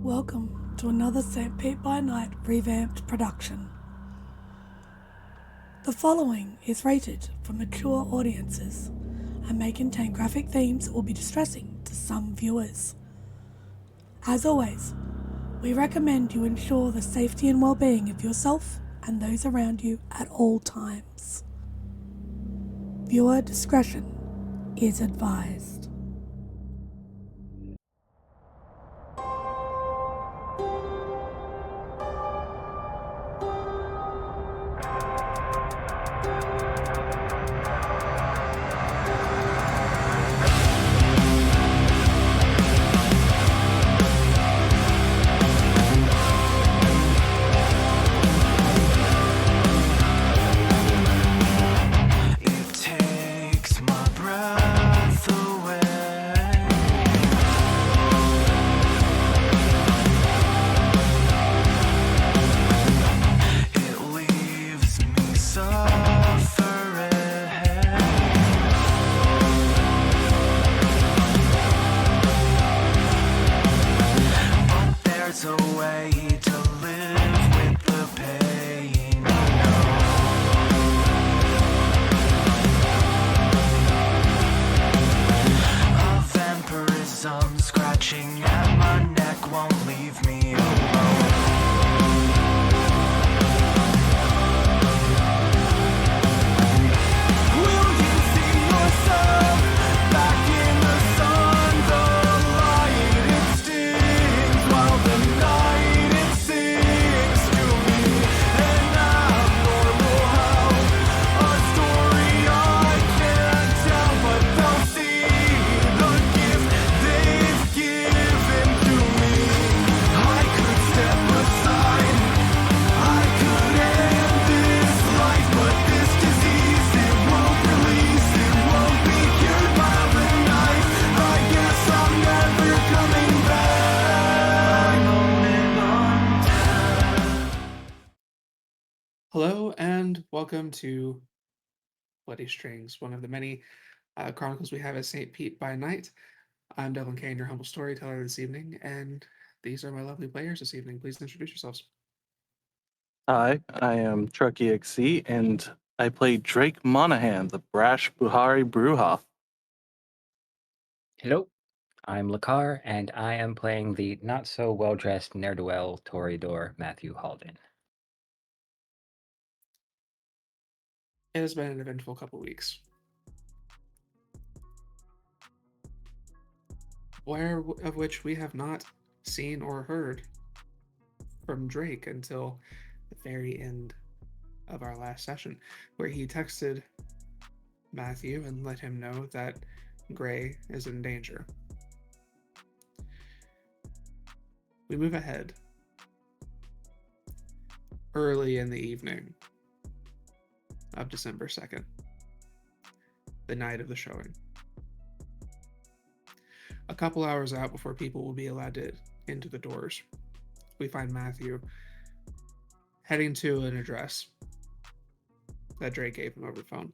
Welcome to another Petersburg By Night revamped production. The following is rated for mature audiences and may contain graphic themes that will be distressing to some viewers. As always, we recommend you ensure the safety and well-being of yourself and those around you at all times. Viewer discretion is advised. Hello and welcome to Bloody Strings, one of the many chronicles we have at St. Pete by Night. I'm Devlin Kane, your humble storyteller this evening, and these are my lovely players this evening. Please introduce yourselves. Hi, I am Truckee XC, and I play Drake Monahan, the brash Buhari Bruja. Hello, I'm Lakar, and I am playing the not-so-well-dressed ne'er-do-well Toreador Matthew Halden. It has been an eventful couple weeks. Of which we have not seen or heard from Drake until the very end of our last session, where he texted Matthew and let him know that Gray is in danger. We move ahead. Early in the evening of December 2nd, the night of the showing. A couple hours out before people will be allowed into the doors, we find Matthew heading to an address that Drake gave him over the phone.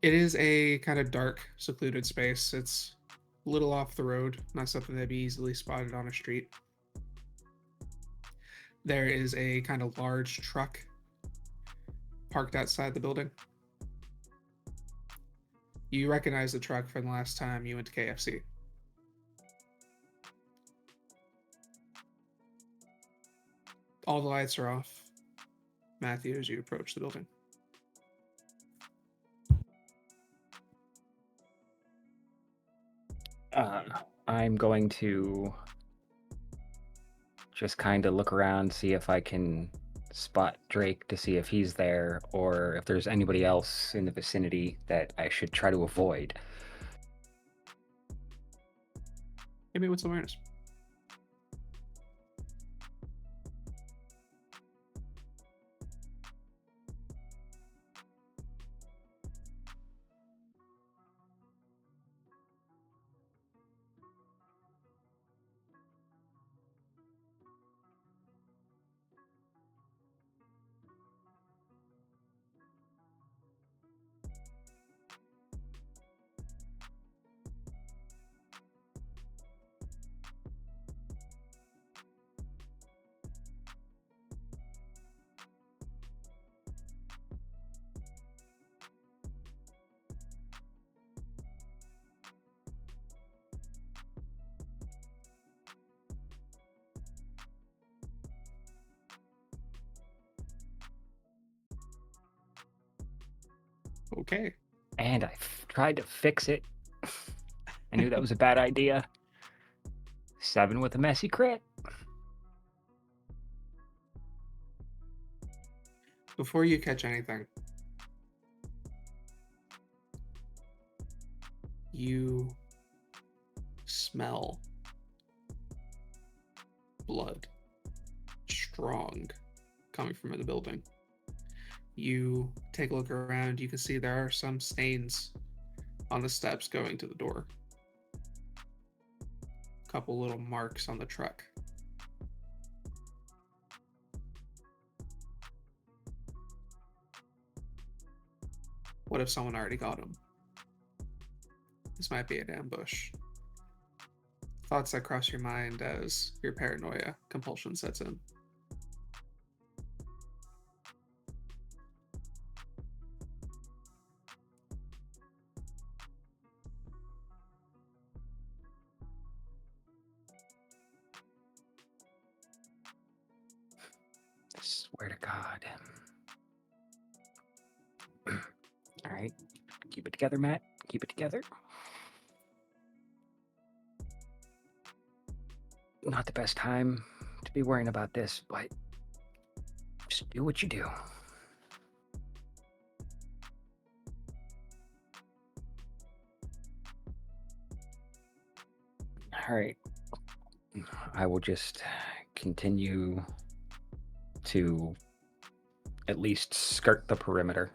It is a kind of dark, secluded space. It's a little off the road, not something that'd be easily spotted on a street. There is a kind of large truck parked outside the building. You recognize the truck from the last time you went to KFC. All the lights are off, Matthew, as you approach the building. I'm going to just kind of look around, see if I can spot Drake to see if he's there, or if there's anybody else in the vicinity that I should try to avoid. Hit me with some awareness. Okay. And I tried to fix it. I knew that was a bad idea. 7 with a messy crit. Before you catch anything, you smell blood, strong, coming from the building. You take a look around, you can see there are some stains on the steps going to the door. A couple little marks on the truck. What if someone already got him? This might be an ambush. Thoughts that cross your mind as your paranoia compulsion sets in. Swear to God. All right. Keep it together, Matt. Keep it together. Not the best time to be worrying about this, but just do what you do. All right. I will just continue to at least skirt the perimeter.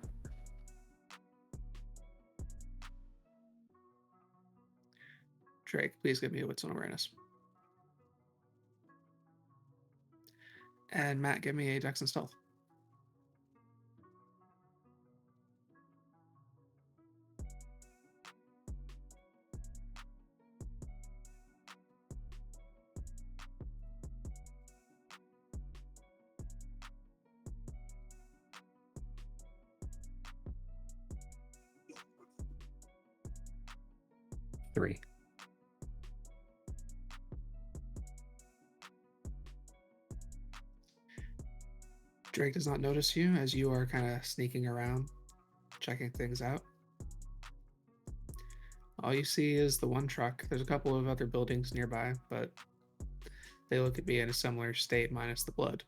Drake, please give me a wits and awareness. And Matt, give me a dex and stealth. Three. Drake does not notice you as you are kind of sneaking around, checking things out. All you see is the one truck. There's a couple of other buildings nearby, but they look to be in a similar state minus the blood.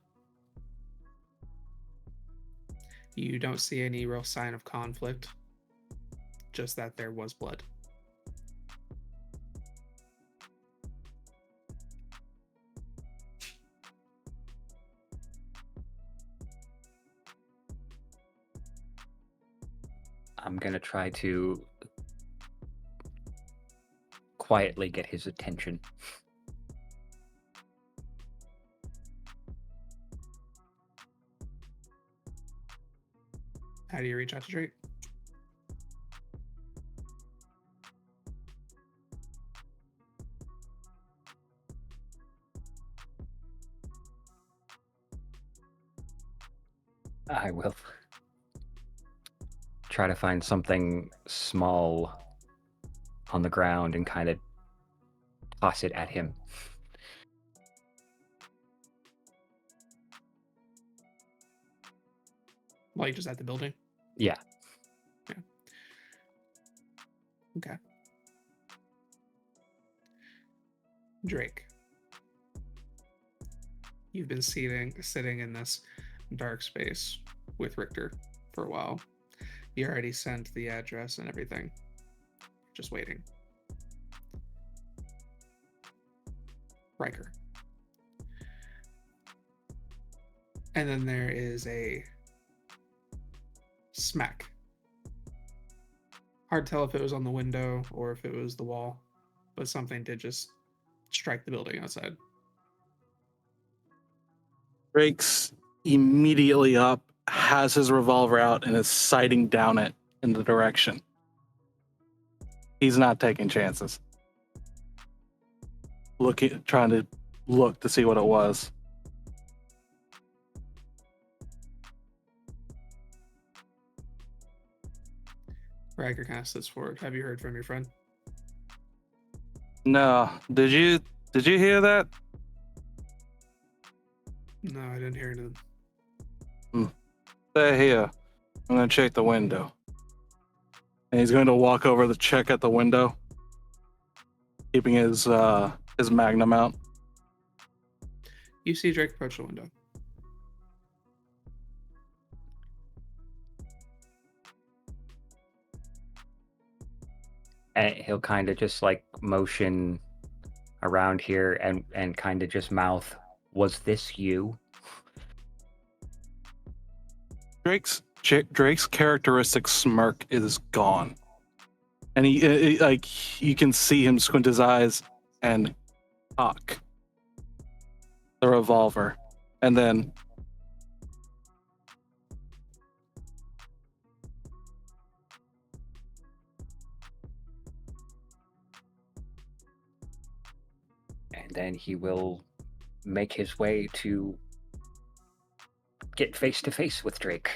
You don't see any real sign of conflict, just that there was blood. I'm going to try to quietly get his attention. How do you reach out to Drake? I will try to find something small on the ground and kind of toss it at him. Like just at the building? Yeah. Okay. Drake, you've been sitting in this dark space with Richter for a while. You already sent the address and everything. Just waiting. Riker. And then there is a smack. Hard to tell if it was on the window or if it was the wall, but something did just strike the building outside. Drake's immediately up, has his revolver out, and is sighting down it in the direction. He's not taking chances. Trying to look to see what it was. Riker kind of sits forward. Have you heard from your friend? No, did you hear that? No, I didn't hear anything. Stay here. I'm gonna check the window. And he's going to walk over to check at the window, keeping his magnum out. You see Drake approach the window. And he'll kind of just like motion around here and kind of just mouth, "Was this you?" Drake's characteristic smirk is gone, and he like you can see him squint his eyes and cock the revolver, and then he will make his way to get face to face with Drake.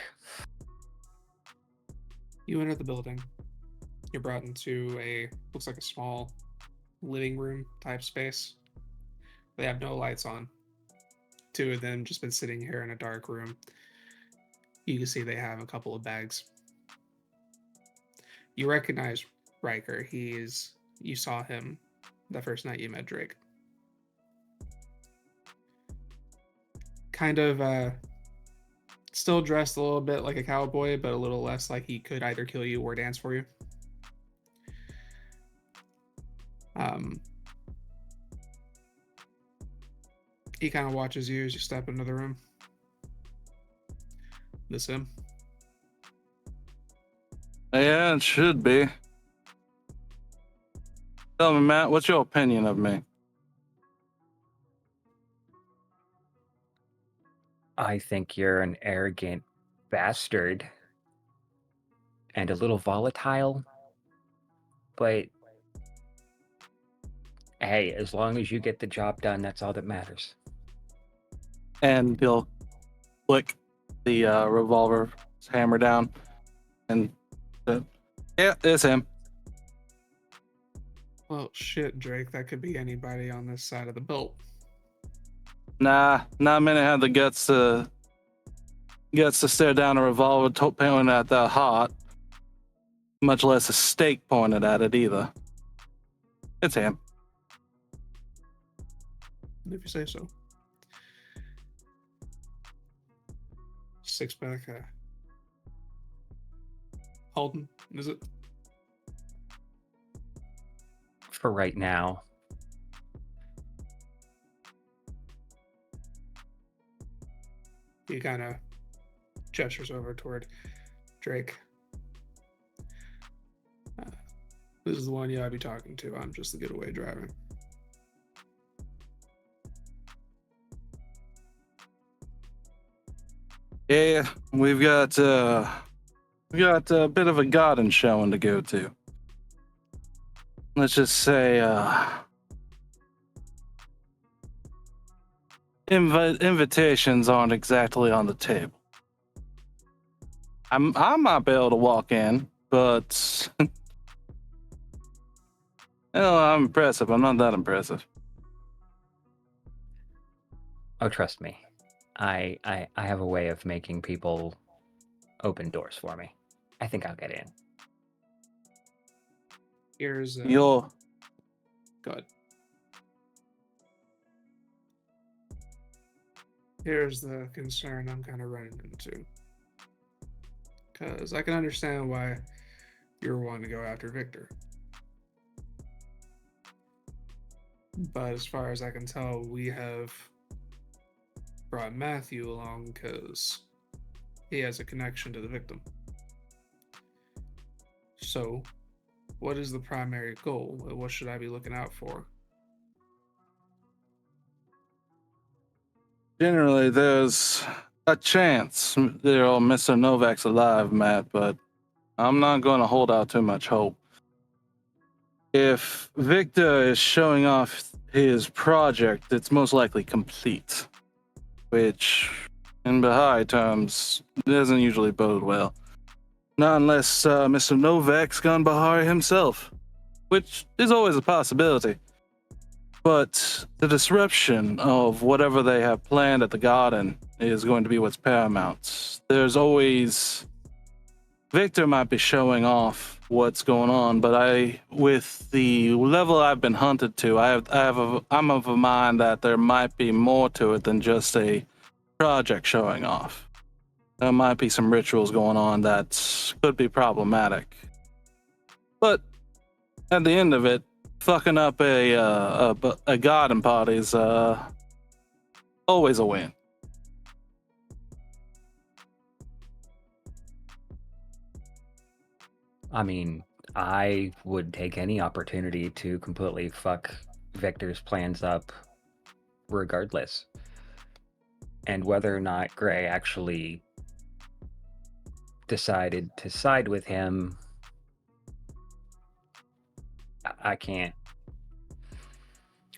You enter the building. You're brought into looks like a small living room type space. They have no lights on. Two of them just been sitting here in a dark room. You can see they have a couple of bags. You recognize Riker. You saw him the first night you met Drake. Kind of still dressed a little bit like a cowboy, but a little less like he could either kill you or dance for you. He kind of watches you as you step into the room. This him? yeah, it should be. Tell me, Matt, what's your opinion of me? I think you're an arrogant bastard and a little volatile, but hey, as long as you get the job done, that's all that matters. And he'll flick the revolver's hammer down, and yeah, it's him. Well, shit, Drake. That could be anybody on this side of the belt. Nah, not many have the guts to stare down a revolver pointed at their heart, much less a stake pointed at it either. It's him. If you say so. Six-pack. Holden, is it? For right now. He kind of gestures over toward Drake. This is the one I'd be talking to. I'm just the getaway driver. Yeah, we've got a bit of a garden showing to go to. Let's just say invitations aren't exactly on the table. I might be able to walk in, but I'm impressive. I'm not that impressive. Oh, trust me. I have a way of making people open doors for me. I think I'll get in. Here's You're go ahead. Here's the concern I'm kind of running into. Because I can understand why you're wanting to go after Victor. But as far as I can tell, we have brought Matthew along because he has a connection to the victim. So, what is the primary goal? What should I be looking out for? generally there's a chance Mr. Novak's alive, Matt, but I'm not going to hold out too much hope. If Victor is showing off his project, it's most likely complete, which, in Baha'i terms, doesn't usually bode well. Not unless Mr. Novak's gone Baha'i himself, which is always a possibility. But the disruption of whatever they have planned at the garden is going to be what's paramount. There's always Victor might be showing off what's going on, but with the level I've been hunted to, I'm of a mind that there might be more to it than just a project showing off. There might be some rituals going on that could be problematic. But at the end of it, fucking up a garden party is always a win. I mean, I would take any opportunity to completely fuck Victor's plans up regardless. And whether or not Gray actually decided to side with him, I can't.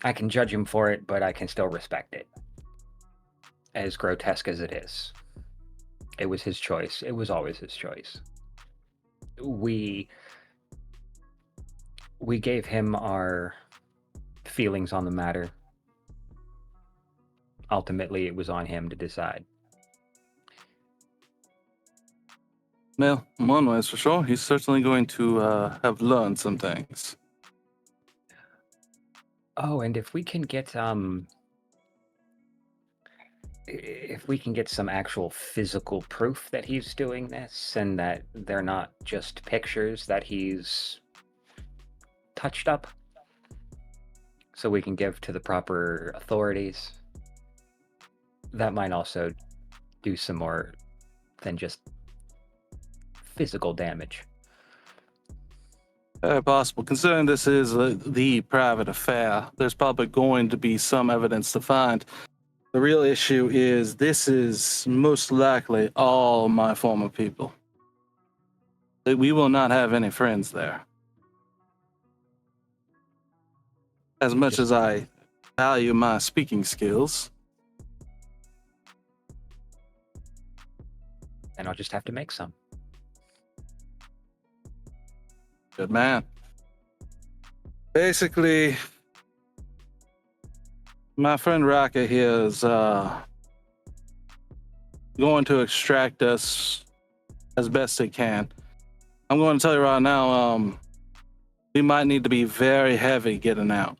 I can judge him for it, but I can still respect it. As grotesque as it is. It was his choice. It was always his choice. We gave him our feelings on the matter. Ultimately, it was on him to decide. Well, in one way, for sure, he's certainly going to have learned some things. Oh, and if we can get some actual physical proof that he's doing this and that they're not just pictures that he's touched up, so we can give to the proper authorities, that might also do some more than just physical damage. Very possible. Considering this is the private affair, there's probably going to be some evidence to find. The real issue is this is most likely all my former people. We will not have any friends there. As much as I value my speaking skills. And I'll just have to make some. Good man. Basically, my friend Raka here is going to extract us as best he can. I'm going to tell you right now, we might need to be very heavy getting out.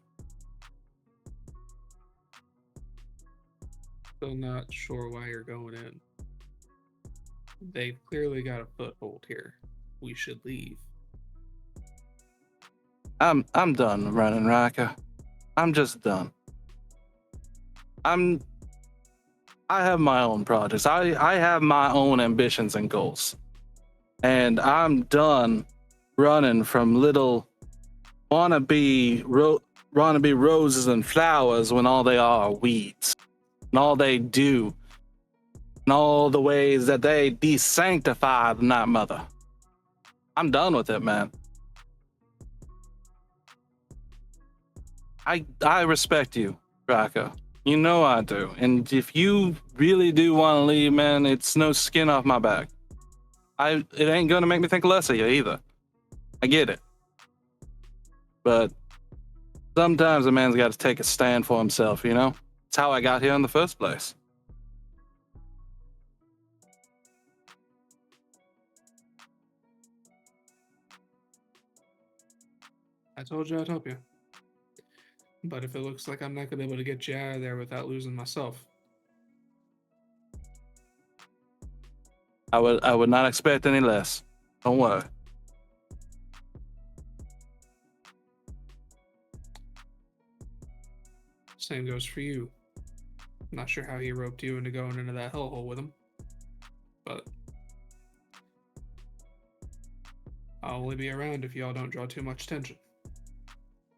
Still not sure why you're going in. They've clearly got a foothold here. We should leave. I'm done running, Raka. I'm just done. I have my own projects. I have my own ambitions and goals. And I'm done running from little wannabe roses and flowers when all they are weeds. And all they do. And all the ways that they desanctify the Night Mother. I'm done with it, man. I respect you, Raka. You know I do. And if you really do want to leave, man, it's no skin off my back. It ain't gonna make me think less of you either. I get it. But sometimes a man's got to take a stand for himself, you know? It's how I got here in the first place. I told you I'd help you. But if it looks like I'm not going to be able to get you out of there without losing myself. I would not expect any less. Don't worry. Same goes for you. I'm not sure how he roped you into going into that hellhole with him. But I'll only be around if y'all don't draw too much attention.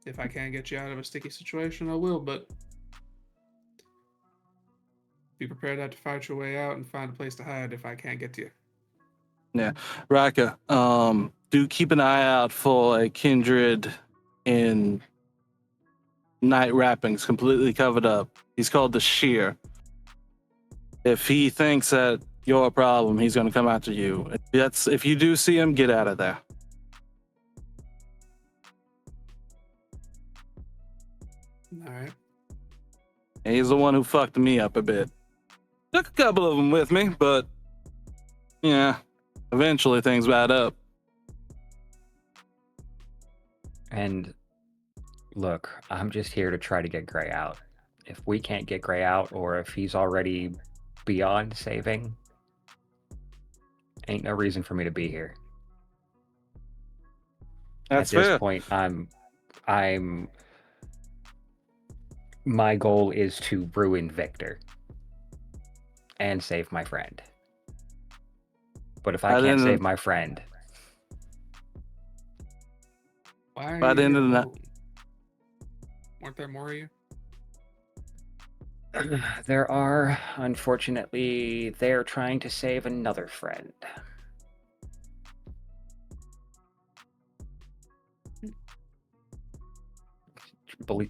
If I can't get you out of a sticky situation, I will, but be prepared to have to fight your way out and find a place to hide if I can't get to you. Yeah. Raka, do keep an eye out for a kindred in night wrappings, completely covered up. He's called the Shear. If he thinks that you're a problem, he's going to come after you. If you do see him, get out of there. All right. He's the one who fucked me up a bit. Took a couple of them with me, but yeah, Eventually, things add up. And look, I'm just here to try to get Gray out. If we can't get Gray out, or if he's already beyond saving, ain't no reason for me to be here. That's At this fair. point, my goal is to ruin Victor and save my friend. But if I By the can't end of- save my friend, Why are By the you end of the night- alone? Weren't there more of you? there are, unfortunately, they're trying to save another friend.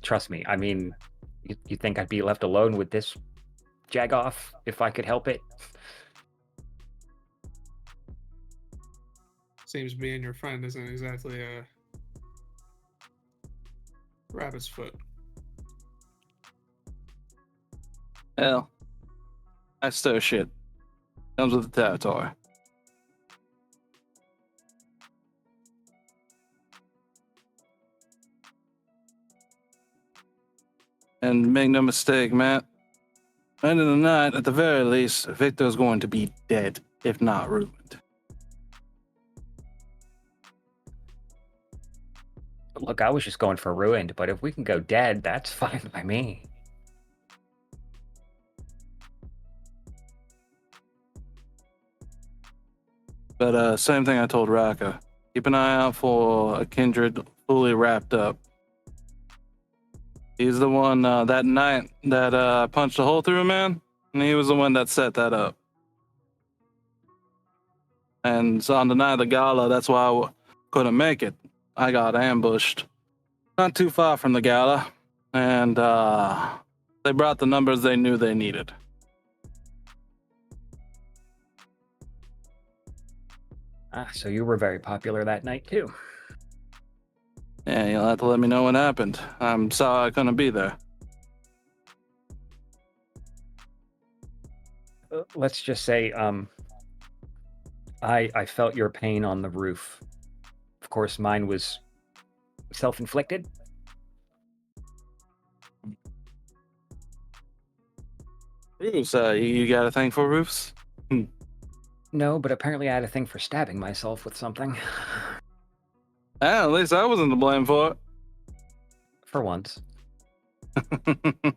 Trust me, I mean, you think I'd be left alone with this jagoff if I could help it? Seems being your friend isn't exactly a rabbit's foot. Hell, I stir shit. Comes with the territory. And make no mistake, Matt. End of the night, at the very least, Victor's going to be dead, if not ruined. Look, I was just going for ruined, but if we can go dead, that's fine by me. But same thing I told Raka. Keep an eye out for a kindred fully wrapped up. He's the one that night that punched a hole through a man, and he was the one that set that up. And so on the night of the gala, that's why I couldn't make it. I got ambushed not too far from the gala, and they brought the numbers they knew they needed. So you were very popular that night too. Yeah, you'll have to let me know what happened. I'm sorry I couldn't be there. Let's just say, I felt your pain on the roof. Of course, mine was self-inflicted. Roofs, you got a thing for roofs? No, but apparently I had a thing for stabbing myself with something. At least I wasn't to blame for For once. it.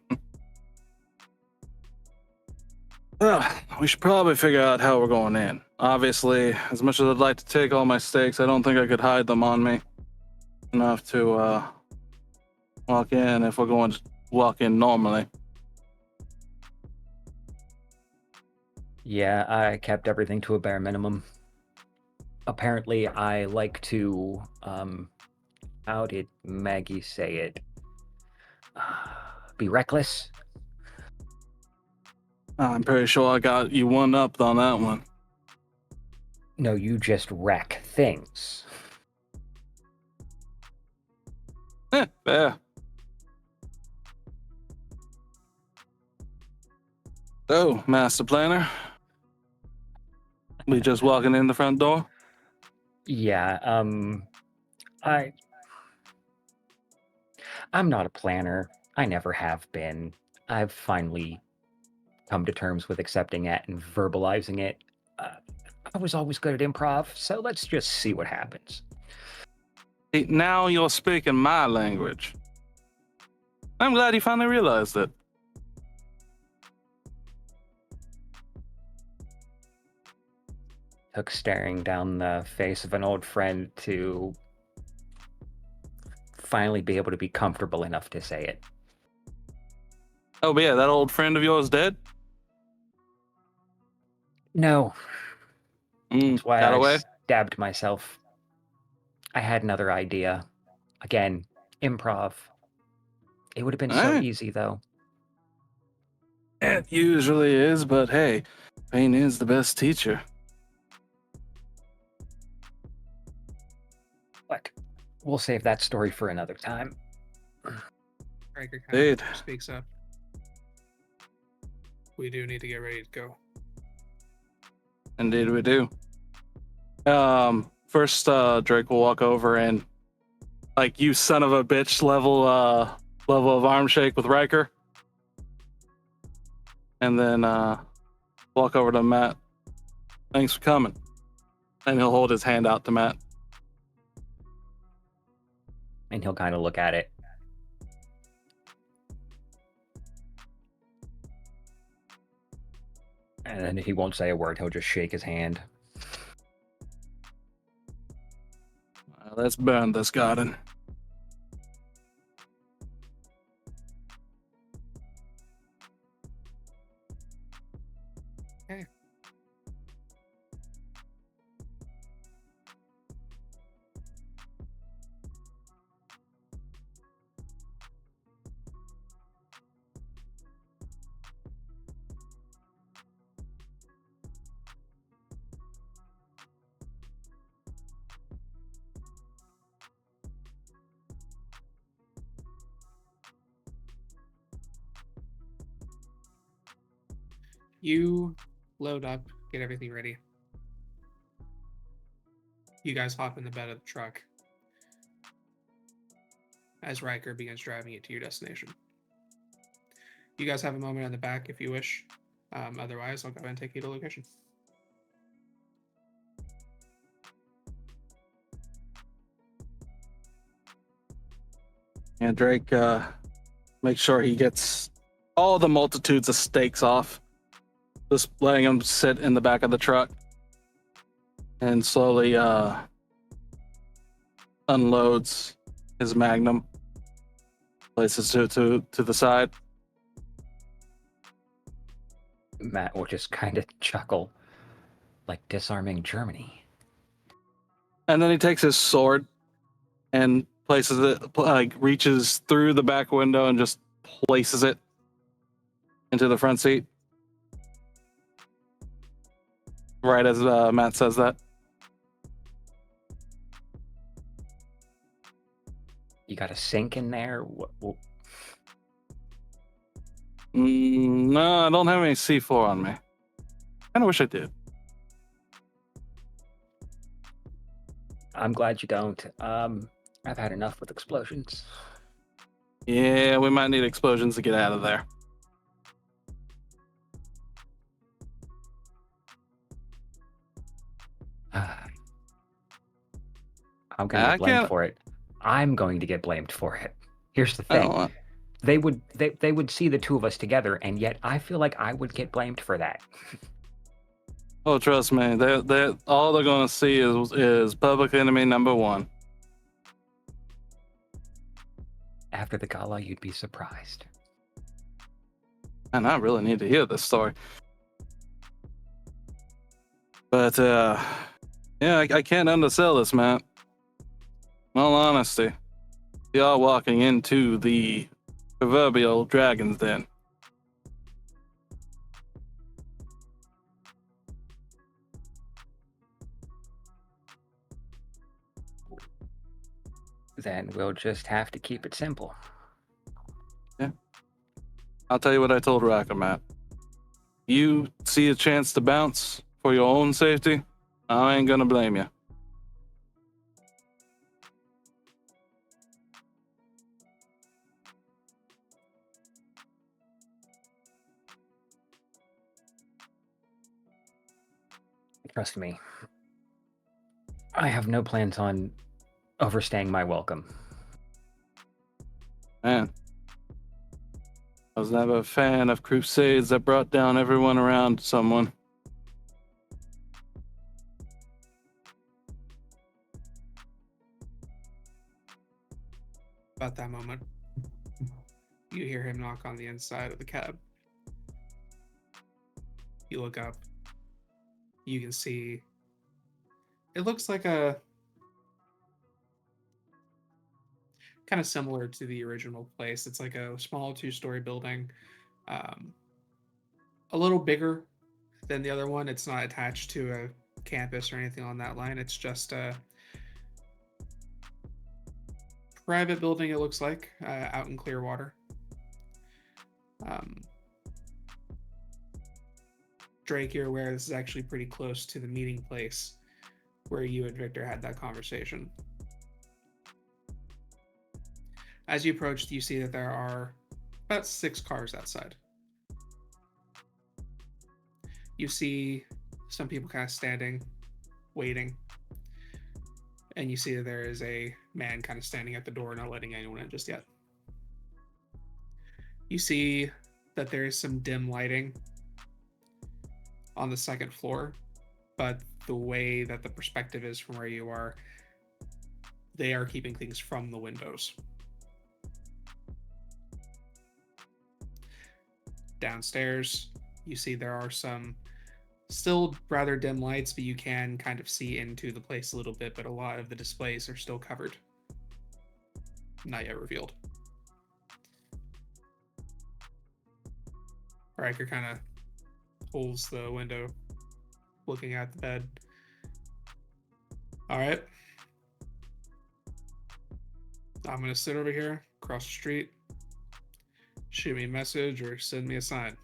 Well, we should probably figure out how we're going in. Obviously, as much as I'd like to take all my stakes, I don't think I could hide them on me enough to walk in if we're going to walk in normally. Yeah, I kept everything to a bare minimum. Apparently, I like to, how did Maggie say it? Be reckless? I'm pretty sure I got you one up on that one. No, you just wreck things. Fair. So, Master Planner, we just walking in the front door? Yeah, I'm not a planner. I never have been. I've finally come to terms with accepting it and verbalizing it. I was always good at improv, so let's just see what happens. See, now you're speaking my language. I'm glad you finally realized it. Took staring down the face of an old friend to finally be able to be comfortable enough to say it. Oh, but yeah, that old friend of yours dead? No, that's why got I away? stabbed myself. I had another idea. Again, improv. It would have been so Alright. easy, though. It usually is, but hey, pain is the best teacher. But we'll save that story for another time. Riker kind Indeed. of speaks up. We do need to get ready to go. Indeed we do. First, Drake will walk over and, like, you son of a bitch level of arm shake with Riker. And then walk over to Matt. Thanks for coming. And he'll hold his hand out to Matt. And he'll kind of look at it. And then he won't say a word. He'll just shake his hand. Let's burn this garden. Okay. You load up, get everything ready. You guys hop in the bed of the truck as Riker begins driving it to your destination. You guys have a moment in the back if you wish. Otherwise, I'll go ahead and take you to location. And Drake makes sure he gets all the multitudes of steaks off. Just letting him sit in the back of the truck. And slowly unloads his Magnum. Places it to the side. Matt will just kind of chuckle, like disarming Germany. And then he takes his sword and places it, like reaches through the back window and just places it into the front seat. Right as Matt says that. You got a sink in there? No, I don't have any C4 on me. Kind of wish I did. I'm glad you don't. I've had enough with explosions. Yeah, we might need explosions to get out of there. I'm going to get blamed for it. I'm going to get blamed for it. Here's the thing. They would see the two of us together, and yet I feel like I would get blamed for that. Oh, trust me. They all they're going to see is public enemy number one. After the gala, you'd be surprised. And I really need to hear this story. But, yeah, I can't undersell this, Matt. In all honesty, you are walking into the proverbial dragon's den. Then we'll just have to keep it simple. Yeah. I'll tell you what I told Riker, Matt. You see a chance to bounce for your own safety, I ain't gonna blame you. Trust me. I have no plans on overstaying my welcome. Man, I was never a fan of crusades that brought down everyone around someone. About that moment, you hear him knock on the inside of the cab. You look up. You can see it looks like a kind of similar to the original place. It's like a small 2-story building, a little bigger than the other one. It's not attached to a campus or anything on that line. It's just a private building, it looks like, out in Clearwater. Drake, you're aware this is actually pretty close to the meeting place where you and Victor had that conversation. As you approach, you see that there are about 6 cars outside. You see some people kind of standing, waiting. And you see that there is a man kind of standing at the door, not letting anyone in just yet. You see that there is some dim lighting on the 2nd floor, but the way that the perspective is from where you are, they are keeping things from the windows. Downstairs, you see there are some still rather dim lights, but you can kind of see into the place a little bit, but a lot of the displays are still covered. Not yet revealed. Riker kind of holds the window, looking at the bed. All right. I'm going to sit over here, across the street. Shoot me a message or send me a sign.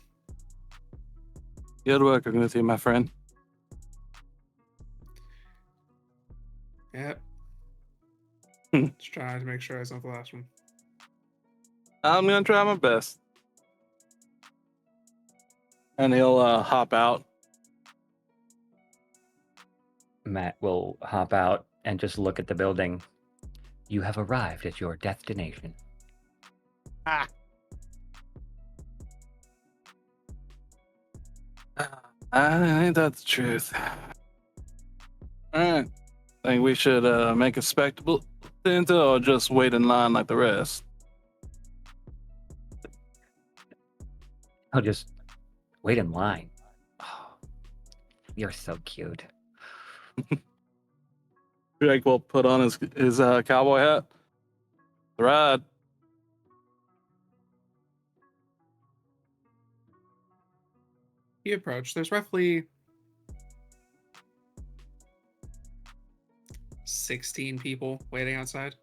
Good working with you, my friend. Yep. Just trying to make sure it's not the last one. I'm gonna try my best. And he'll hop out. Matt will hop out and just look at the building. You have arrived at your destination. Ain't that the truth? Alright. Think we should make a spectacle or just wait in line like the rest? I'll just wait in line. Oh, you're so cute. Drake will put on his cowboy hat. The ride. You approach. There's roughly 16 people waiting outside.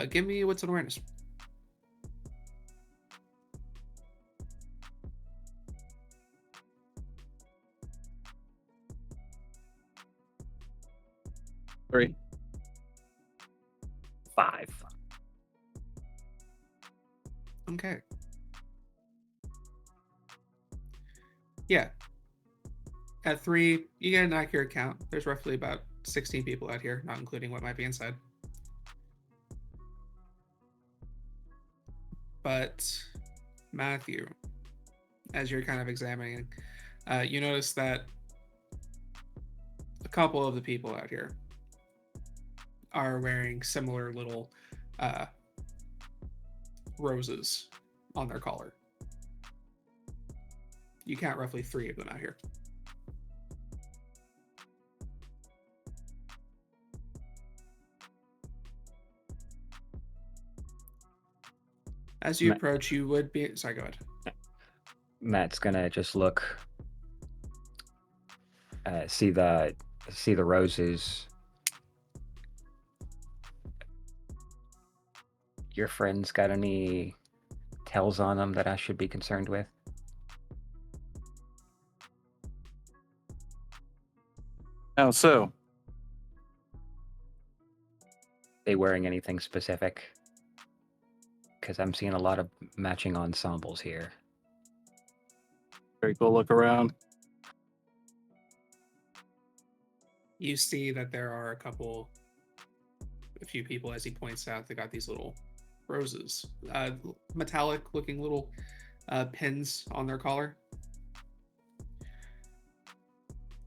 Give me what's an awareness. Three. 5. Okay. Yeah. At 3, you get an accurate count. There's roughly about 16 people out here, not including what might be inside. But Matthew, as you're kind of examining, you notice that a couple of the people out here are wearing similar little roses on their collar. You count roughly 3 of them out here. As you approach, you would be... Sorry, go ahead. Matt's gonna just look, see the roses. Your friends got any tells on them that I should be concerned with? How so? They wearing anything specific? Because I'm seeing a lot of matching ensembles here. Drake will look around. You see that there are a few people, as he points out, that got these little roses. Metallic looking little pins on their collar.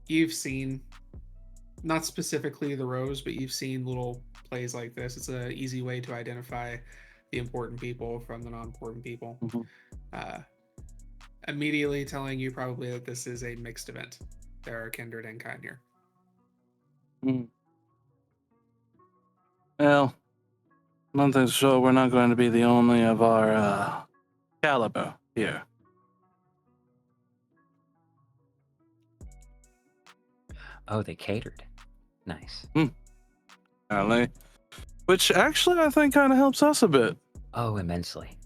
You've seen, not specifically the rose, but you've seen little plays like this. It's an easy way to identify the important people from the non-important people. Mm-hmm. Immediately telling you probably that this is a mixed event. There are kindred and kind here. Well, one thing's sure, we're not going to be the only of our caliber here. Oh, they catered. Nice. Apparently. Which actually I think kind of helps us a bit. Oh, immensely.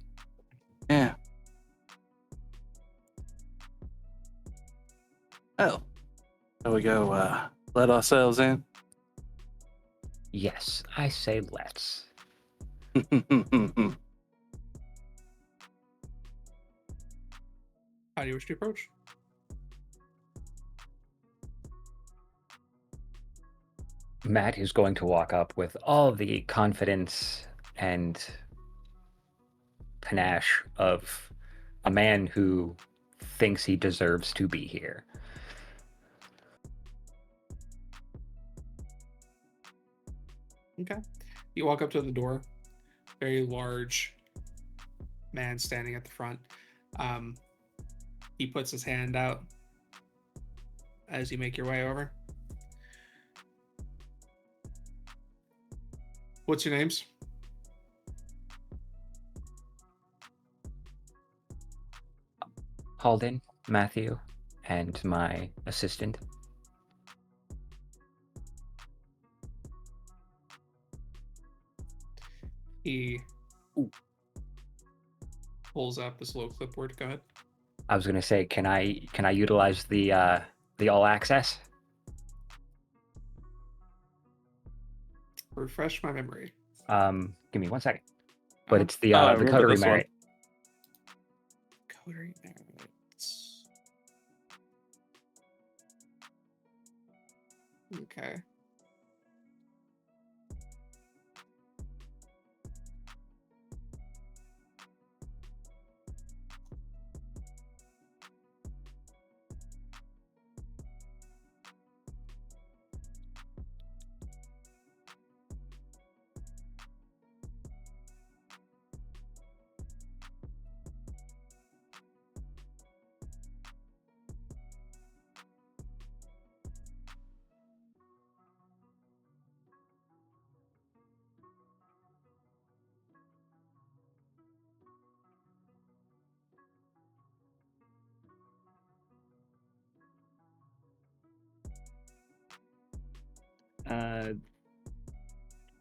Yeah. Well, shall Shall we go let ourselves in? Yes, I say let's. How do you wish to approach? Matt is going to walk up with all the confidence and panache of a man who thinks he deserves to be here. Okay. You walk up to the door. Very large man standing at the front. He puts his hand out as you make your way over. What's your names? Halden, Matthew, and my assistant. He pulls out this little clipboard. Go ahead. I was going to say, can I utilize the all access? Refresh my memory. Give me 1 second. But it's the I the remember coterie this one. merit. Coterie merits. Okay.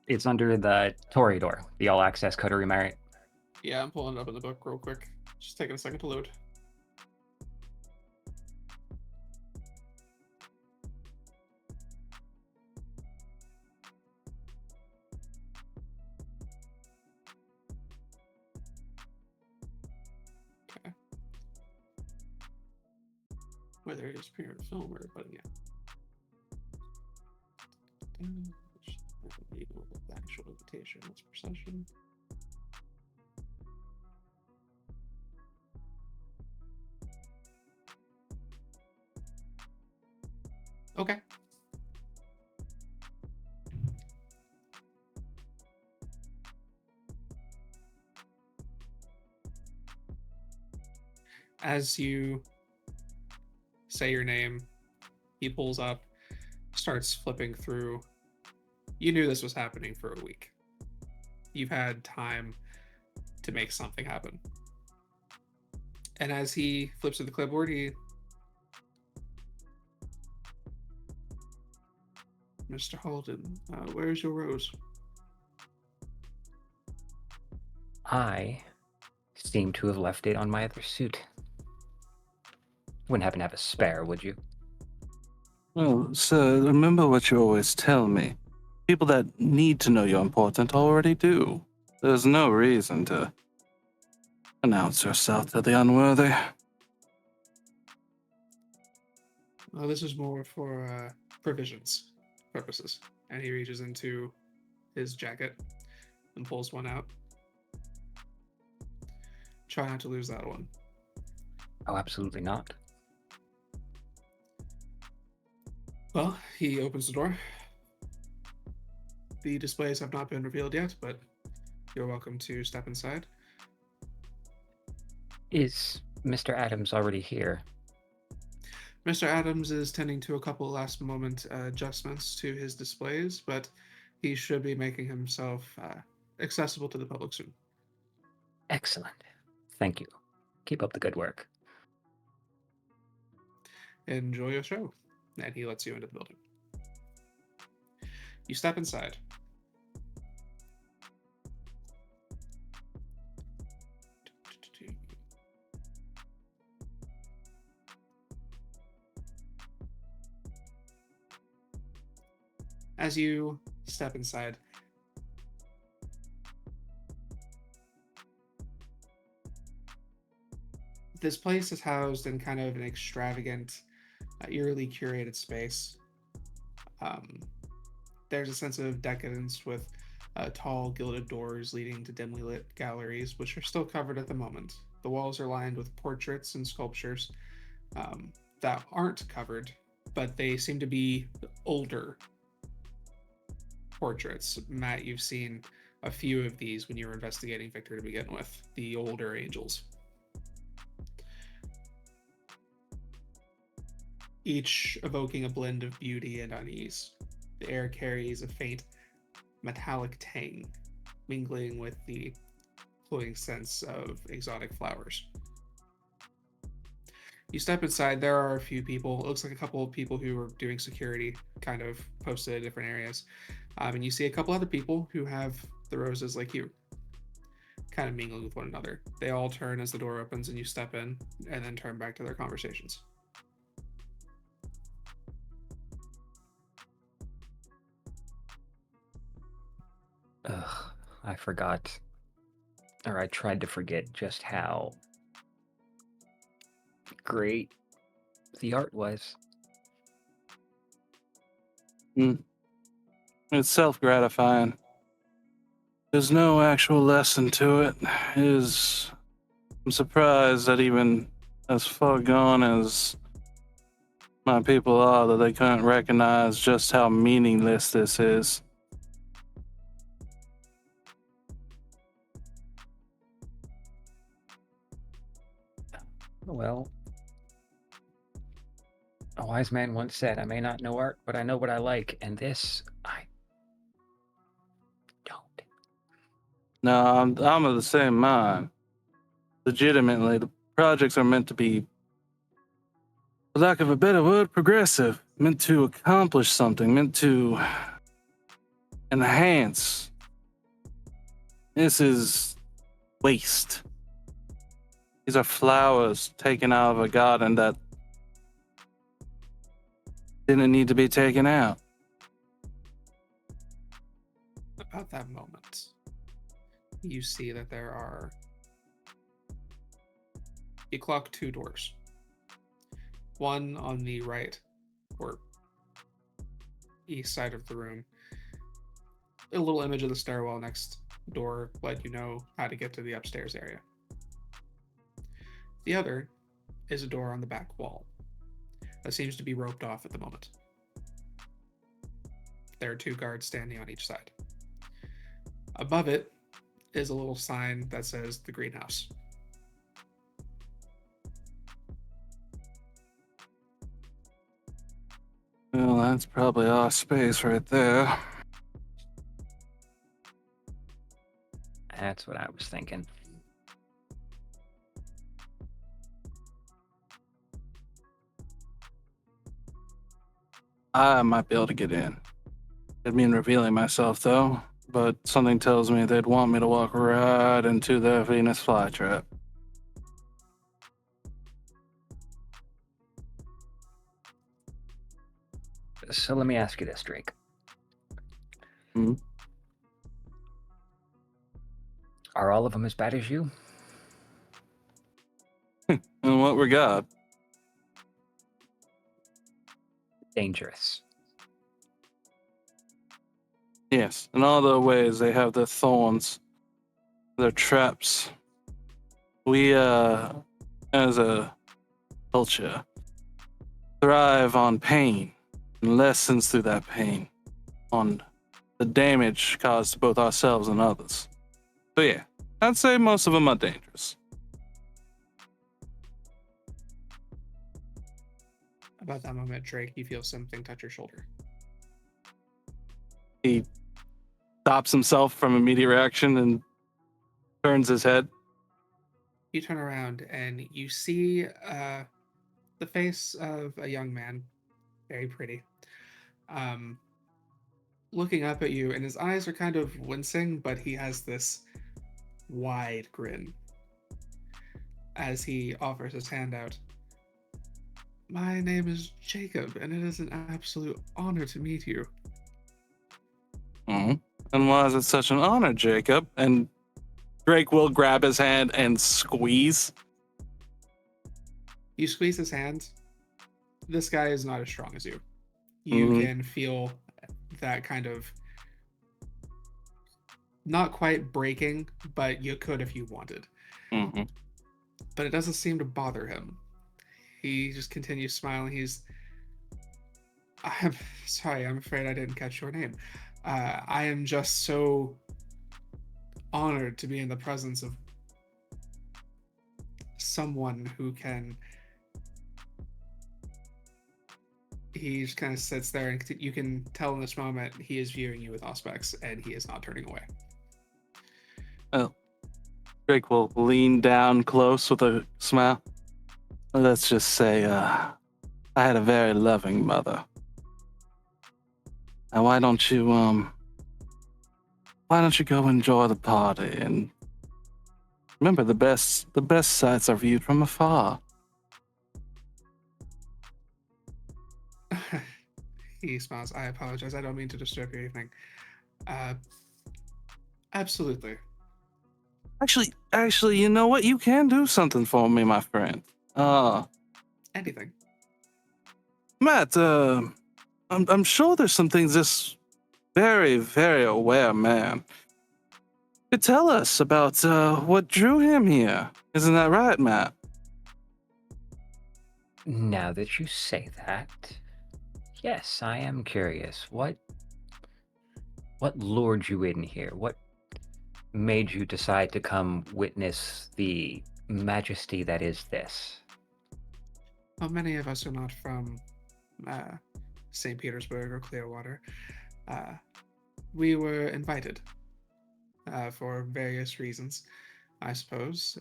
It's under the Toreador, the all access coterie merit. Yeah, I'm pulling it up in the book real quick. Just taking a second to load. Okay. Whether it is premiere to film or, but yeah. The actual invitation. What's procession? Okay. As you say your name, he pulls up, starts flipping through. You knew this was happening for a week. You've had time to make something happen. And as he flips to the clipboard, Mr. Halden, where's your rose? I seem to have left it on my other suit. Wouldn't happen to have a spare, would you? Well, sir, remember what you always tell me. People that need to know you're important already do. There's no reason to announce yourself to the unworthy. Well, this is more for provisions purposes. And he reaches into his jacket and pulls one out. Try not to lose that one. Oh, absolutely not. Well, he opens the door. The displays have not been revealed yet, but you're welcome to step inside. Is Mr. Adams already here? Mr. Adams is tending to a couple last moment adjustments to his displays, but he should be making himself accessible to the public soon. Excellent. Thank you. Keep up the good work. Enjoy your show. And he lets you into the building. You step inside. As you step inside, this place is housed in kind of an extravagant, eerily curated space. Um, there's a sense of decadence with tall gilded doors leading to dimly lit galleries, which are still covered at the moment. The walls are lined with portraits and sculptures that aren't covered, but they seem to be older portraits. Matt, you've seen a few of these when you were investigating Victor to begin with, the older angels. Each evoking a blend of beauty and unease. The air carries a faint metallic tang, mingling with the cloying sense of exotic flowers. You step inside, there are a few people. It looks like a couple of people who are doing security, kind of posted at different areas. And you see a couple other people who have the roses like you, kind of mingling with one another. They all turn as the door opens and you step in, and then turn back to their conversations. Ugh, I forgot, or I tried to forget just how great the art was. It's self-gratifying. There's no actual lesson to it. I'm surprised that even as far gone as my people are, that they couldn't recognize just how meaningless this is. Well, a wise man once said, I may not know art, but I know what I like, and this, I don't. No, I'm of the same mind. Legitimately, the projects are meant to be, for lack of a better word, progressive. Meant to accomplish something, meant to enhance. This is waste. These are flowers taken out of a garden that didn't need to be taken out. About that moment, you see that you clock 2 doors. One on the right or east side of the room. A little image of the stairwell next door let you know how to get to the upstairs area. The other is a door on the back wall that seems to be roped off at the moment. There are 2 guards standing on each side. Above it is a little sign that says the greenhouse. Well, that's probably our space right there. That's what I was thinking. I might be able to get in. Didn't mean revealing myself, though, but something tells me they'd want me to walk right into their Venus flytrap. So let me ask you this, Drake. Hmm? Are all of them as bad as you? And what regard? Dangerous. Yes, in all their ways, they have their thorns, their traps. We, as a culture, thrive on pain and lessons through that pain, on the damage caused to both ourselves and others. So yeah, I'd say most of them are dangerous. About that moment, Drake, you feel something touch your shoulder. He stops himself from immediate reaction and turns his head. You turn around and you see the face of a young man, very pretty, looking up at you, and his eyes are kind of wincing, but he has this wide grin as he offers his hand out. My name is Jacob, and it is an absolute honor to meet you. Mhm. And why is it such an honor, Jacob? And Drake will grab his hand and squeeze. You squeeze his hand. This guy is not as strong as you. You can feel that kind of not quite breaking, but you could if you wanted. Mm-hmm. But it doesn't seem to bother him. He just continues smiling. I'm sorry, I'm afraid I didn't catch your name. I am just so honored to be in the presence of someone who can. He just kind of sits there, and you can tell in this moment he is viewing you with aspects, and he is not turning away. Oh, Drake will lean down close with a smile. Let's just say, I had a very loving mother. Now, why don't you go enjoy the party and remember the best sights are viewed from afar. He smiles. I apologize. I don't mean to disturb your evening. Absolutely. Actually, you know what? You can do something for me, my friend. Anything. Matt, I'm sure there's some things this very, very aware man could tell us about what drew him here. Isn't that right, Matt? Now that you say that, yes, I am curious. What lured you in here? What made you decide to come witness the majesty that is this? Well, many of us are not from St. Petersburg or Clearwater. We were invited for various reasons, I suppose.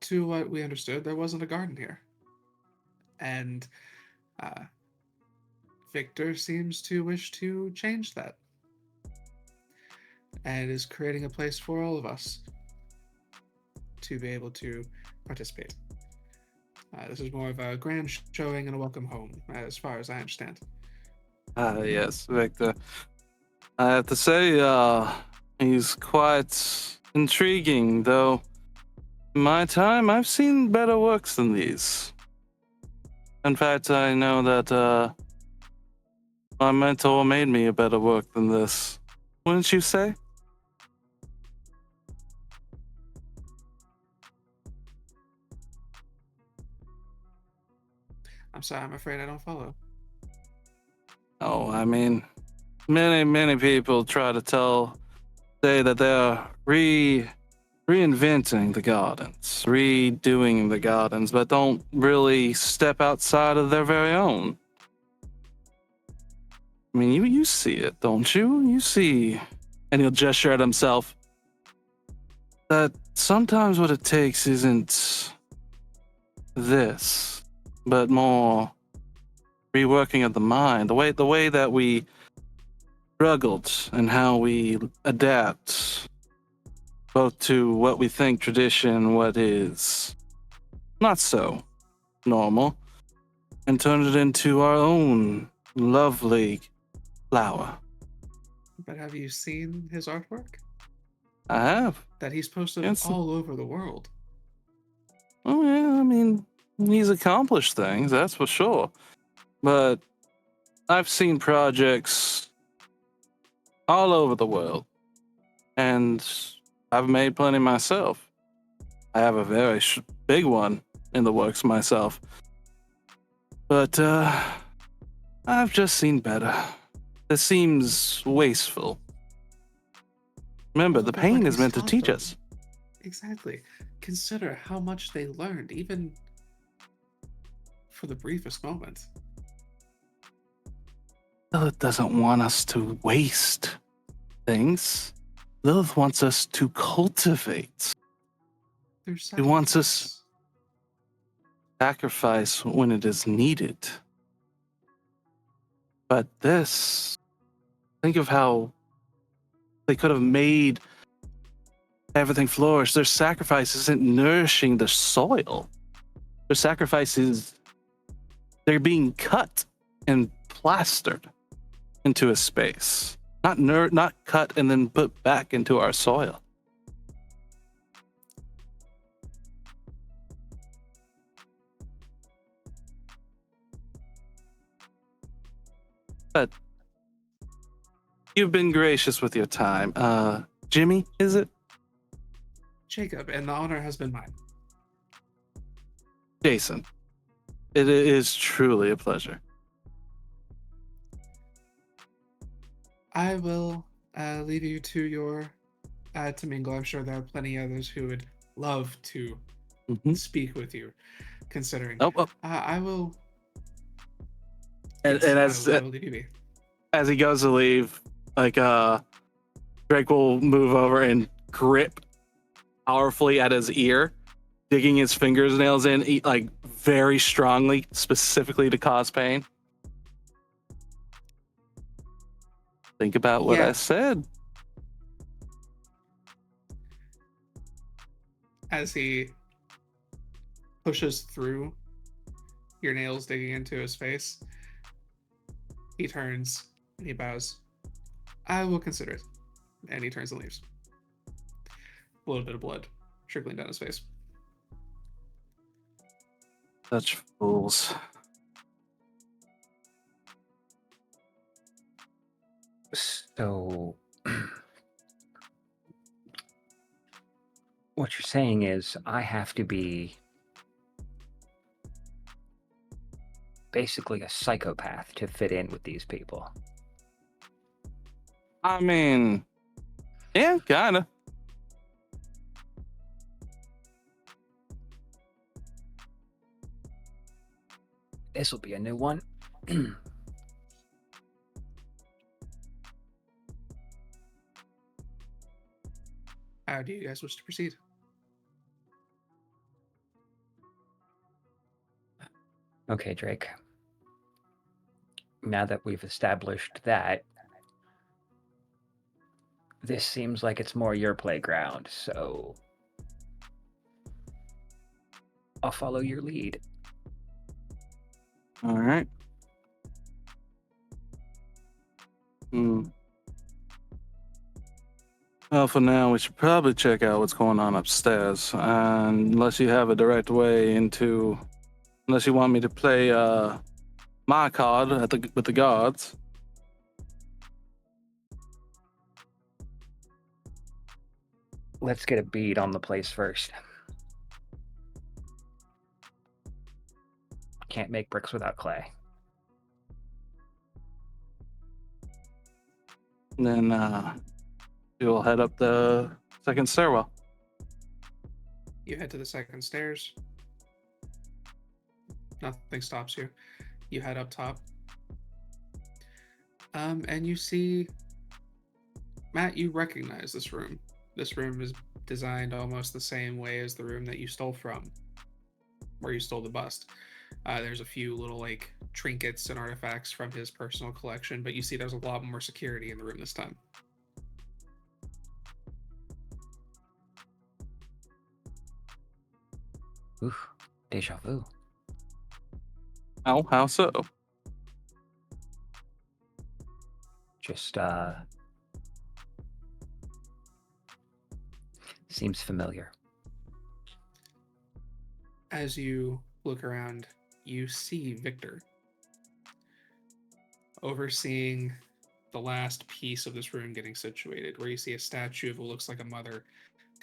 To what we understood, there wasn't a garden here. And Victor seems to wish to change that and is creating a place for all of us to be able to participate. This is more of a grand showing and a welcome home, as far as I understand. Yes, Victor. I have to say, he's quite intriguing, though. In my time, I've seen better works than these. In fact, I know that my mentor made me a better work than this. Wouldn't you say? I'm sorry, I'm afraid I don't follow. Oh, I mean, many people try to say that they're reinventing the gardens, redoing the gardens, but don't really step outside of their very own. I mean, you see it, don't you? You see, and he'll gesture at himself, that sometimes what it takes isn't this, but more reworking of the mind, the way that we struggled and how we adapt both to what we think tradition, what is not so normal, and turn it into our own lovely flower. But have you seen his artwork? I have. That he's posted Yes. all over the world. Oh yeah, I mean, he's accomplished things, that's for sure. But I've seen projects all over the world, and I've made plenty myself. I have a very big one in the works myself. But I've just seen better. This seems wasteful. Remember, the But pain what is he's meant to taught teach them. us. Exactly. Consider how much they learned, even for the briefest moment. Lilith doesn't want us to waste things. Lilith wants us to cultivate. There's He wants us sacrifice when it is needed. But this, think of how they could have made everything flourish. Their sacrifice isn't nourishing the soil. Their sacrifice is they're being cut and plastered into a space. not cut and then put back into our soil. But you've been gracious with your time. Jimmy, is it? Jacob, and the honor has been mine. Jason. It is truly a pleasure. I will leave you to your to mingle. I'm sure there are plenty others who would love to speak with you, considering. Oh. I will. And, Yes, and I will leave you be. as he goes to leave, like Drake will move over and grip powerfully at his ear, digging his fingernails in, like very strongly, specifically to cause pain. Think about what I said. As he pushes through your nails digging into his face, he turns and he bows. I will consider it. And he turns and leaves. A little bit of blood trickling down his face. Such fools. So, what you're saying is I have to be basically a psychopath to fit in with these people. I mean, yeah, kinda. This will be a new one. How do you guys wish to proceed? Okay, Drake. Now that we've established that, this seems like it's more your playground, so I'll follow your lead. All right. Well, for now, we should probably check out what's going on upstairs. Unless you have a direct way into... Unless you want me to play my card with the guards. Let's get a bead on the place first. Can't make bricks without clay. And then you'll head up the second stairwell. You head to the second stairs. Nothing stops you. You head up top. And you see... Matt, you recognize this room. This room is designed almost the same way as the room that you stole from, where you stole the bust. There's a few little like trinkets and artifacts from his personal collection, but you see there's a lot more security in the room this time. Oof, deja vu. How so? Just, seems familiar. As you look around, you see Viktor overseeing the last piece of this room getting situated, where you see a statue of what looks like a mother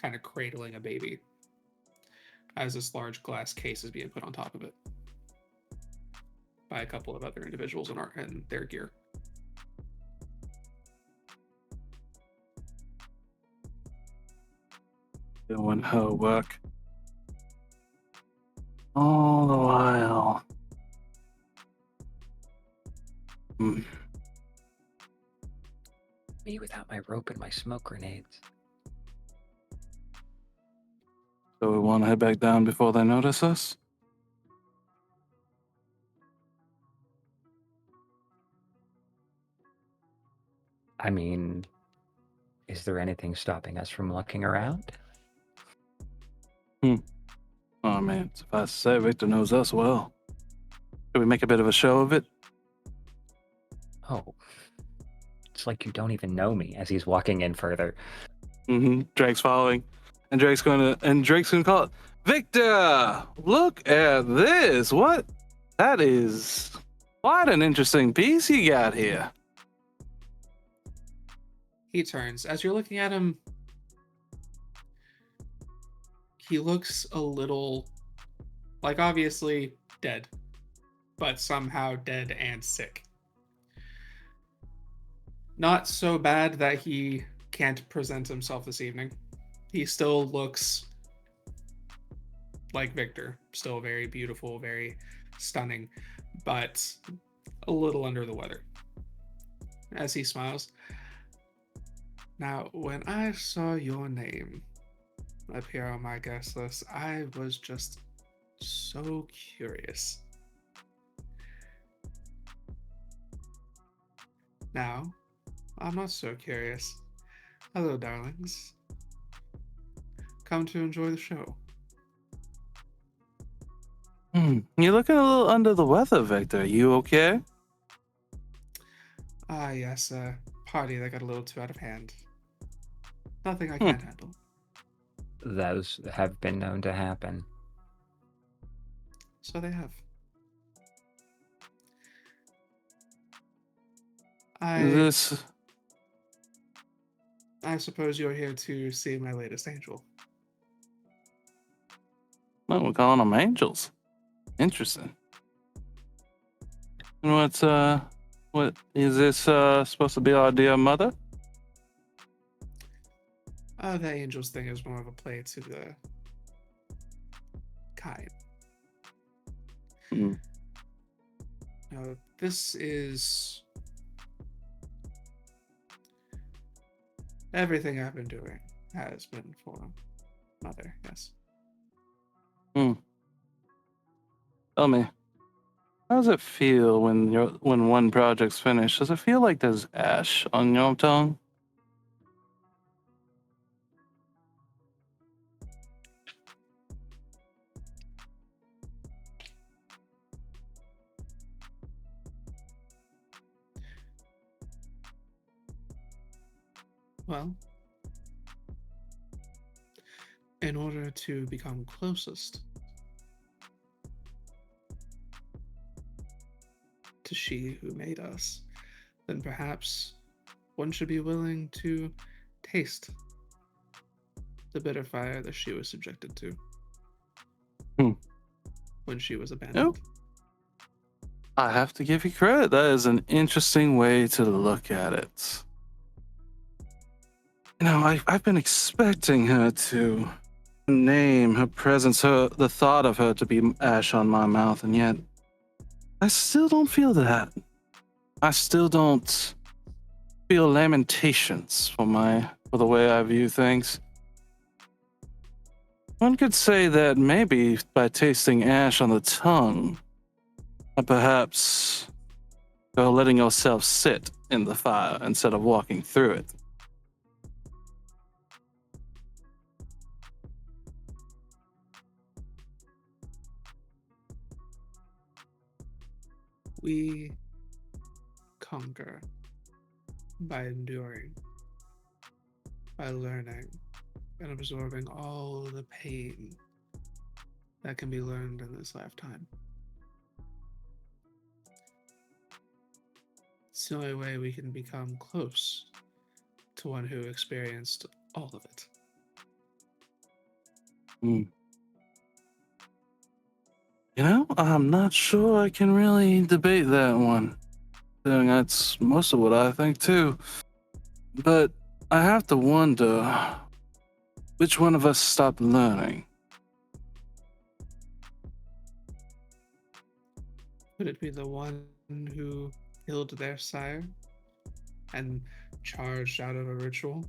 kind of cradling a baby as this large glass case is being put on top of it by a couple of other individuals in their gear. Doing her work. All the while. Me without my rope and my smoke grenades. So we want to head back down before they notice us? I mean, is there anything stopping us from looking around? Oh man, suffice to say, Victor knows us well. Should we make a bit of a show of it? Oh, It's like you don't even know me, as he's walking in further. Drake's following, and Drake's gonna call it, Victor, look at this. What? That is quite an interesting piece you got here. He turns. As you're looking at him, he looks a little, like, obviously dead, but somehow dead and sick. Not so bad that he can't present himself this evening. He still looks like Victor, still very beautiful, very stunning, but a little under the weather. As he smiles. Now, when I saw your name appear on my guest list, I was just so curious. Now, I'm not so curious. Hello, darlings. Come to enjoy the show. You're looking a little under the weather, Victor. You okay? Ah, yes, a party that got a little too out of hand. Nothing I can't handle. Those have been known to happen. So they have. I suppose you're here to see my latest angel. Oh, we're calling them angels. Interesting. And what is this supposed to be our dear mother? The angels thing is more of a play to the kind. Now, this is everything I've been doing has been for Mother, yes. Tell me, how does it feel when one project's finished? Does it feel like there's ash on your tongue? Well, in order to become closest to she who made us, then perhaps one should be willing to taste the bitter fire that she was subjected to when she was abandoned. I have to give you credit. That is an interesting way to look at it. You know, I've been expecting her to name her presence, the thought of her to be ash on my mouth, and yet I still don't feel that. I still don't feel lamentations for the way I view things. One could say that maybe by tasting ash on the tongue, perhaps letting yourself sit in the fire instead of walking through it. We conquer by enduring, by learning and absorbing all the pain that can be learned in this lifetime. It's the only way we can become close to one who experienced all of it. You know, I'm not sure I can really debate that one. That's most of what I think too. But I have to wonder, which one of us stopped learning? Could it be the one who killed their sire and charged out of a ritual?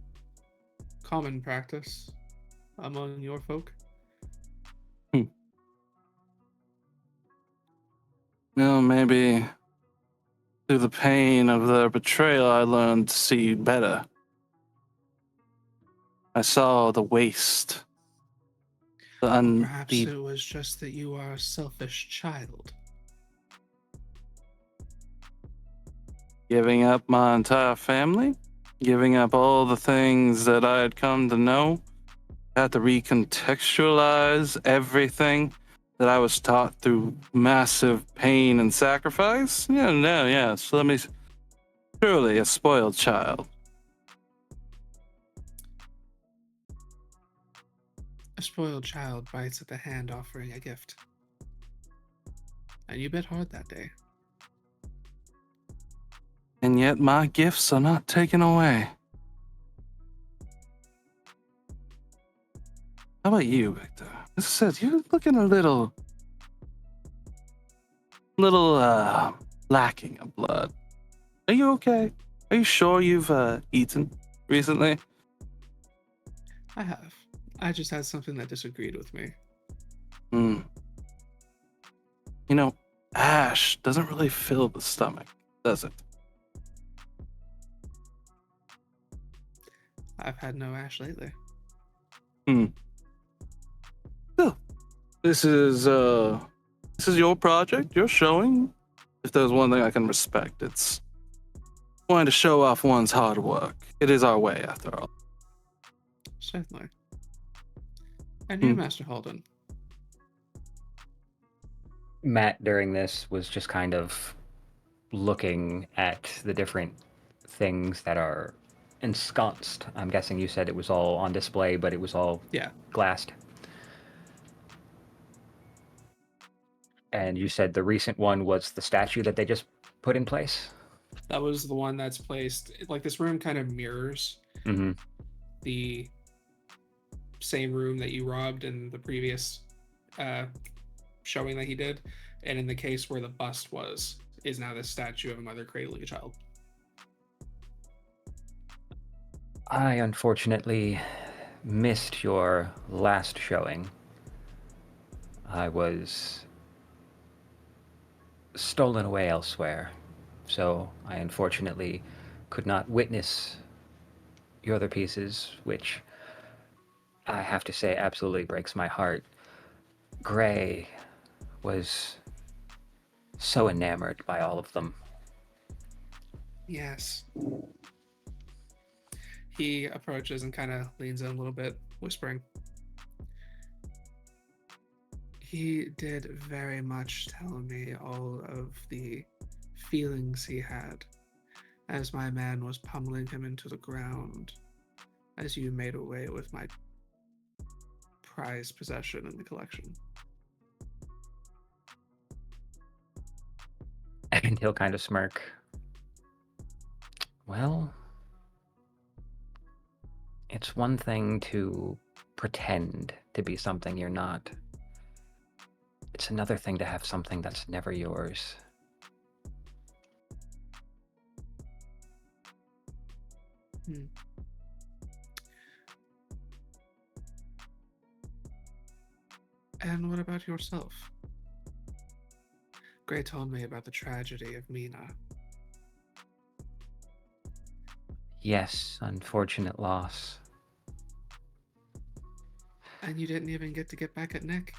Common practice among your folk? Well, maybe through the pain of their betrayal, I learned to see better. I saw the waste. Perhaps it was just that you are a selfish child. Giving up my entire family, giving up all the things that I had come to know, had to recontextualize everything that I was taught through massive pain and sacrifice. Yeah. So let me, truly a spoiled child. A spoiled child bites at the hand offering a gift. And you bit hard that day. And yet my gifts are not taken away. How about you, Victor? As I said, you're looking a little lacking of blood. Are you okay? Are you sure you've eaten recently? I have. I just had something that disagreed with me. You know, ash doesn't really fill the stomach, does it? I've had no ash lately. Still, this is your project. You're showing. If there's one thing I can respect, it's wanting to show off one's hard work. It is our way, after all. Certainly. And you, Master Holden? Matt, during this, was just kind of looking at the different things that are ensconced. I'm guessing you said it was all on display, but it was all glassed. And you said the recent one was the statue that they just put in place? That was the one that's placed. Like, this room kind of mirrors the same room that you robbed in the previous showing that he did. And in the case where the bust was, is now the statue of a mother cradling a child. I unfortunately missed your last showing. I was stolen away elsewhere, so I unfortunately could not witness your other pieces, which I have to say absolutely breaks my heart. Gray was so enamored by all of them. Yes. He approaches and kind of leans in a little bit, whispering. He did very much tell me all of the feelings he had as my man was pummeling him into the ground as you made away with my prized possession in the collection. And he'll kind of smirk. Well, it's one thing to pretend to be something you're not. It's another thing to have something that's never yours. And what about yourself? Gray told me about the tragedy of Mina. Yes, unfortunate loss. And you didn't even get to get back at Nick?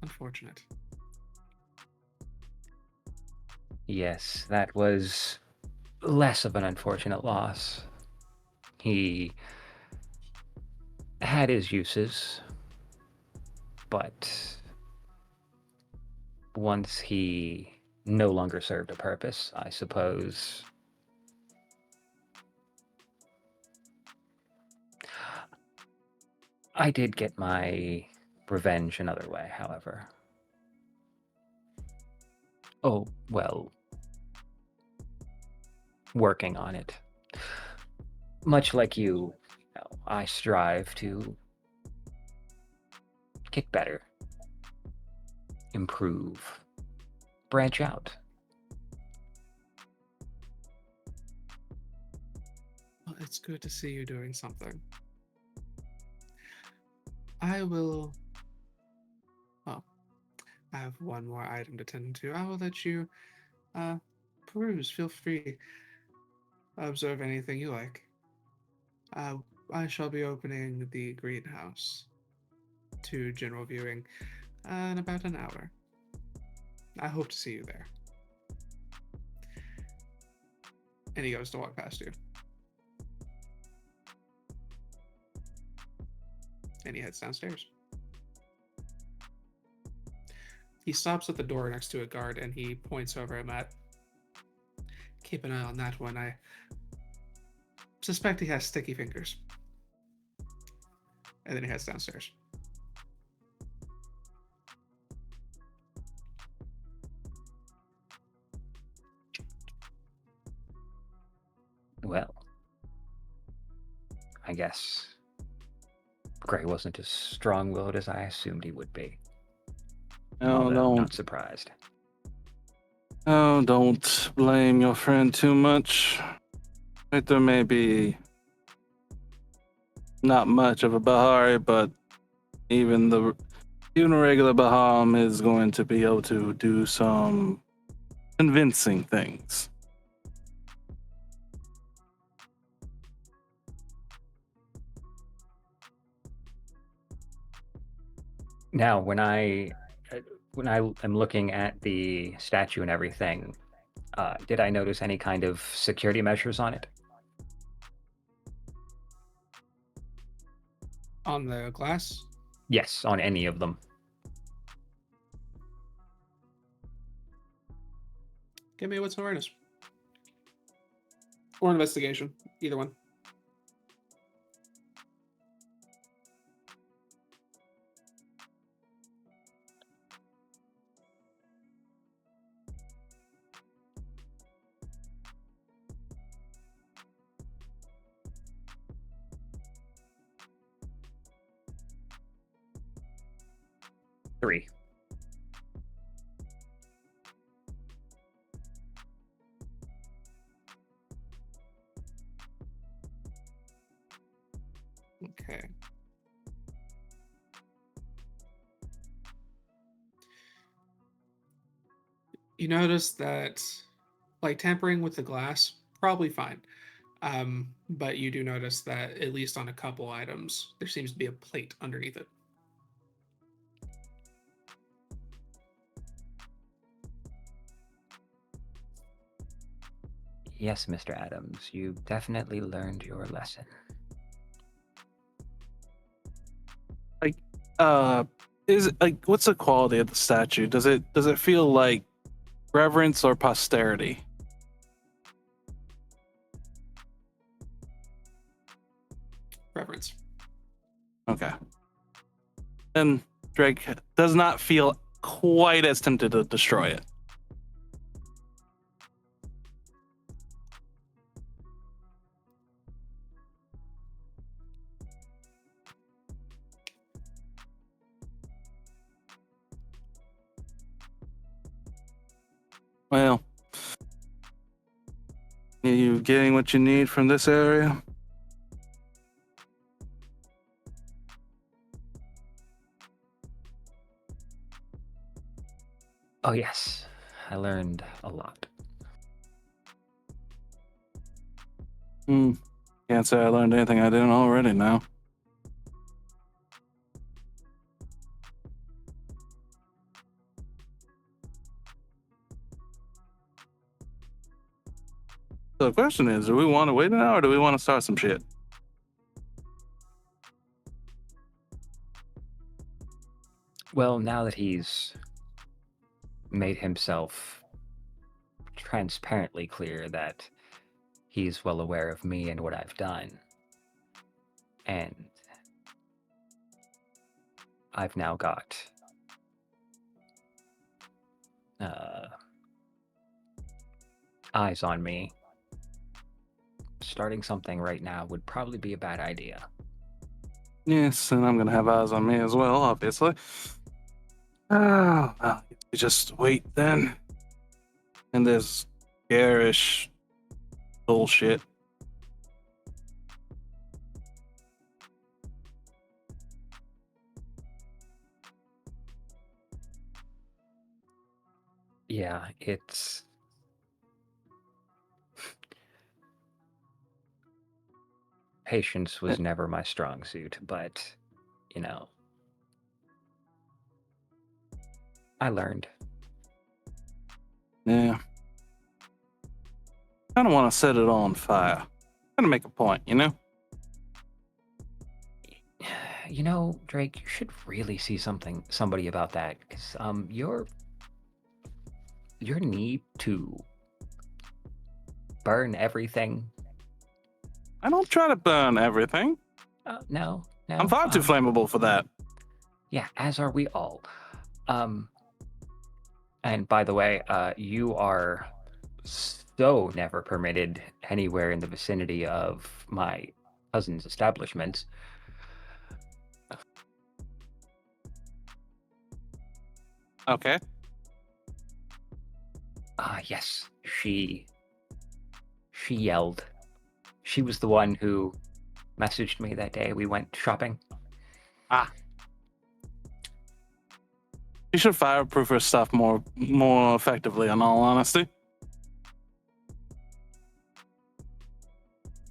Unfortunate. Yes, that was less of an unfortunate loss. He had his uses, but once he no longer served a purpose, I suppose I did get my revenge another way, however. Oh, well, working on it. Much like you, I strive to get better, improve, branch out. Well, it's good to see you doing something. I will... Well, I have one more item to tend to. I will let you peruse. Feel free. Observe anything you like. I shall be opening the greenhouse to general viewing in about an hour. I hope to see you there. And he goes to walk past you. And he heads downstairs. He stops at the door next to a guard and he points over at Matt. Keep an eye on that one. I suspect he has sticky fingers. And then he heads downstairs. Well, I guess Gray wasn't as strong-willed as I assumed he would be. No, Although I'm not don't. surprised. Oh, don't blame your friend too much. Victor may be not much of a Bahari, but even a regular Baham is going to be able to do some convincing things. Now, when I am looking at the statue and everything, did I notice any kind of security measures on it? On the glass? Yes, on any of them. Give me what's awareness. Or investigation. Either one. Three. Okay. You notice that, like, tampering with the glass, probably fine. But you do notice that, at least on a couple items, there seems to be a plate underneath it. Yes, Mr. Adams, you definitely learned your lesson. Is it, like, what's the quality of the statue? Does it feel like reverence or posterity? Reverence. Okay. And Drake does not feel quite as tempted to destroy it. Well, are you getting what you need from this area? Oh, yes. I learned a lot. Can't say I learned anything I didn't already now. So the question is, do we want to wait now or do we want to start some shit? Well, now that he's made himself transparently clear that he's well aware of me and what I've done, and I've now got eyes on me, starting something right now would probably be a bad idea. Yes, and I'm gonna have eyes on me as well, obviously. Oh, well, you just wait then. And this garish bullshit. Yeah, it's... Patience was never my strong suit, but, you know, I learned. Yeah. I don't want to set it on fire. Gotta make a point, you know? You know, Drake, you should really see somebody about that, because your need to burn everything. I don't try to burn everything. No. I'm far too flammable for that. Yeah, as are we all. And by the way, you are so never permitted anywhere in the vicinity of my cousin's establishments. Okay. Yes, she yelled. She was the one who messaged me that day we went shopping. You should fireproof her stuff more effectively, in all honesty.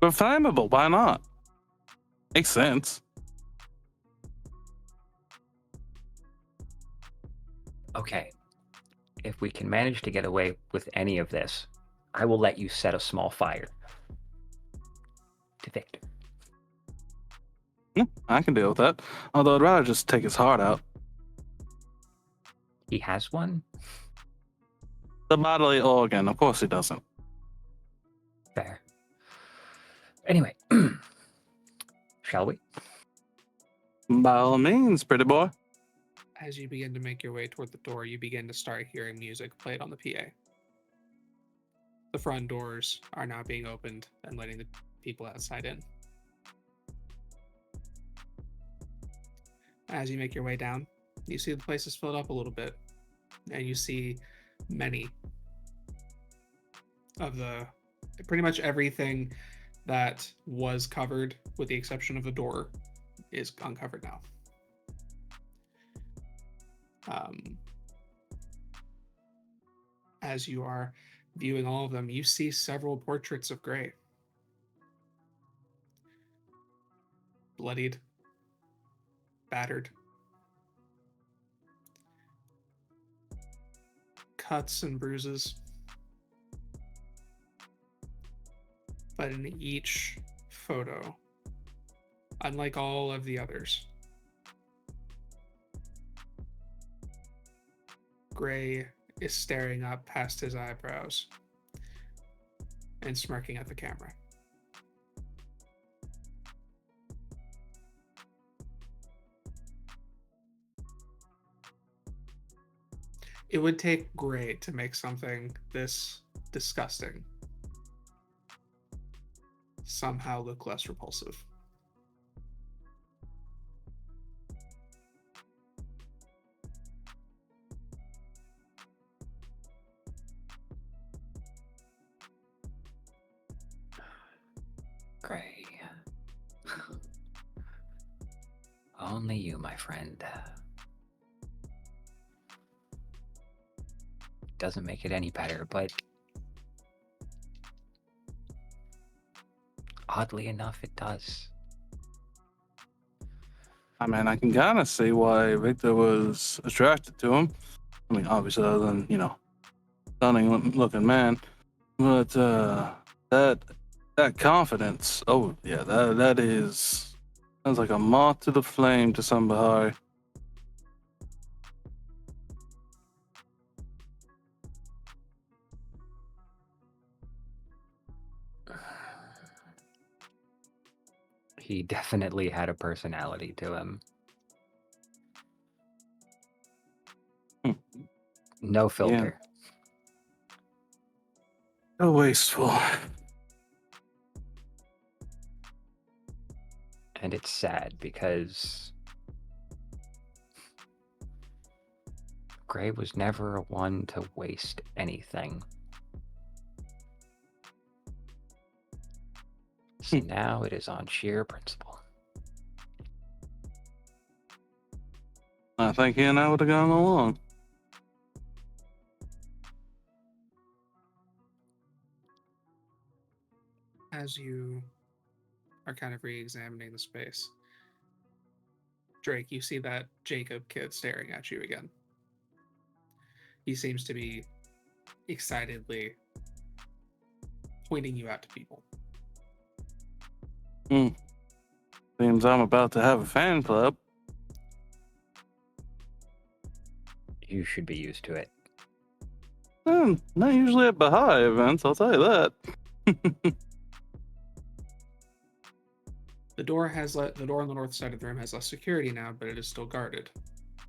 But flammable, why not? Makes sense. Okay. If we can manage to get away with any of this, I will let you set a small fire to Victor. Yeah, I can deal with that. Although I'd rather just take his heart out. He has one? The bodily organ, of course he doesn't. Fair. Anyway, shall we? By all means, pretty boy. As you begin to make your way toward the door, you begin to start hearing music played on the PA. The front doors are now being opened and letting the people outside in. As you make your way down, you see the place is filled up a little bit, and you see many of pretty much everything that was covered, with the exception of the door, is uncovered now. As you are viewing all of them, you see several portraits of Gray. Bloodied, battered, cuts and bruises. But in each photo, unlike all of the others, Gray is staring up past his eyebrows and smirking at the camera. It would take Gray to make something this disgusting somehow look less repulsive. Gray. Only you, my friend. Doesn't make it any better, but oddly enough, it does. I mean, I can kind of see why Victor was attracted to him. I mean, obviously, other than, stunning looking man. But that confidence, oh, yeah, that sounds like a moth to the flame to some Bahari. He definitely had a personality to him. No filter. So wasteful. And it's sad because Gray was never one to waste anything. So now it is on sheer principle. I think he and I would have gone along. As you are kind of re-examining the space, Drake, you see that Jacob kid staring at you again. He seems to be excitedly pointing you out to people. Seems I'm about to have a fan club. You should be used to it. Not usually at Baha'i events, I'll tell you that. The door on the north side of the room has less security now, but it is still guarded,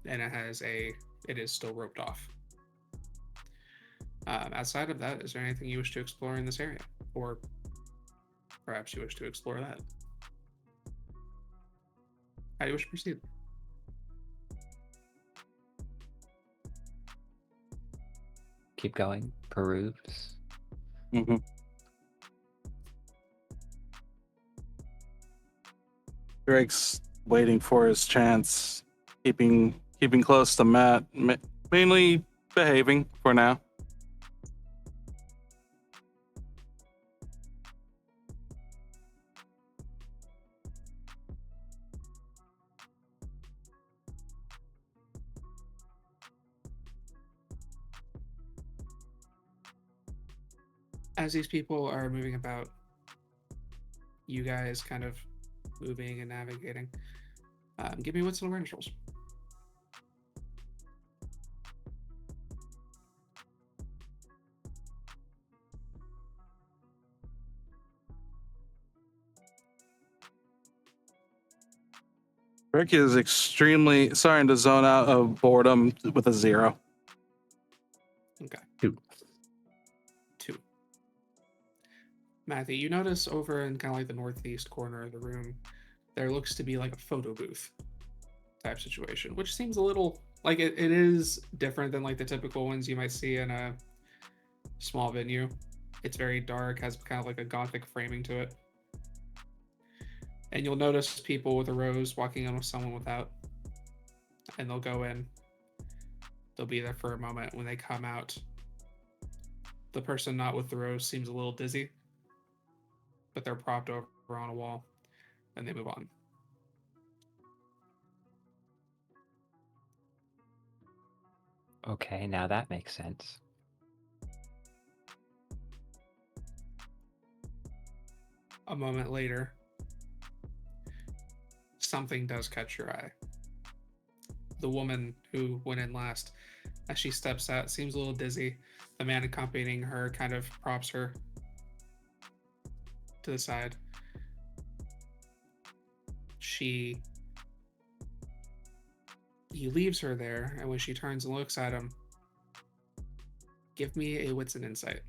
and it is still roped off. Outside of that, is there anything you wish to explore in this area, or perhaps you wish to explore that? How do you wish to proceed? Keep going. Peruse. Mm-hmm. Drake's waiting for his chance, keeping close to Matt, mainly behaving for now. As these people are moving about, you guys kind of moving and navigating. Give me wits and awareness rolls. Rick is extremely starting to zone out of boredom with a 0. Okay. 2. 2. Matthew, you notice over in kind of like the northeast corner of the room, there looks to be like a photo booth type situation, which seems a little like it is different than like the typical ones you might see in a small venue. It's very dark, has kind of like a gothic framing to it. And you'll notice people with a rose walking in with someone without, and they'll go in. They'll be there for a moment. When they come out, the person not with the rose seems a little dizzy, but they're propped over on a wall, and they move on. Okay, now that makes sense. A moment later, something does catch your eye. The woman who went in last, as she steps out, seems a little dizzy. The man accompanying her kind of props her to the side. He leaves her there, and when she turns and looks at him, give me a wits and insight.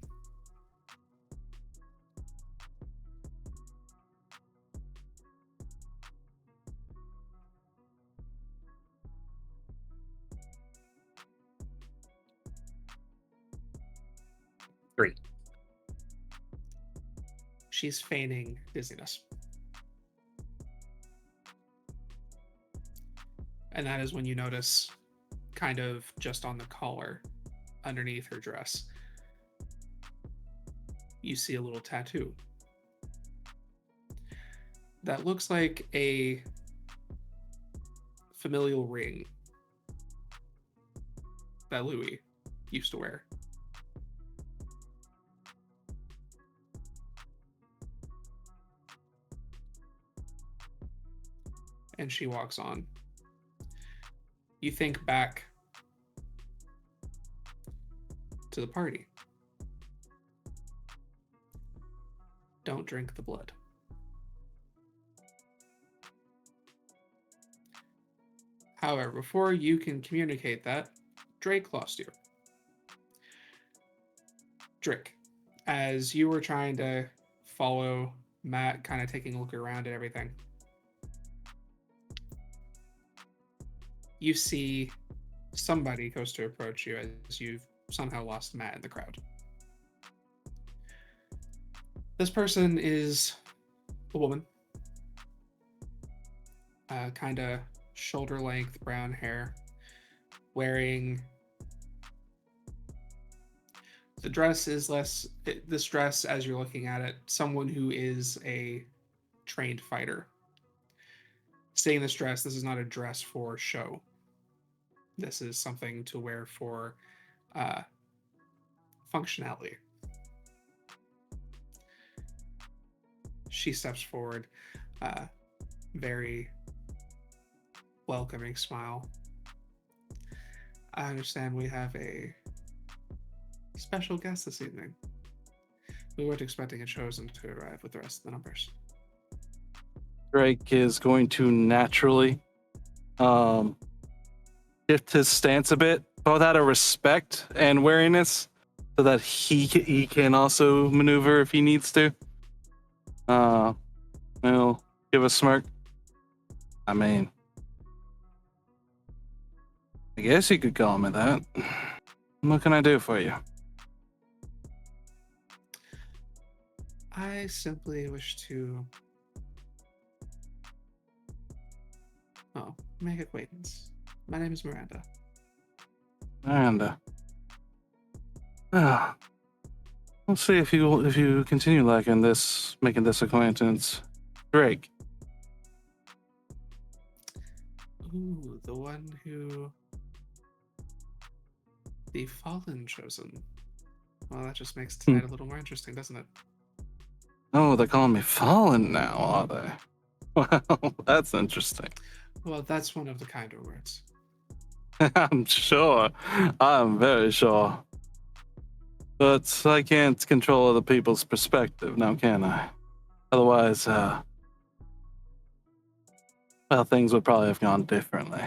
Three. She's feigning dizziness. And that is when you notice, kind of just on the collar, underneath her dress, you see a little tattoo. That looks like a familial ring that Louis used to wear. And she walks on. You think back to the party. Don't drink the blood. However, before you can communicate that, Drake lost you. Drake, as you were trying to follow Matt, kind of taking a look around at everything, you see somebody goes to approach you as you've somehow lost Matt in the crowd. This person is a woman, kind of shoulder length brown hair, wearing the dress is this dress, as you're looking at it, someone who is a trained fighter. Saying this dress, this is not a dress for show. This is something to wear for functionality. she steps forward, very welcoming smile. I understand we have a special guest this evening. We weren't expecting a chosen to arrive with the rest of the numbers. Drake is going to naturally shift his stance a bit, both out of respect and wariness, so that he can also maneuver if he needs to. He'll give a smirk. I mean, I guess you could call me that. What can I do for you? I simply wish to, make acquaintance. My name is Miranda. And we'll see if you continue making this acquaintance. Drake. Ooh, the one who the fallen chosen. Well, that just makes tonight a little more interesting, doesn't it? Oh, they're calling me Fallen now, are they? Well, that's interesting. Well, that's one of the kinder words. I'm sure. I'm very sure. But I can't control other people's perspective now, can I? Otherwise, well, things would probably have gone differently.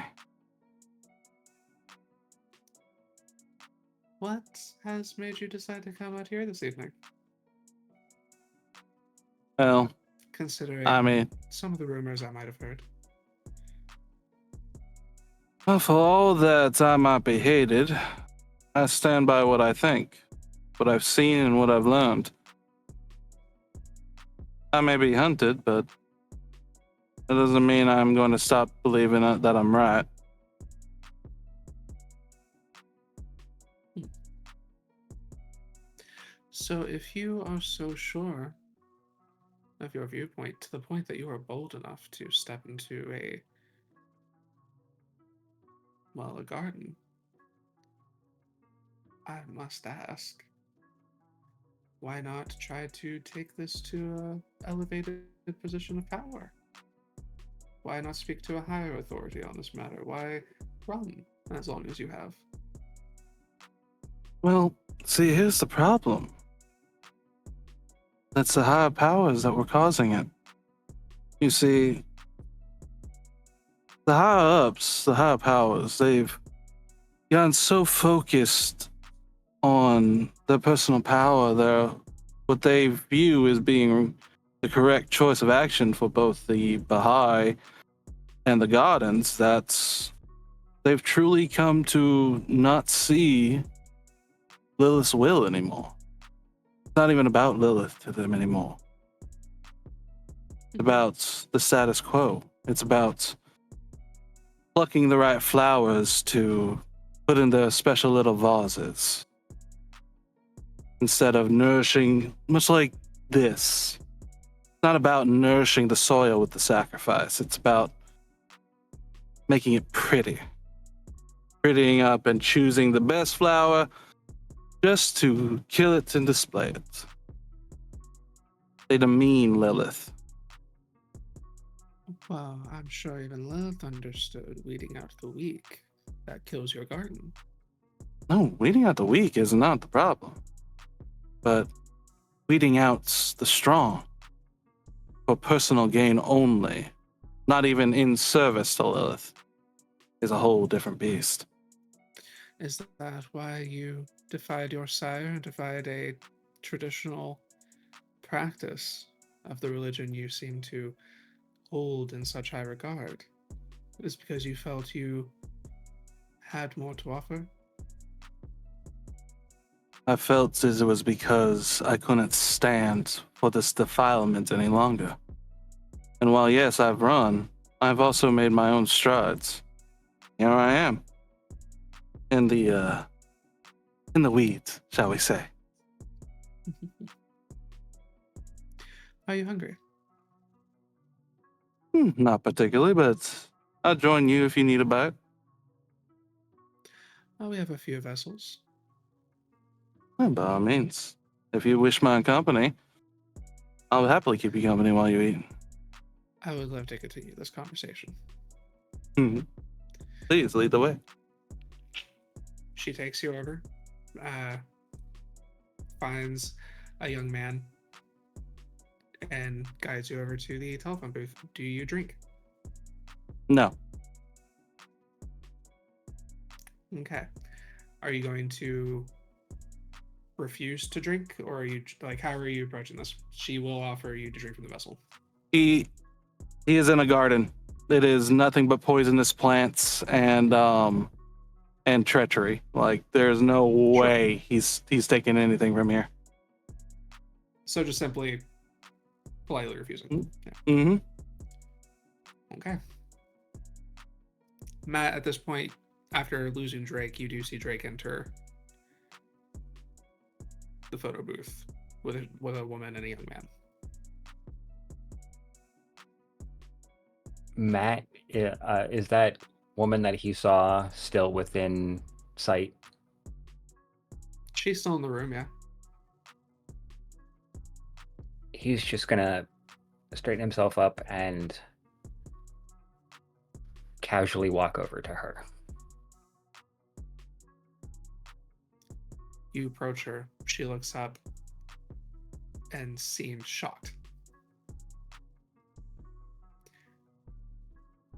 What has made you decide to come out here this evening? Well, Considering I mean, some of the rumors I might have heard. well, for all that I might be hated, I stand by what I think, what I've seen, and what I've learned. I may be hunted, but that doesn't mean I'm going to stop believing that I'm right. So if you are so sure of your viewpoint to the point that you are bold enough to step into a garden, I must ask, why not try to take this to an elevated position of power? Why not speak to a higher authority on this matter? Why run as long as you have? Well, see, here's the problem. That's the higher powers that were causing it. You see, the higher ups, the higher powers, they've gotten so focused on their personal power, what they view as being the correct choice of action for both the Baha'i and the Gardens, that they've truly come to not see Lilith's will anymore. It's not even about Lilith to them anymore. It's about the status quo. It's about plucking the right flowers to put in their special little vases, instead of nourishing, much like this. It's not about nourishing the soil with the sacrifice. It's about making it pretty. Prettying up and choosing the best flower just to kill it and display it. They demean Lilith. Well, I'm sure even Lilith understood weeding out the weak. That kills your garden. No, weeding out the weak is not the problem. But weeding out the strong for personal gain only, not even in service to Lilith, is a whole different beast. Is that why you defied your sire and defied a traditional practice of the religion you seem to hold in such high regard? Is because you felt you had more to offer? I felt as it was because I couldn't stand for this defilement any longer. And while yes, I've run, I've also made my own strides. Here I am. In the weeds, shall we say. Are you hungry? Not particularly, but I'll join you if you need a bite. Oh, we have a few vessels. By all means, if you wish my company. I'll happily keep you company while you eat. I would love to continue this conversation. Please lead the way. She takes you over, finds a young man, and guides you over to the telephone booth. Do you drink? No. Okay. Are you going to refuse to drink, or are you like, how are you approaching this? She will offer you to drink from the vessel. He is in a garden. It is nothing but poisonous plants and treachery. Like there's no way he's taking anything from here. So just simply politely refusing. Mm-hmm. Okay. Matt, at this point, after losing Drake, you do see Drake enter the photo booth with a woman and a young man. Matt, is that woman that he saw still within sight? She's still in the room, yeah. He's just gonna straighten himself up and casually walk over to her. You approach her. She looks up and seems shocked.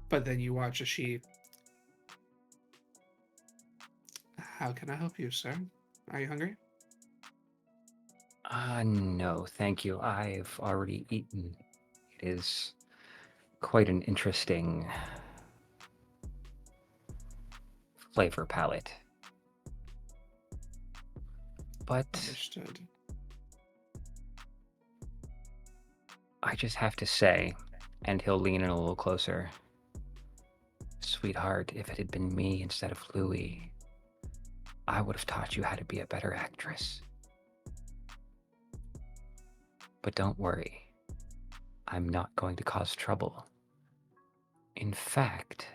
But then you watch as she... How can I help you, sir? Are you hungry? No, thank you. I've already eaten. It is quite an interesting flavor palette. But Understood. I just have to say, and he'll lean in a little closer, sweetheart, if it had been me instead of Louie, I would have taught you how to be a better actress. But don't worry, I'm not going to cause trouble. In fact,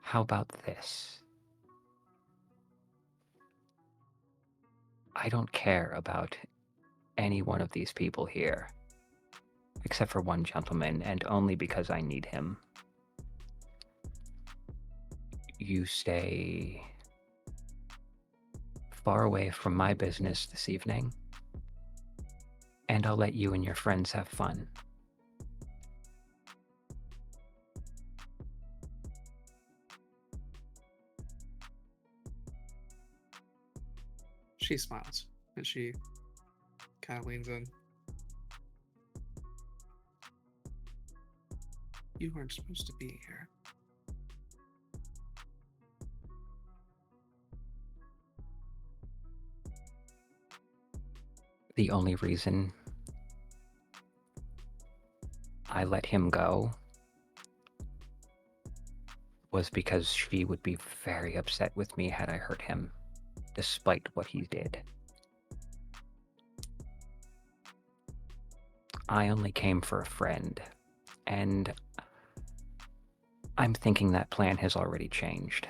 how about this? I don't care about any one of these people here, except for one gentleman, and only because I need him. You stay far away from my business this evening, and I'll let you and your friends have fun. She smiles and she kind of leans in. You weren't supposed to be here. The only reason I let him go was because she would be very upset with me had I hurt him, despite what he did. I only came for a friend, and I'm thinking that plan has already changed.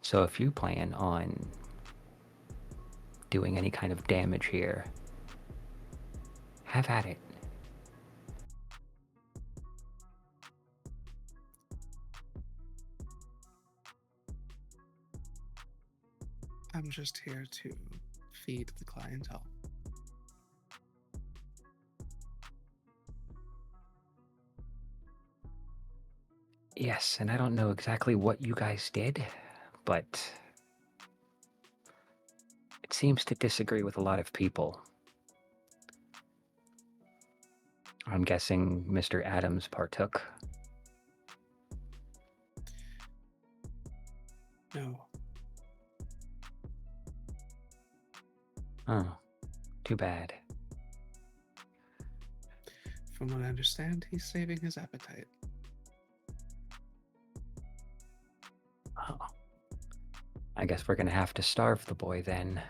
So if you plan on doing any kind of damage here, have at it. I'm just here to feed the clientele. Yes, and I don't know exactly what you guys did, but it seems to disagree with a lot of people. I'm guessing Mr. Adams partook. No. Oh, too bad. From what I understand, he's saving his appetite. Oh. I guess we're gonna have to starve the boy then.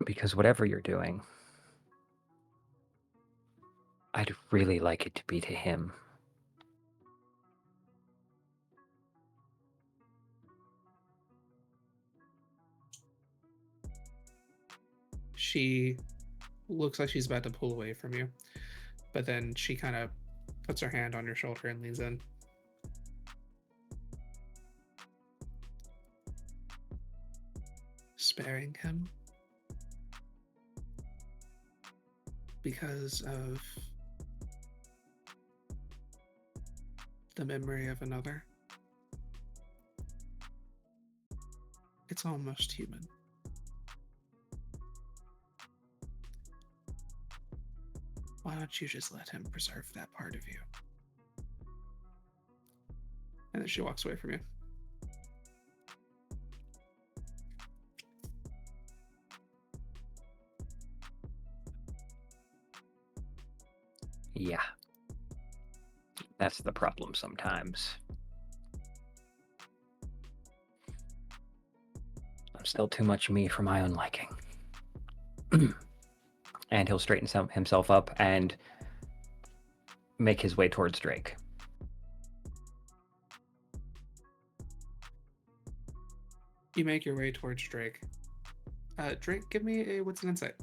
Because whatever you're doing, I'd really like it to be to him. She looks like she's about to pull away from you, but then she kind of puts her hand on your shoulder and leans in. Sparing him because of the memory of another. It's almost human. Why don't you just let him preserve that part of you? And then she walks away from you. Yeah. That's the problem sometimes. I'm still too much me for my own liking. And he'll straighten himself up and make his way towards Drake. You make your way towards Drake. Drake, give me a what's an insight?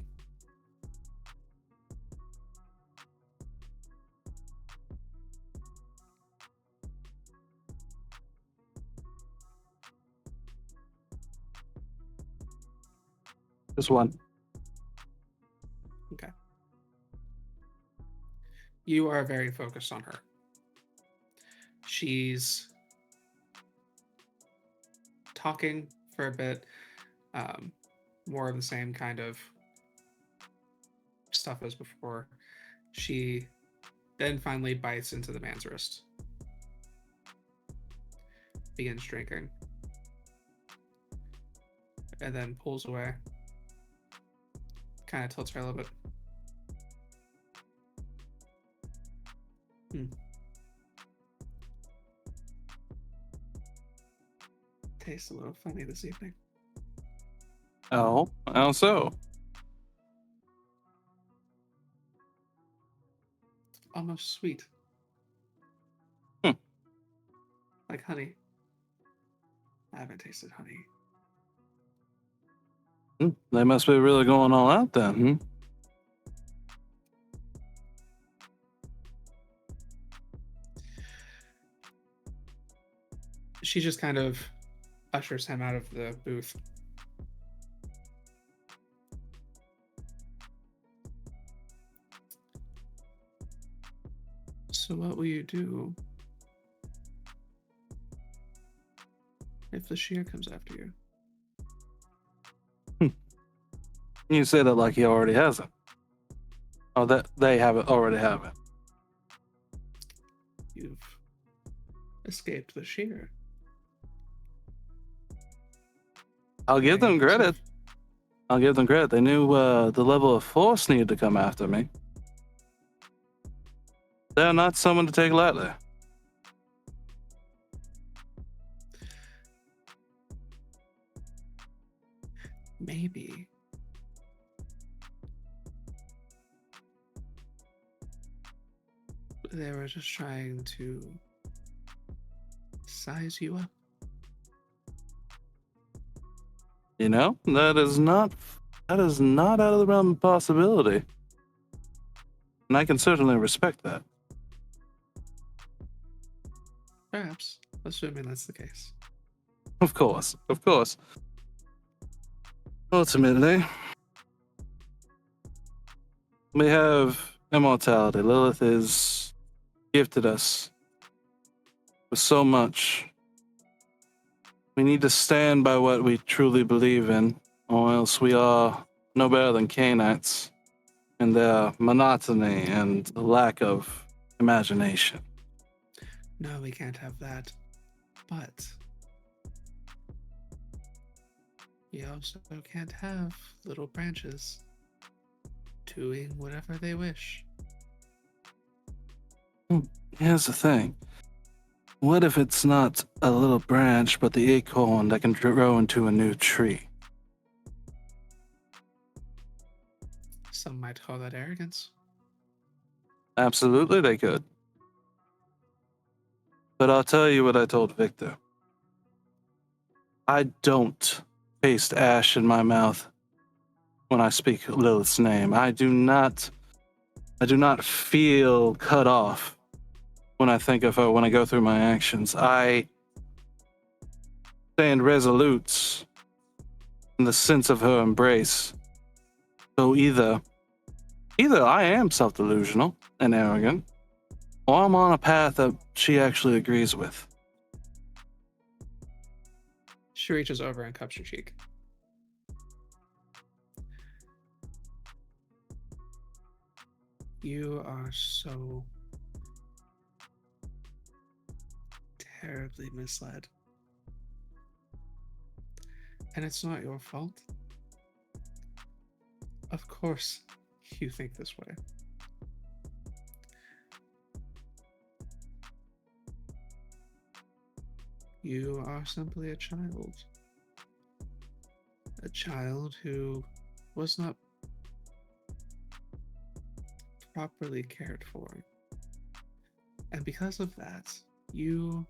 Just one. Okay. You are very focused on her. She's talking for a bit, more of the same kind of stuff as before. She then finally bites into the man's wrist, begins drinking, and then pulls away. Kind of tilts her a little bit. Tastes a little funny this evening. Oh, how so? Almost sweet. Hmm. Like honey. I haven't tasted honey. They must be really going all out then. She just kind of ushers him out of the booth. So what will you do if the shear comes after you? You say that like he already has it. Oh, that they already have it. You've escaped the shear. I'll give Very them credit. impressive. I'll give them credit. They knew the level of force needed to come after me. They're not someone to take lightly. Maybe. They were just trying to size you up. You know, that is not out of the realm of possibility. And I can certainly respect that. Perhaps, assuming that's the case. Of course. Ultimately, we have immortality. Lilith has gifted us with so much. We need to stand by what we truly believe in, or else we are no better than Canaanites in their monotony and lack of imagination. No, we can't have that. But we also can't have little branches doing whatever they wish. Here's the thing. What if it's not a little branch, but the acorn that can grow into a new tree? Some might call that arrogance. Absolutely, they could. But I'll tell you what I told Victor. I don't taste ash in my mouth when I speak Lilith's name. I do not feel cut off when I think of her, when I go through my actions. I stand resolute in the sense of her embrace. So either I am self-delusional and arrogant, or I'm on a path that she actually agrees with. She reaches over and cups your cheek. You are so terribly misled. And it's not your fault. Of course you think this way. You are simply a child. A child who was not properly cared for. And because of that, you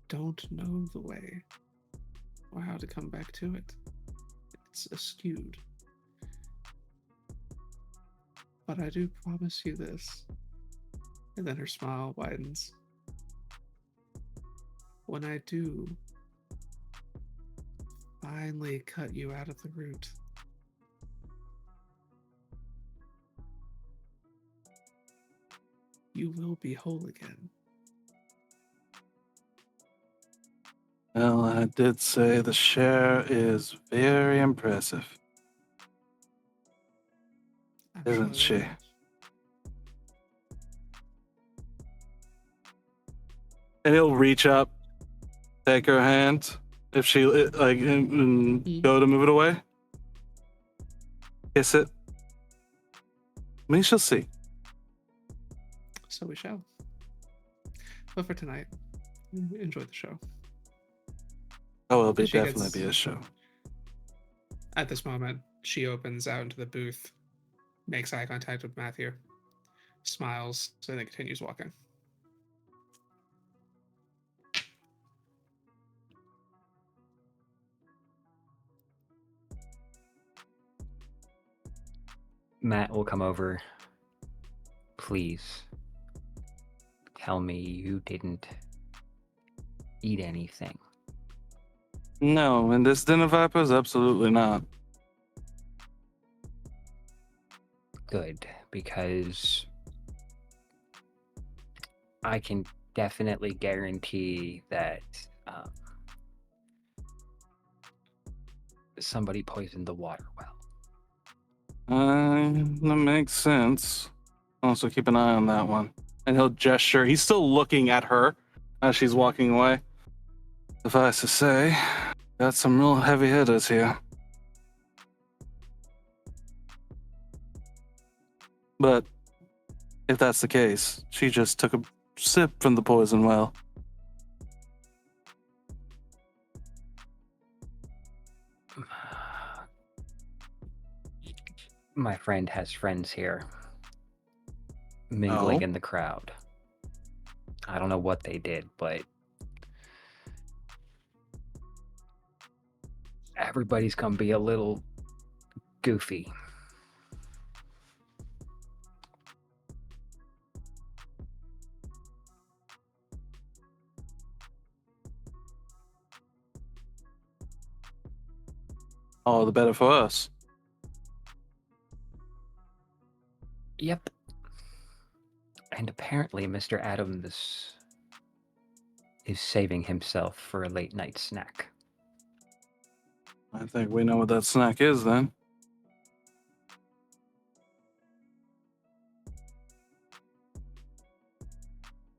don't know the way or how to come back to it. It's askewed. But I do promise you this. And then her smile widens. When I do finally cut you out of the root, you will be whole again. Well, I did say the share is very impressive, I'm isn't sure she? it is. And he'll reach up, take her hand, if she and go to move it away, kiss it. We shall see. So we shall. But for tonight, enjoy the show. Oh, it'll be She definitely gets- be a show. At this moment, she opens out into the booth, makes eye contact with Matthew, smiles, and then continues walking. Matt will come over. Please tell me you didn't eat anything. No, in this Den of Vipers, absolutely not. Good, because I can definitely guarantee that somebody poisoned the water well. That makes sense. Also, keep an eye on that one. And he'll gesture. He's still looking at her as she's walking away. Suffice to say, got some real heavy hitters here. But if that's the case, she just took a sip from the poison well. My friend has friends here, mingling Oh? in the crowd. I don't know what they did, but everybody's gonna be a little goofy. All the better for us. Yep. And apparently Mr. Adams is saving himself for a late night snack. I think we know what that snack is then.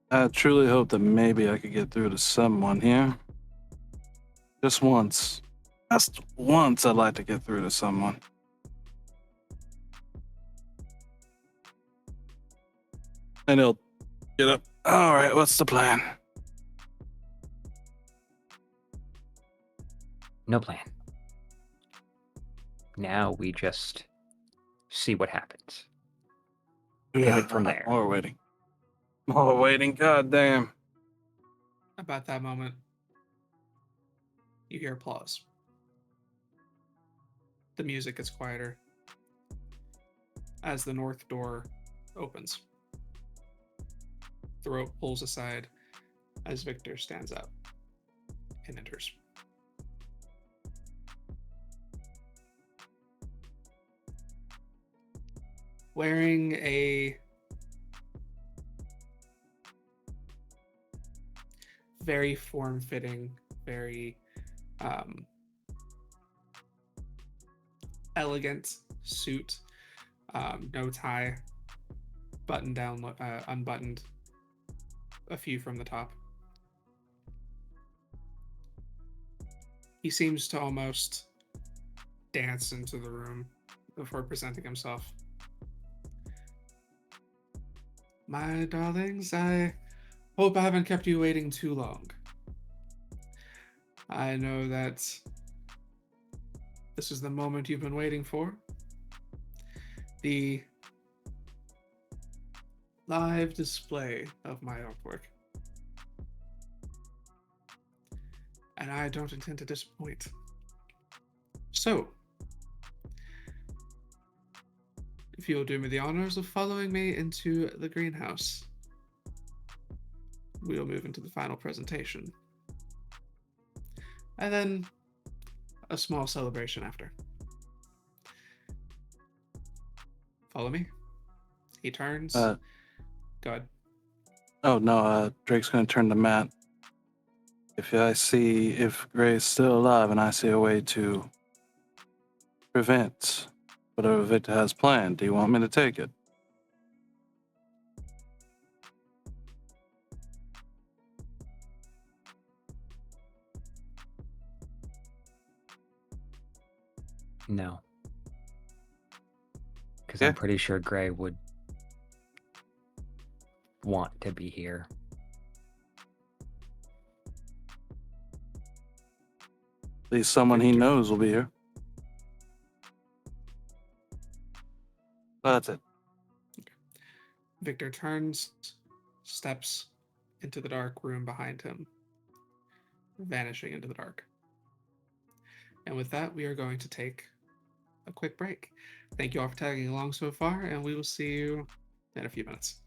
I truly hope that maybe I could get through to someone here. Just once. Just once I'd like to get through to someone. And he'll get up. All right, what's the plan? No plan. Now we just see what happens. Pivot from there. More waiting. More waiting. God damn. About that moment, you hear applause. The music gets quieter as the north door opens. The rope pulls aside as Viktor stands up and enters. Wearing a very form-fitting, very elegant suit, no tie, button down, unbuttoned, a few from the top. He seems to almost dance into the room before presenting himself. My darlings, I hope I haven't kept you waiting too long. I know that this is the moment you've been waiting for. The live display of my artwork. And I don't intend to disappoint. So, if you'll do me the honors of following me into the greenhouse, we'll move into the final presentation. And then a small celebration after. Follow me. He turns. Go ahead. Oh no, Drake's gonna turn to Matt. If Gray's still alive and I see a way to prevent whatever Victor has planned, do you want me to take it? No. Because Yeah. I'm pretty sure Gray would want to be here. At least someone he knows will be here. That's it. Viktor turns, steps into the dark room behind him, vanishing into the dark. And with that, we are going to take a quick break. Thank you all for tagging along so far, and we will see you in a few minutes.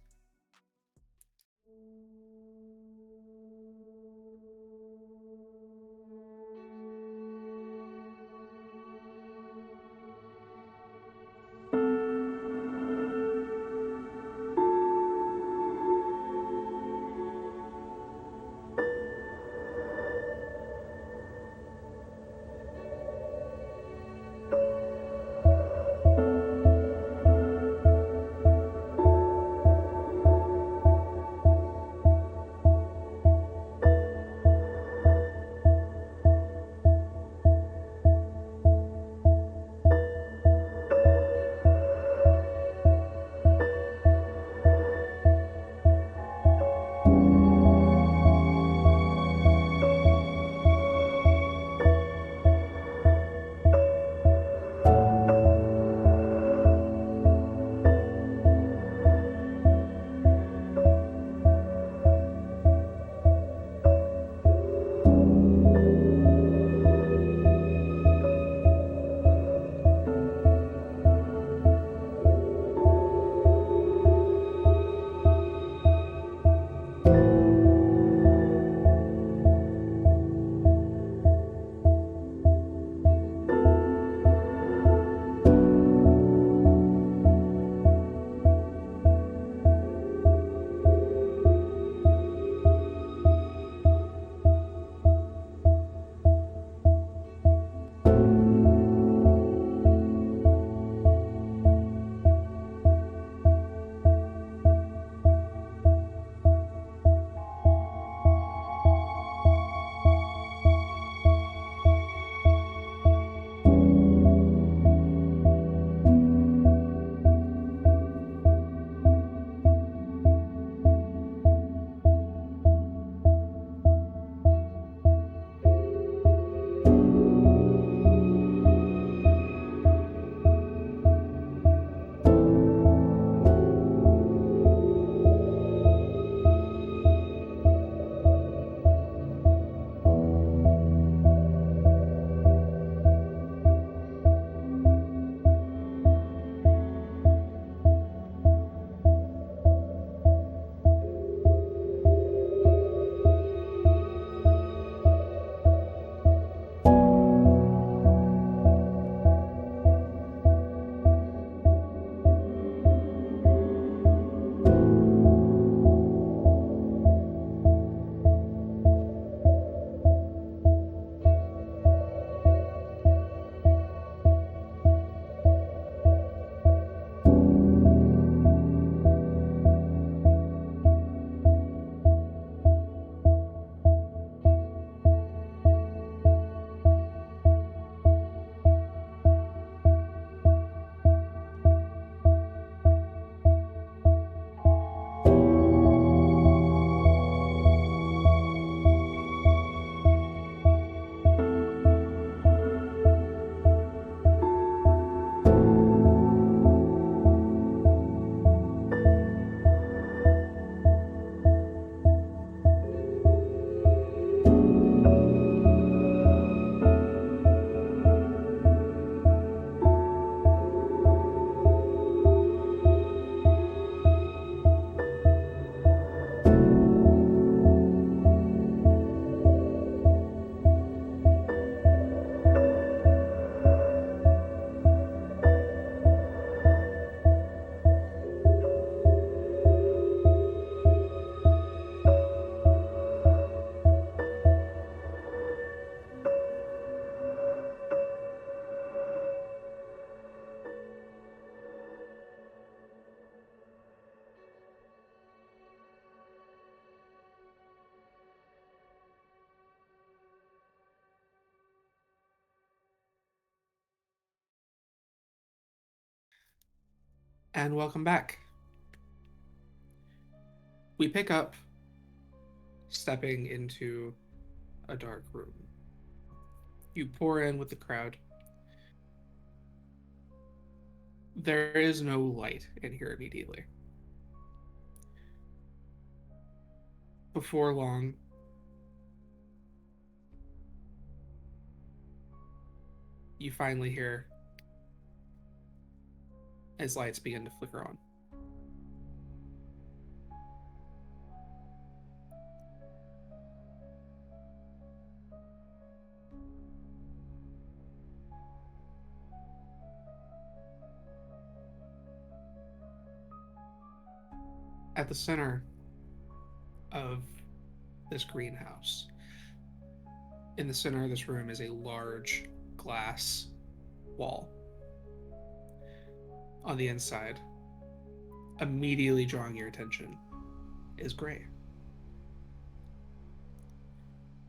And welcome back. We pick up stepping into a dark room. You pour in with the crowd. There is no light in here immediately. Before long, you finally hear as lights begin to flicker on. At the center of this greenhouse, in the center of this room, is a large glass wall. On the inside, immediately drawing your attention, is Gray.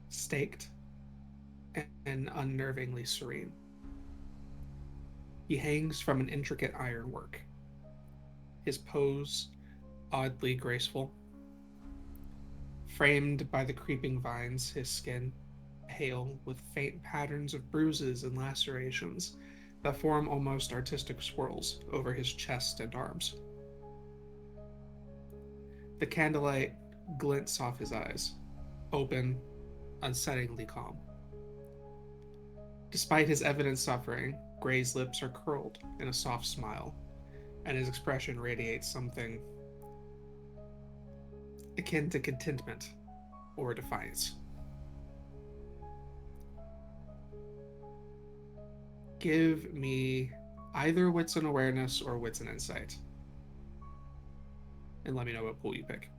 Staked and unnervingly serene. He hangs from an intricate ironwork, his pose oddly graceful. Framed by the creeping vines, his skin pale with faint patterns of bruises and lacerations that form almost artistic swirls over his chest and arms. The candlelight glints off his eyes, open, unsettlingly calm. Despite his evident suffering, Gray's lips are curled in a soft smile, and his expression radiates something akin to contentment or defiance. Give me either wits and awareness or wits and insight, and let me know what pool you pick.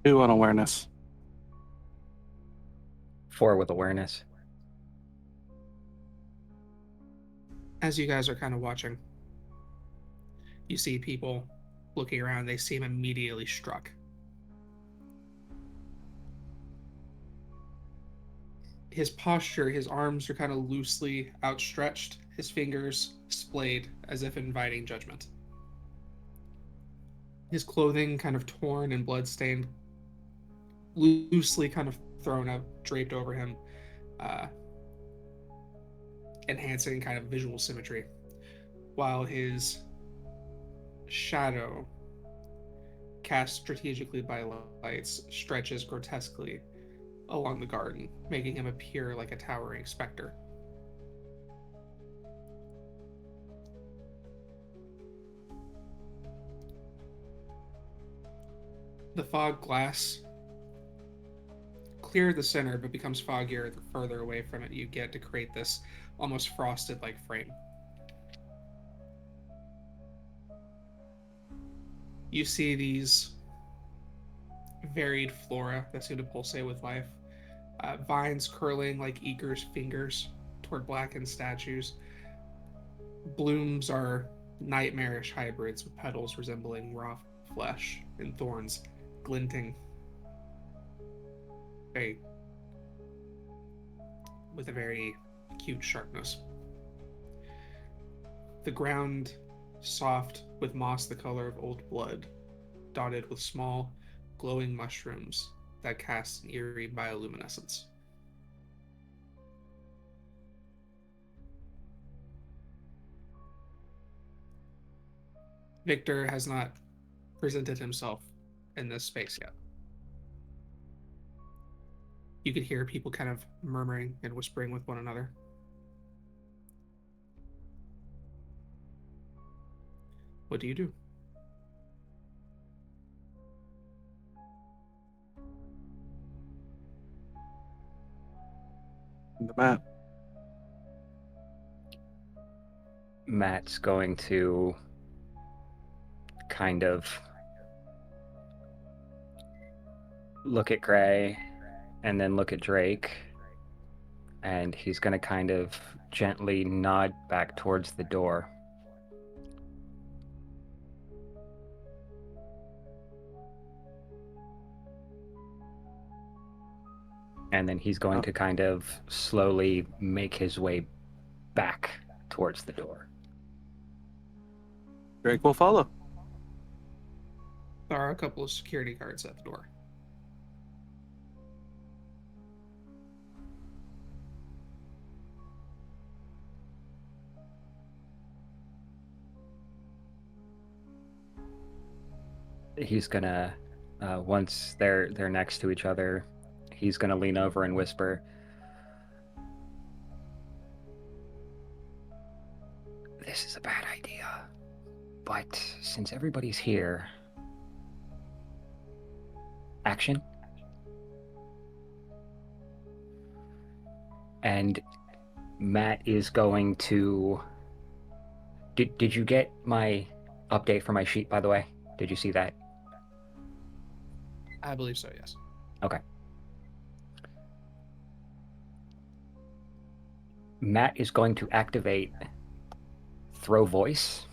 Who on awareness? 4 with awareness. As you guys are kind of watching, you see people looking around. They seem immediately struck. His posture, his arms are kind of loosely outstretched, his fingers splayed as if inviting judgment. His clothing kind of torn and bloodstained, loosely kind of thrown up, draped over him, enhancing kind of visual symmetry, while his shadow, cast strategically by lights, stretches grotesquely along the garden, making him appear like a towering specter. The fog glass cleared the center, but becomes foggier the further away from it you get to create this almost frosted-like frame. You see these varied flora that seem to pulsate with life. Vines curling like eager fingers toward blackened statues. Blooms are nightmarish hybrids with petals resembling raw flesh and thorns glinting with a very acute sharpness. The ground soft with moss the color of old blood, dotted with small, glowing mushrooms that cast an eerie bioluminescence. Viktor has not presented himself in this space yet. You could hear people kind of murmuring and whispering with one another. What do you do? The map. Matt's going to kind of look at Gray and then look at Drake, and he's going to kind of gently nod back towards the door. And then he's going to kind of slowly make his way back towards the door. Drake will follow. There are a couple of security guards at the door. He's gonna, once they're next to each other, he's gonna lean over and whisper, "This is a bad idea, but since everybody's here, action." And Matt is going to... Did you get my update for my sheet, by the way? Did you see that? I believe so, yes. Okay. Matt is going to activate Throw Voice.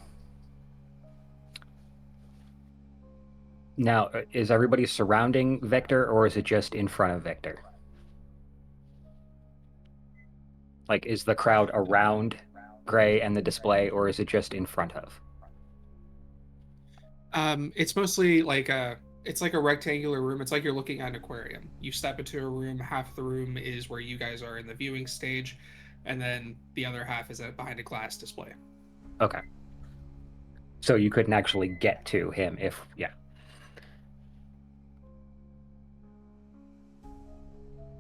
Now, is everybody surrounding Victor, or is it just in front of Victor? Like, is the crowd around Gray and the display, or is it just in front of? It's mostly like it's like a rectangular room. It's like you're looking at an aquarium. You step into a room, half the room is where you guys are in the viewing stage, and then the other half is behind a glass display. Okay. So you couldn't actually get to him if... Yeah.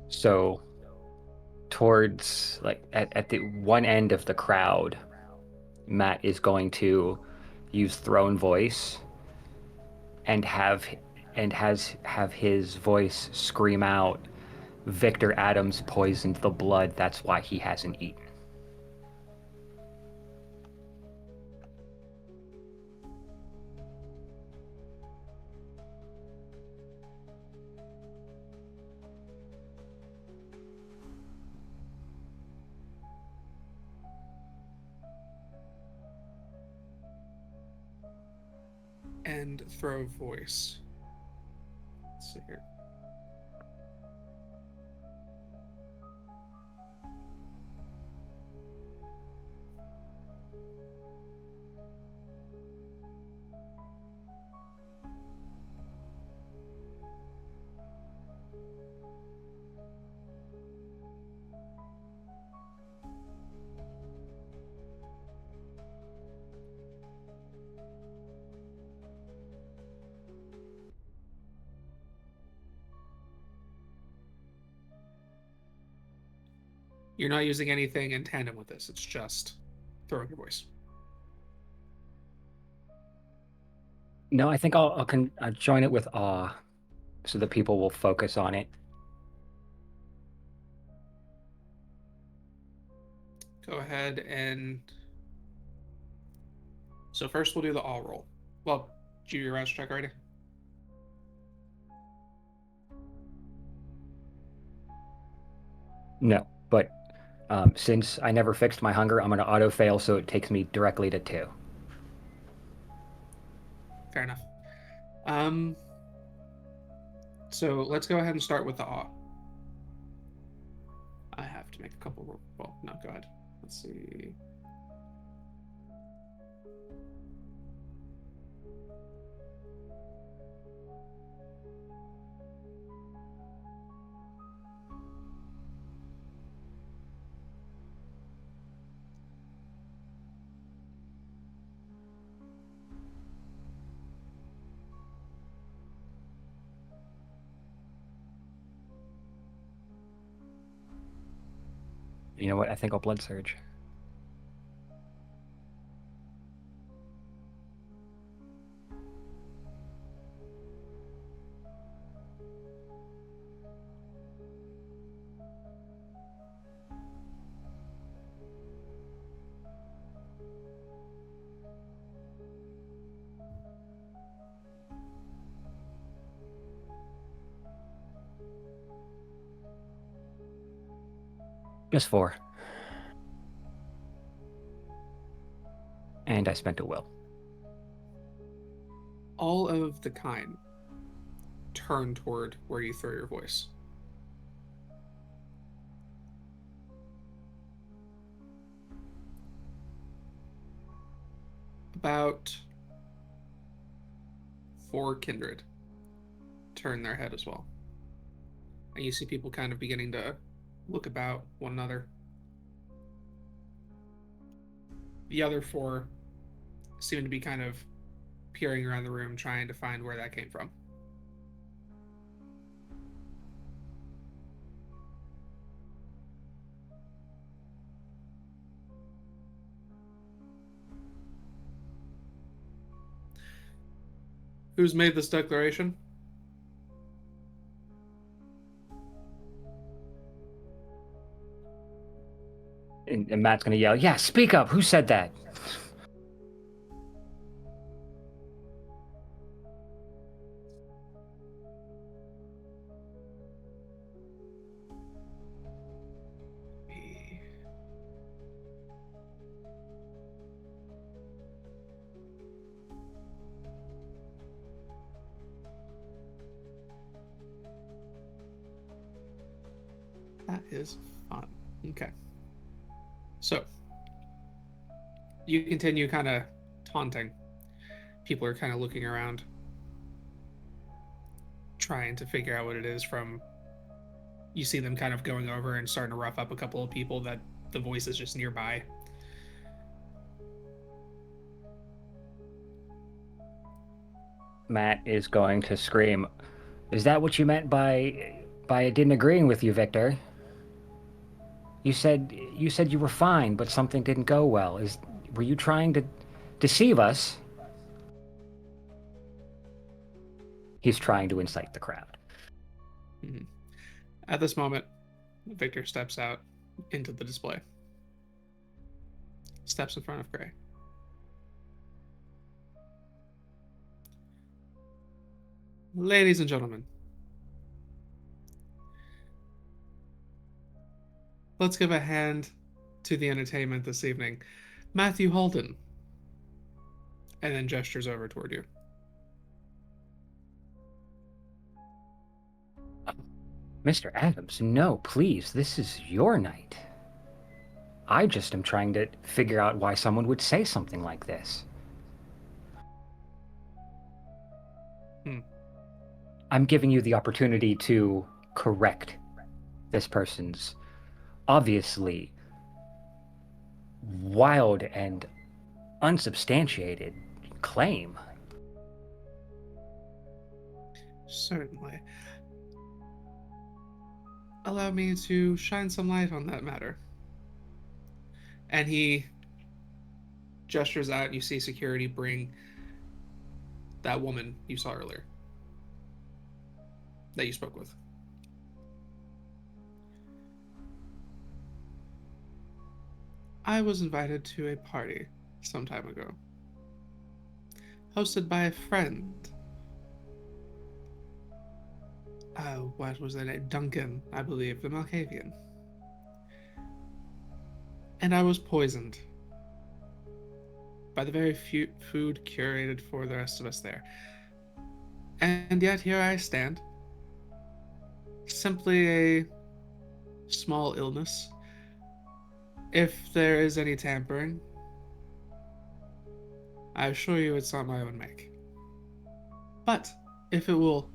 So towards, like, at the one end of the crowd, Matt is going to use Throne Voice and have his voice scream out, "Viktor Adams poisoned the blood, that's why he hasn't eaten." And throw voice. Let's see here. You're not using anything in tandem with this. It's just throwing your voice. No, I think I'll join it with awe, so that people will focus on it. Go ahead and... So first we'll do the awe roll. Well, did you do your rouse check already? No, but since I never fixed my hunger, I'm going to auto-fail, so it takes me directly to 2. Fair enough. So let's go ahead and start with the awe. I have to make a couple... Well, no, go ahead. Let's see... You know what? I think I'll Blood Surge. Just 4. And I spent a will. All of the kind turn toward where you throw your voice. About 4 kindred turn their head as well. And you see people kind of beginning to look about one another. The other 4 seem to be kind of peering around the room, trying to find where that came from. Who's made this declaration? And Matt's gonna yell, "Yeah, speak up! Who said that?" That is fun. Okay. So, you continue kind of taunting. People are kind of looking around, trying to figure out what it is from. You see them kind of going over and starting to rough up a couple of people that the voice is just nearby. Matt is going to scream, "Is that what you meant by I didn't agreeing with you, Victor? You said you were fine, but something didn't go well. Were you trying to deceive us?" He's trying to incite the crowd. Mm-hmm. At this moment, Victor steps out into the display. Steps in front of Gray. Ladies and gentlemen, let's give a hand to the entertainment this evening. Matthew Holden. And then gestures over toward you. Mr. Adams, no, please, this is your night. I just am trying to figure out why someone would say something like this. I'm giving you the opportunity to correct this person's obviously wild and unsubstantiated claim. Certainly. Allow me to shine some light on that matter. And he gestures out, and you see security bring that woman you saw earlier, that you spoke with. I was invited to a party some time ago, hosted by a friend. What was their name? Duncan, I believe, the Malkavian. And I was poisoned by the very food curated for the rest of us there. And yet here I stand. Simply a small illness. If there is any tampering, I assure you it's not my own make. But if it will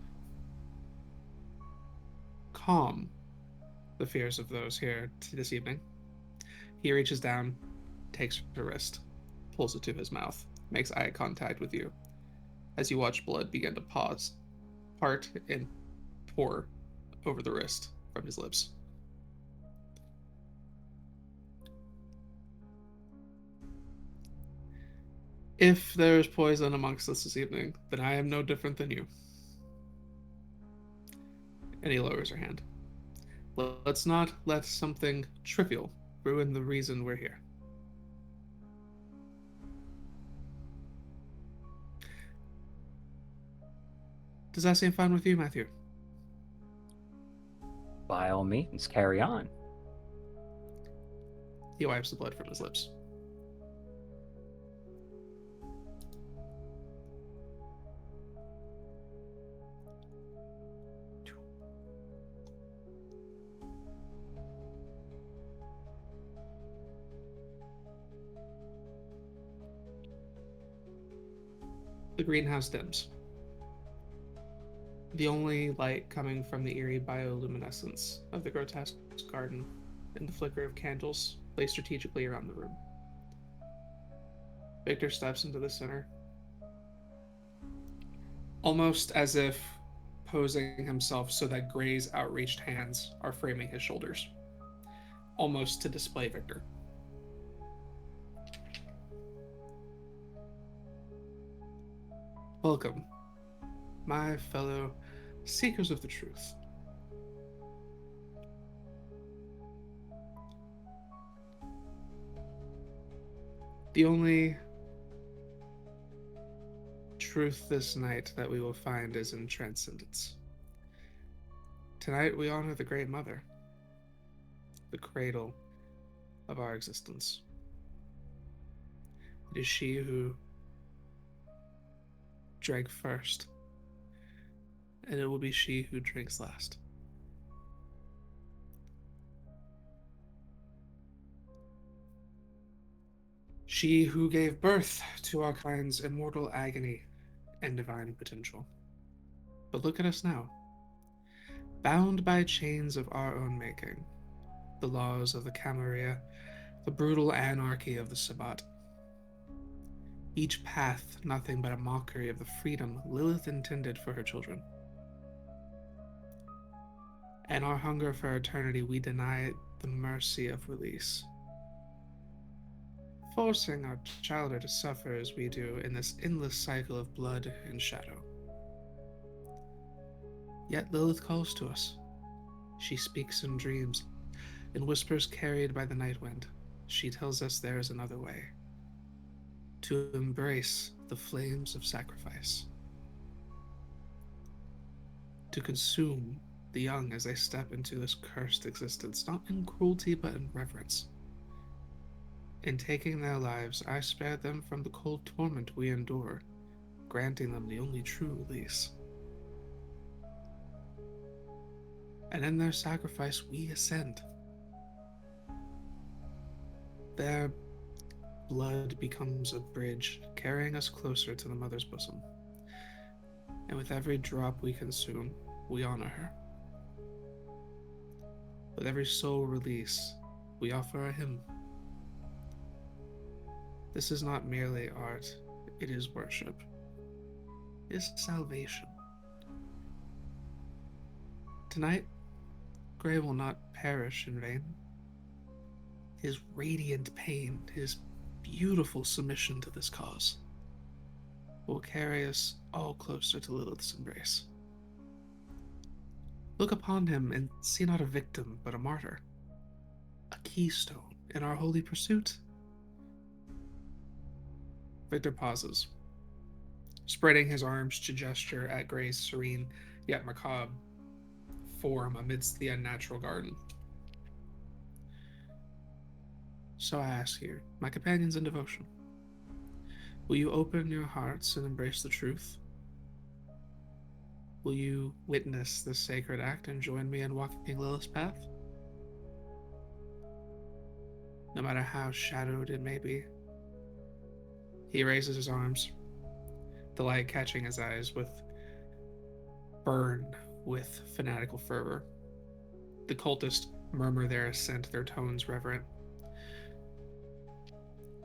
calm the fears of those here this evening, he reaches down, takes her wrist, pulls it to his mouth, makes eye contact with you as you watch blood begin to part and pour over the wrist from his lips. If there is poison amongst us this evening, then I am no different than you. And he lowers her hand. Let's not let something trivial ruin the reason we're here. Does that seem fine with you, Matthew? By all means, carry on. He wipes the blood from his lips. The greenhouse dims. The only light coming from the eerie bioluminescence of the grotesque garden and the flicker of candles placed strategically around the room. Victor steps into the center, almost as if posing himself so that Gray's outreached hands are framing his shoulders, almost to display Victor. Welcome, my fellow seekers of the truth. The only truth this night that we will find is in transcendence. Tonight we honor the Great Mother, the cradle of our existence. It is she who drank first, and it will be she who drinks last. She who gave birth to our kind's immortal agony and divine potential. But look at us now, bound by chains of our own making, the laws of the Camarilla, the brutal anarchy of the Sabbat. Each path nothing but a mockery of the freedom Lilith intended for her children. And our hunger for eternity, we deny the mercy of release, forcing our childhood to suffer as we do in this endless cycle of blood and shadow. Yet Lilith calls to us. She speaks in dreams, in whispers carried by the night wind. She tells us there is another way, to embrace the flames of sacrifice, to consume the young as they step into this cursed existence, not in cruelty but in reverence. In taking their lives, I spared them from the cold torment we endure, granting them the only true release. And in their sacrifice, we ascend. Their blood becomes a bridge, carrying us closer to the mother's bosom. And with every drop we consume, we honor her. With every soul release, we offer a hymn. This is not merely art, it is worship. It is salvation. Tonight, Gray will not perish in vain. His radiant pain, his beautiful submission to this cause, will carry us all closer to Lilith's embrace. Look upon him and see not a victim, but a martyr, a keystone in our holy pursuit. Victor pauses, spreading his arms to gesture at Gray's serene yet macabre form amidst the unnatural garden. So I ask you, my companions in devotion, will you open your hearts and embrace the truth? Will you witness this sacred act and join me in walking Lilith's path? No matter how shadowed it may be. He raises his arms, the light catching his eyes burn with fanatical fervor. The cultists murmur their assent, their tones reverent.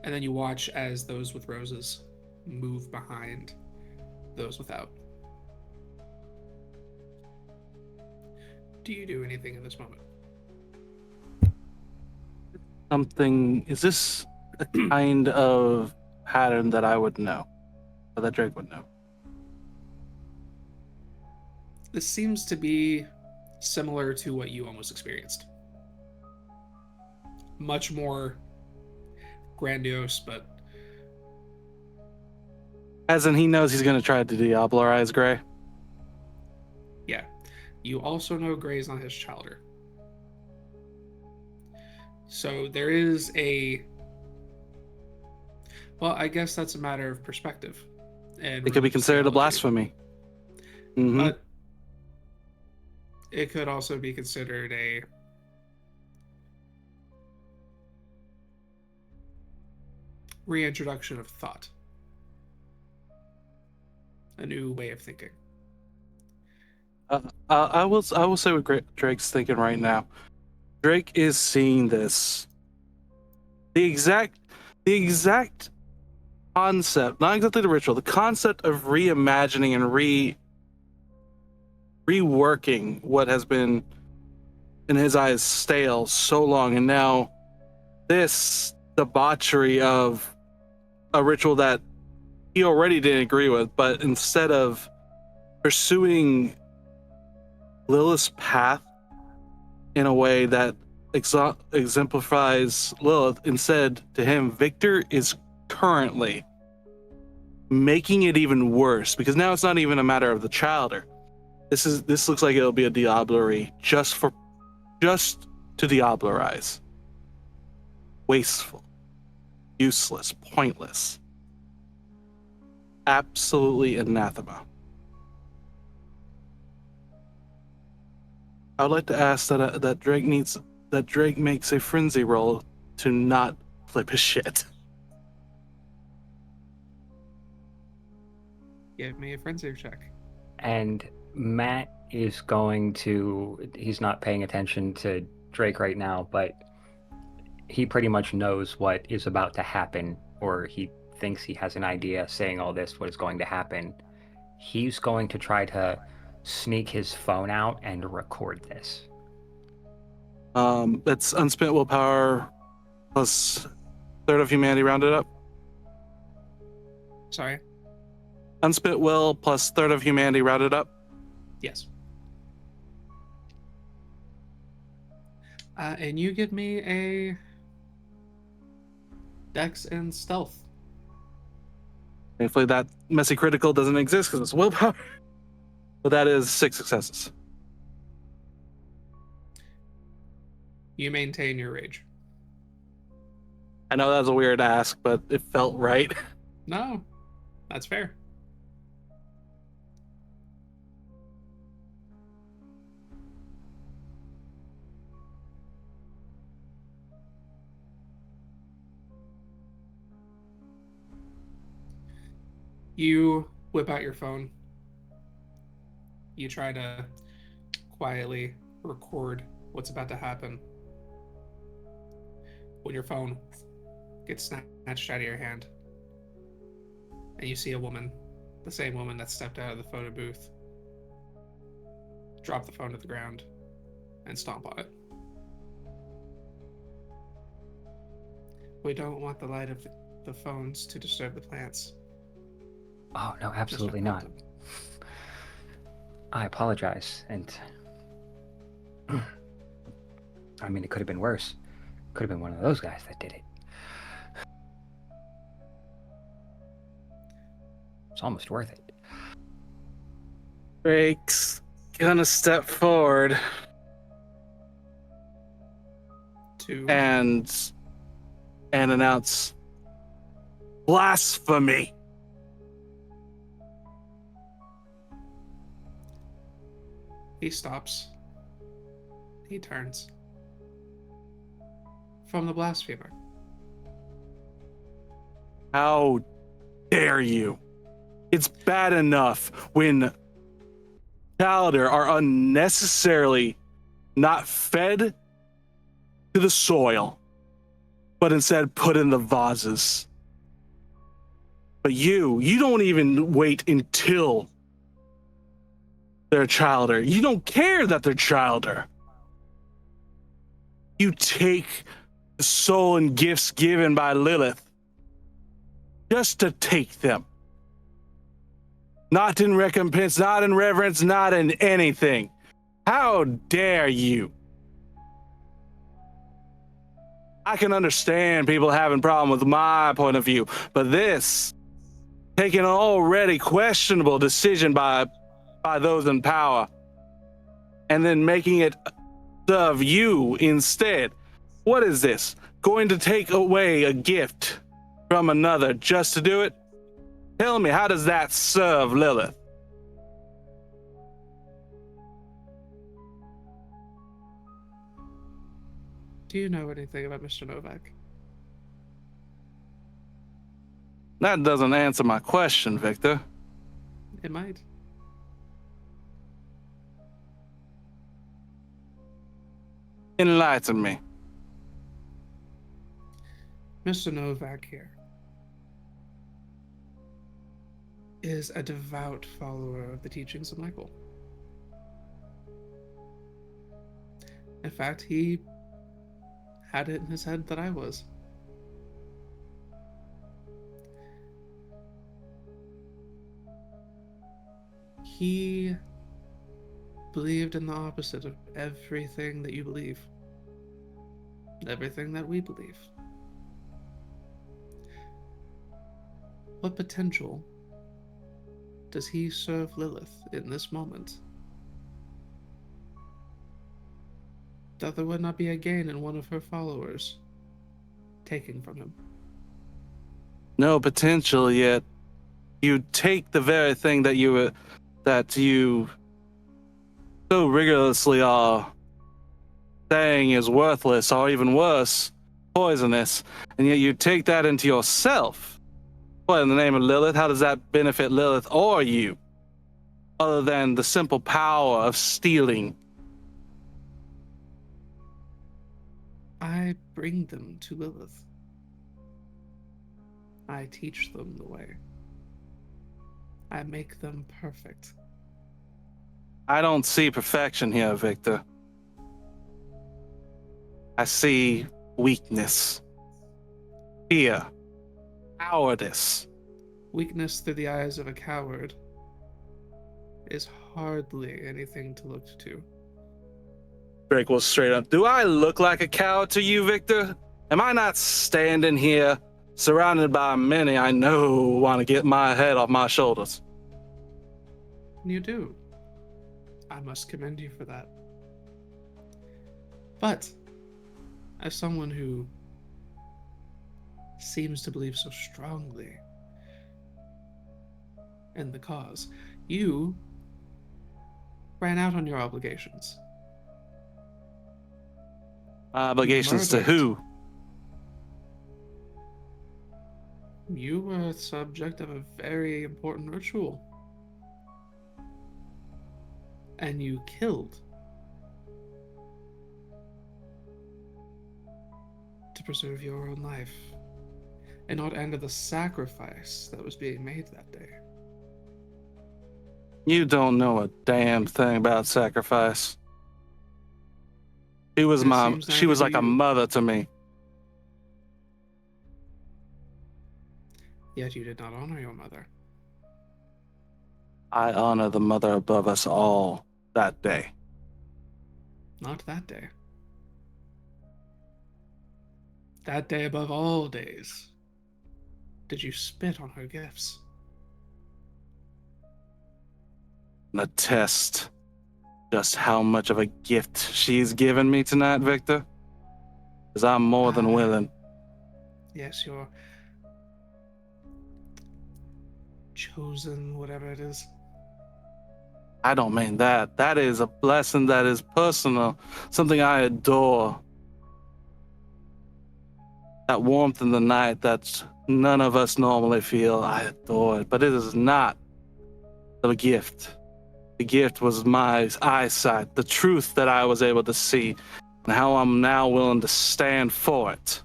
And then you watch as those with roses move behind those without. Do you do anything in this moment? Is this a kind of pattern that I would know, or that Drake would know? This seems to be similar to what you almost experienced. Much more grandiose, but... As in, he knows he's going to try to diablerize Gray? Yeah. You also know Gray's not his childer. So there is a... Well, I guess that's a matter of perspective. And It could be considered a blasphemy. Mm-hmm. But it could also be considered a reintroduction of thought. a new way of thinking. I will say what Drake's thinking right now. Drake is seeing this. The exact concept, not exactly the ritual, the concept of reimagining and reworking what has been, in his eyes, stale so long, and now this debauchery of a ritual that he already didn't agree with, but instead of pursuing Lilith's path in a way that exemplifies Lilith, instead to him, Viktor is currently making it even worse, because now it's not even a matter of the childer. This looks like it'll be a diablerie just to diablerize. Wasteful, useless, pointless, absolutely anathema. I would like to ask that Drake makes a frenzy roll to not flip his shit. Give me a frenzy check. And Matt is going to, he's not paying attention to Drake right now, but he pretty much knows what is about to happen, or he thinks he has an idea saying all this, what is going to happen. He's going to try to sneak his phone out and record this. That's unspent willpower plus third of humanity rounded up. Sorry? Unspent will plus third of humanity rounded up. Yes. And you give me a Dex and Stealth. Thankfully, that messy critical doesn't exist because it's willpower. But that is 6 successes. You maintain your rage. I know that was a weird ask, but it felt right. No, that's fair. You whip out your phone. You try to quietly record what's about to happen. When your phone gets snatched out of your hand, and you see a woman, the same woman that stepped out of the photo booth, drop the phone to the ground and stomp on it. We don't want the light of the phones to disturb the plants. Oh, no, absolutely not. I apologize, and I mean, it could have been worse. Could have been one of those guys that did it. It's almost worth it. Drake's gonna step forward and announce blasphemy. He stops. He turns. From the blasphemer. How dare you? It's bad enough when Calder are unnecessarily not fed to the soil, but instead put in the vases. But you don't even wait until they're childer. You don't care that they're childer. You take the soul and gifts given by Lilith just to take them. Not in recompense, not in reverence, not in anything. How dare you? I can understand people having a problem with my point of view, but this, taking an already questionable decision by those in power, and then making it serve you instead. What is this? Going to take away a gift from another just to do it? Tell me, how does that serve Lilith? Do you know anything about Mr. Novak? That doesn't answer my question, Viktor. It might. Enlighten me. Mr. Novak here is a devout follower of the teachings of Michael. In fact, he had it in his head that I was. He believed in the opposite of everything that you believe. Everything that we believe. What potential does he serve Lilith in this moment? That there would not be a gain in one of her followers taking from him. No potential, yet you take the very thing that you so rigorously are saying is worthless, or even worse, poisonous, and yet you take that into yourself. What, in the name of Lilith? How does that benefit Lilith or you? Other than the simple power of stealing. I bring them to Lilith. I teach them the way. I make them perfect. I don't see perfection here, Victor. I see weakness, fear, cowardice. Weakness through the eyes of a coward is hardly anything to look to. Drake was straight up. Do I look like a coward to you, Victor? Am I not standing here, surrounded by many I know want to get my head off my shoulders? You do. I must commend you for that. But, as someone who seems to believe so strongly in the cause, you ran out on your obligations. Obligations to who? You were a subject of a very important ritual. And you killed to preserve your own life and not end the sacrifice that was being made that day. You don't know a damn thing about sacrifice. She was like a mother to me. Yet you did not honor your mother. I honor the mother above us all that day. Not that day. That day above all days, did you spit on her gifts? And attest just how much of a gift she's given me tonight, Victor. Because I'm more than willing. Yes, you're chosen, whatever it is. I don't mean that. That is a blessing that is personal, something I adore. That warmth in the night that none of us normally feel, I adore it. But it is not the gift. The gift was my eyesight, the truth that I was able to see, and how I'm now willing to stand for it.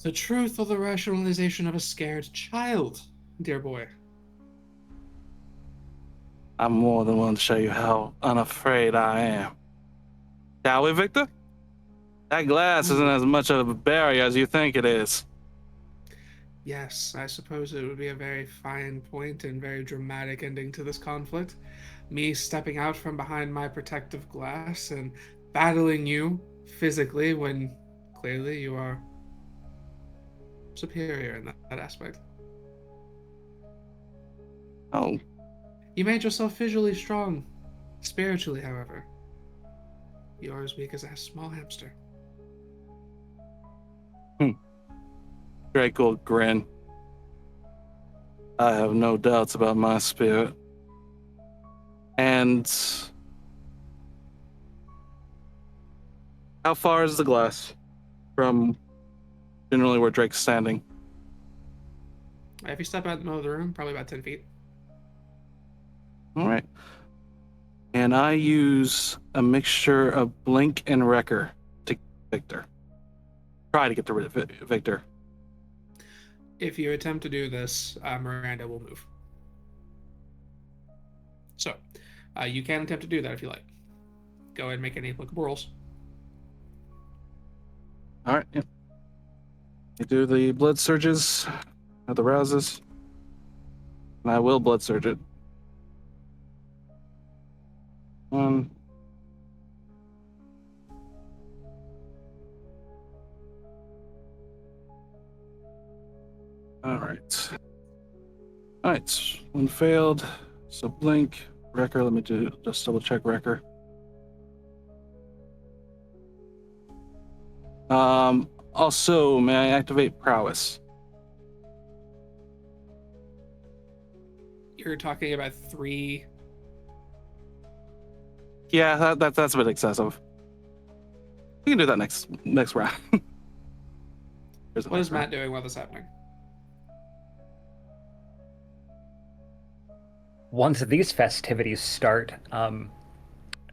The truth or the rationalization of a scared child, dear boy. I'm more than willing to show you how unafraid I am. Shall we, Victor? That glass isn't as much of a barrier as you think it is. Yes, I suppose it would be a very fine point and very dramatic ending to this conflict. Me stepping out from behind my protective glass and battling you physically when clearly you are superior in that aspect. Oh. You made yourself visually strong. Spiritually, however, you are as weak as a small hamster. Drake will grin. I have no doubts about my spirit. And how far is the glass from generally where Drake's standing? If you step out in the middle of the room, probably about 10 feet. All right. And I use a mixture of Blink and Wrecker to get Victor. Try to get rid of Victor. If you attempt to do this, Miranda will move. So, you can attempt to do that if you like. Go ahead and make any applicable rolls. All right. Yep. You do the blood surges, or the rouses, and I will blood surge it. 1. All right. All right. 1 failed. So Blink, Wrecker. Let me just double check Wrecker. Also, may I activate Prowess? You're talking about 3. Yeah, that's a bit excessive. We can do that next round. What is Matt doing while this is happening? Once these festivities start,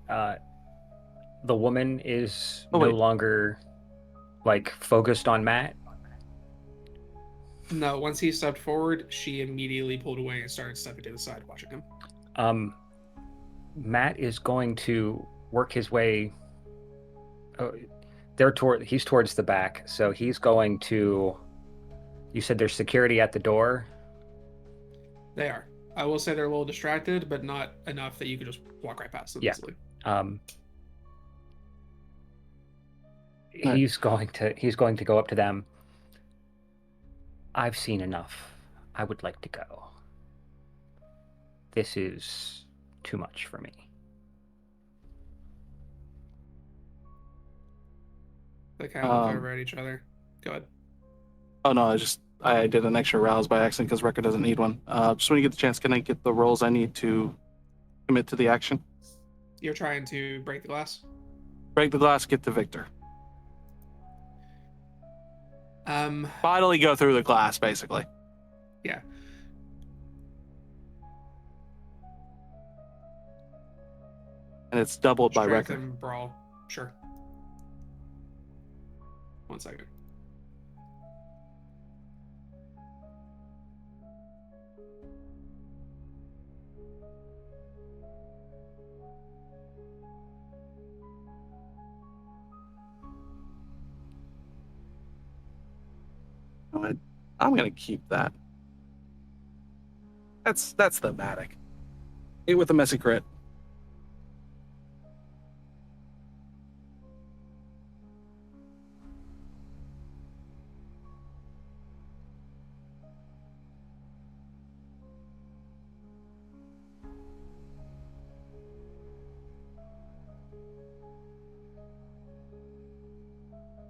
the woman is no longer like focused on Matt. No, once he stepped forward, she immediately pulled away and started stepping to the side, watching him. Matt is going to work his way. He's towards the back, so he's going to. You said there's security at the door. They are. I will say they're a little distracted, but not enough that you could just walk right past them easily. He's going to go up to them. I've seen enough. I would like to go. This is too much for me. They kind of look over at each other. Go ahead. Oh no, I did an extra rouse by accident because Wrecker doesn't need one. Just when you get the chance, can I get the rolls I need to commit to the action? You're trying to break the glass? Break the glass, get to Victor. Finally go through the glass, basically. Yeah. And it's doubled by Strength Wrecker. and brawl. Sure. 1 second. I'm gonna keep that. That's thematic. 8 with a messy crit.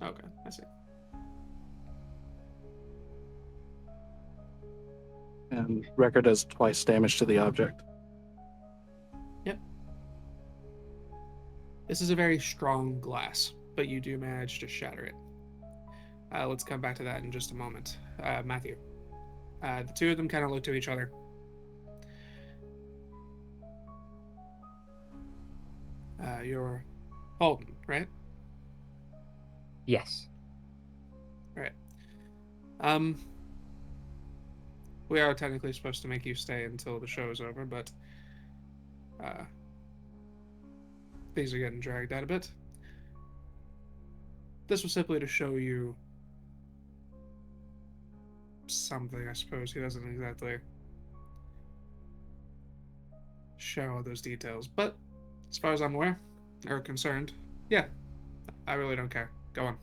Okay, I see. And Wrecker does twice damage to the object. Yep. This is a very strong glass, but you do manage to shatter it. Let's come back to that in just a moment. Matthew. The two of them kind of look to each other. You're Holden, right? Yes. Right. We are technically supposed to make you stay until the show is over, but things are getting dragged out a bit. This was simply to show you something, I suppose. He doesn't exactly share all those details, but as far as I'm aware, or concerned, yeah, I really don't care. Go on.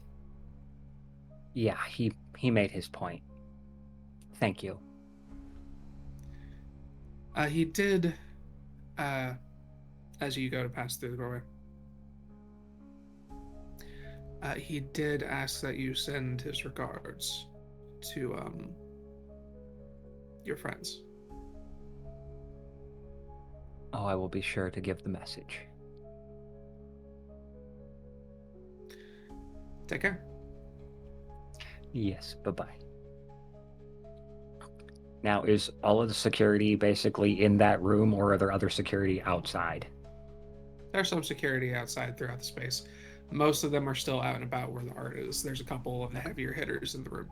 Yeah, he made his point. Thank you. He did, as you go to pass through the doorway, he did ask that you send his regards to your friends. Oh, I will be sure to give the message. Take care. Yes, bye-bye. Now, is all of the security basically in that room, or are there other security outside? There's some security outside throughout the space. Most of them are still out and about where the art is. There's a couple of the heavier hitters in the room.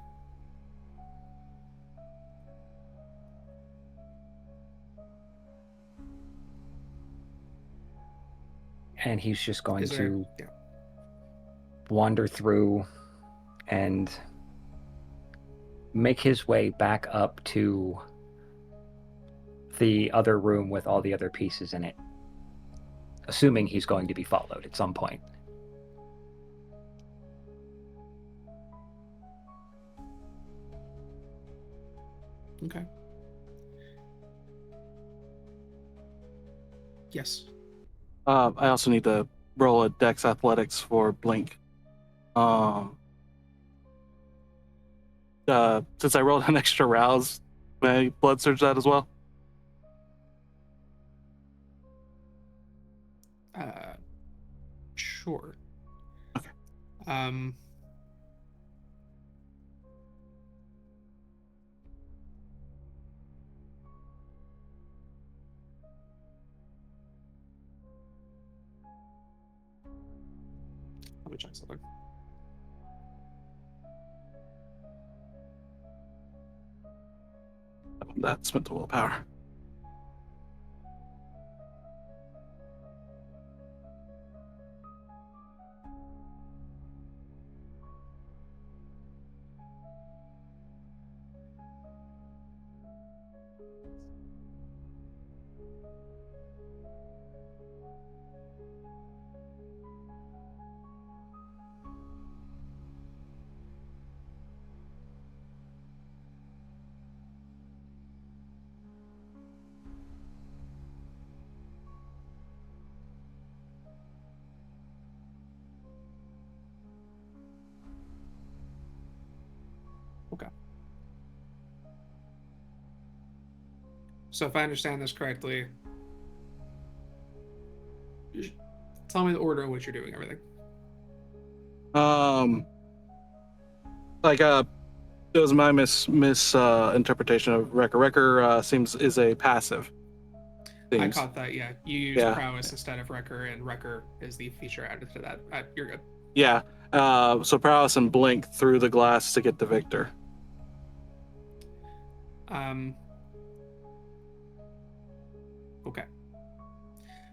And he's just going Is there? to Yeah. wander through and make his way back up to the other room with all the other pieces in it, assuming he's going to be followed at some point. Okay. Yes. I also need to roll a Dex Athletics for Blink. Since I rolled an extra rouse, may I blood surge that as well? Sure. Okay. Let me check something. That's mental willpower. Okay. So if I understand this correctly, tell me the order in which you're doing everything. Like it was my misinterpretation of Wrecker. Wrecker seems is a passive. I Seems. caught that. Yeah, you use Yeah. prowess instead of Wrecker, and Wrecker is the feature added to that. You're good. Yeah. So prowess and blink through the glass to get to Victor. Okay.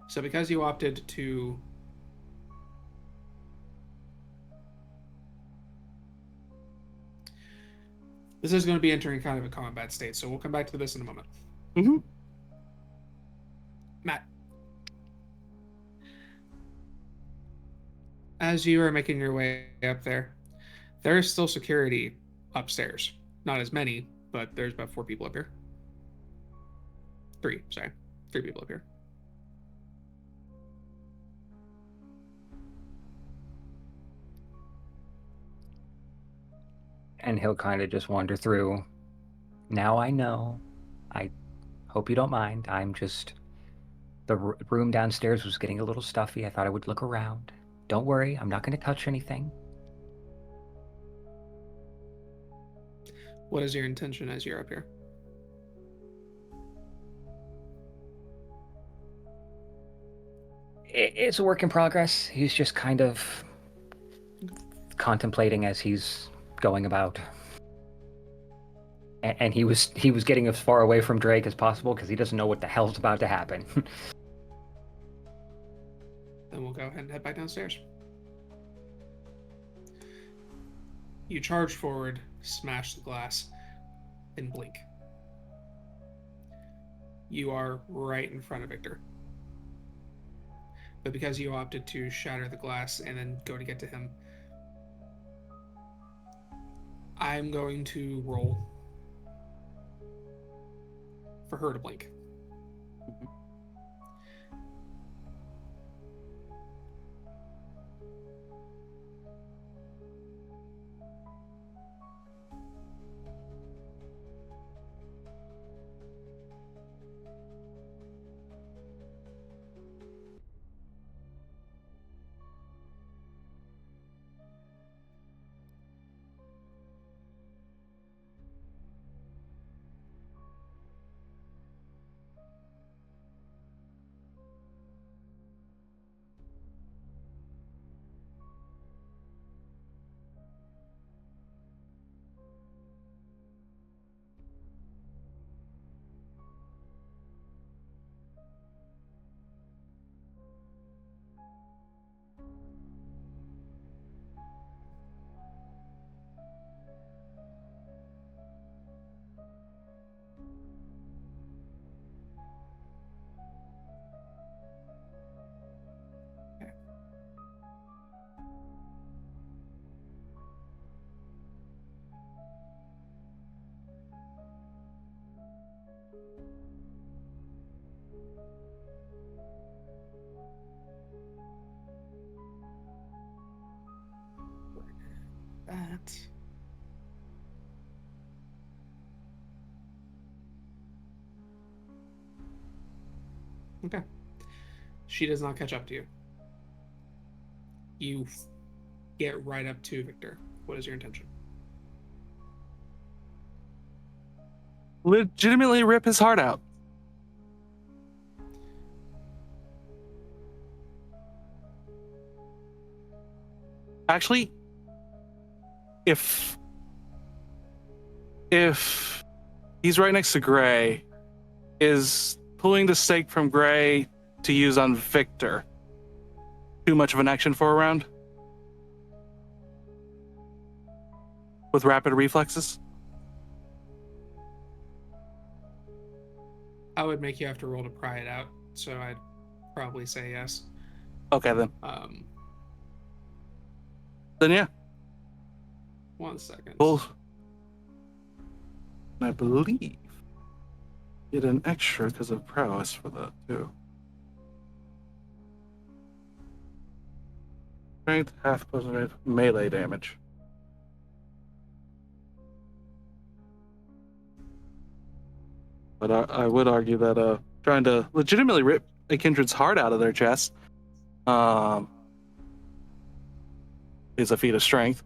So because you opted to this is going to be entering kind of a combat state, so we'll come back to this in a moment. Mm-hmm. Matt, as you are making your way up there, there is still security upstairs. Not as many, but there's about 4 people up here. 3, sorry. 3 people up here. And he'll kind of just wander through. Now I know. I hope you don't mind. I'm just... The room downstairs was getting a little stuffy. I thought I would look around. Don't worry, I'm not going to touch anything. What is your intention as you're up here? It's a work in progress. He's just kind of contemplating as he's going about. And he was getting as far away from Drake as possible because he doesn't know what the hell's about to happen. Then we'll go ahead and head back downstairs. You charge forward, smash the glass, and blink. You are right in front of Victor. But because you opted to shatter the glass and then go to get to him, I'm going to roll for her to blink. that. Okay. She does not catch up to you. You get right up to Victor. What is your intention? Legitimately rip his heart out. Actually, if he's right next to Gray, is pulling the stake from Gray to use on Victor too much of an action for a round? With rapid reflexes? I would make you have to roll to pry it out, so I'd probably say yes. Okay, then. Then yeah. 1 second. Well, I believe get an extra because of prowess for that too. Strength, half plus melee damage. But I would argue that trying to legitimately rip a kindred's heart out of their chest is a feat of strength.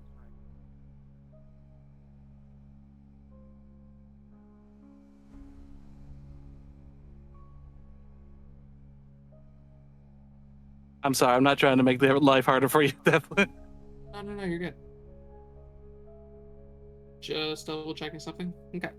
I'm sorry, I'm not trying to make their life harder for you, definitely. No, you're good. Just double checking something. Okay.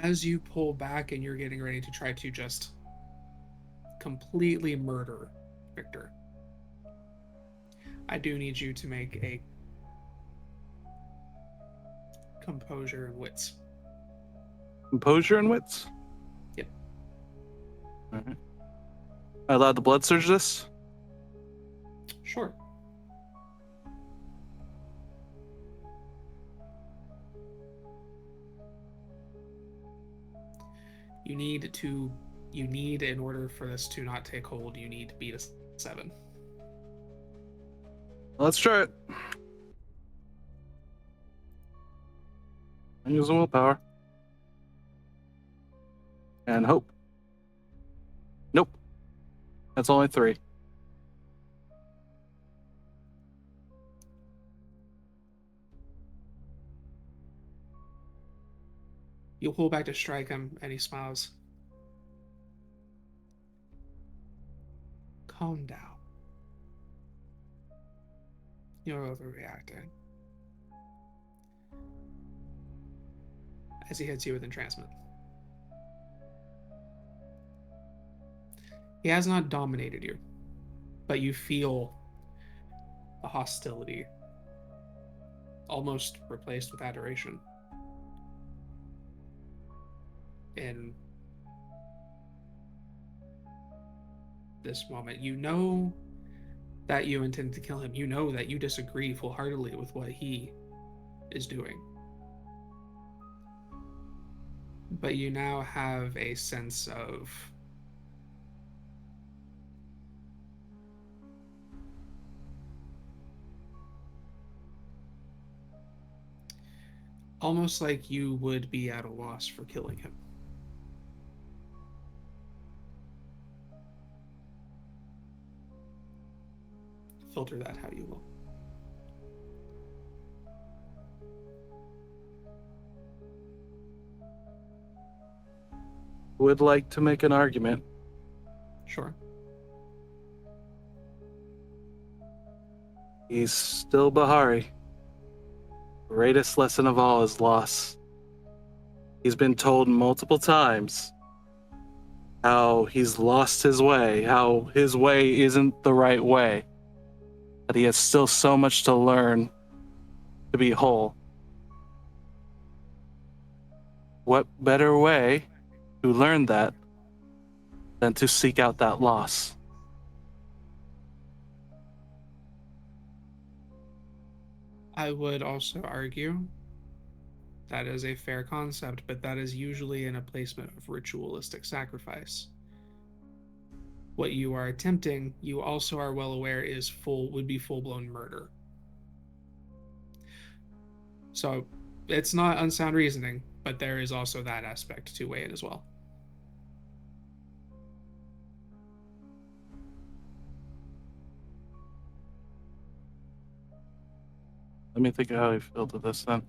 As you pull back and you're getting ready to try to just completely murder Victor, I do need you to make a composure and wits. Composure and wits? Yep. Alright. I allowed the blood surge this? Sure. You need, in order for this to not take hold, you need to beat a 7. Let's try it. And use the willpower. And hope. Nope. That's only 3. You'll pull back to strike him, and he smiles. Calm down. You're overreacting. As he hits you with entrancement. He has not dominated you, but you feel the hostility almost replaced with adoration. In this moment, you know that you intend to kill him. You know that you disagree full-heartedly with what he is doing. But you now have a sense of almost like you would be at a loss for killing him. Filter that how you will. Would like to make an argument. Sure. He's still Bahari. Greatest lesson of all is loss. He's been told multiple times how he's lost his way, how his way isn't the right way, that he has still so much to learn to be whole. what better way to learn that than to seek out that loss? I would also argue that is a fair concept, but that is usually in a placement of ritualistic sacrifice. What you are attempting, you also are well aware would be full-blown murder. So it's not unsound reasoning, but there is also that aspect to weigh in as well. Let me think of how I feel to this then.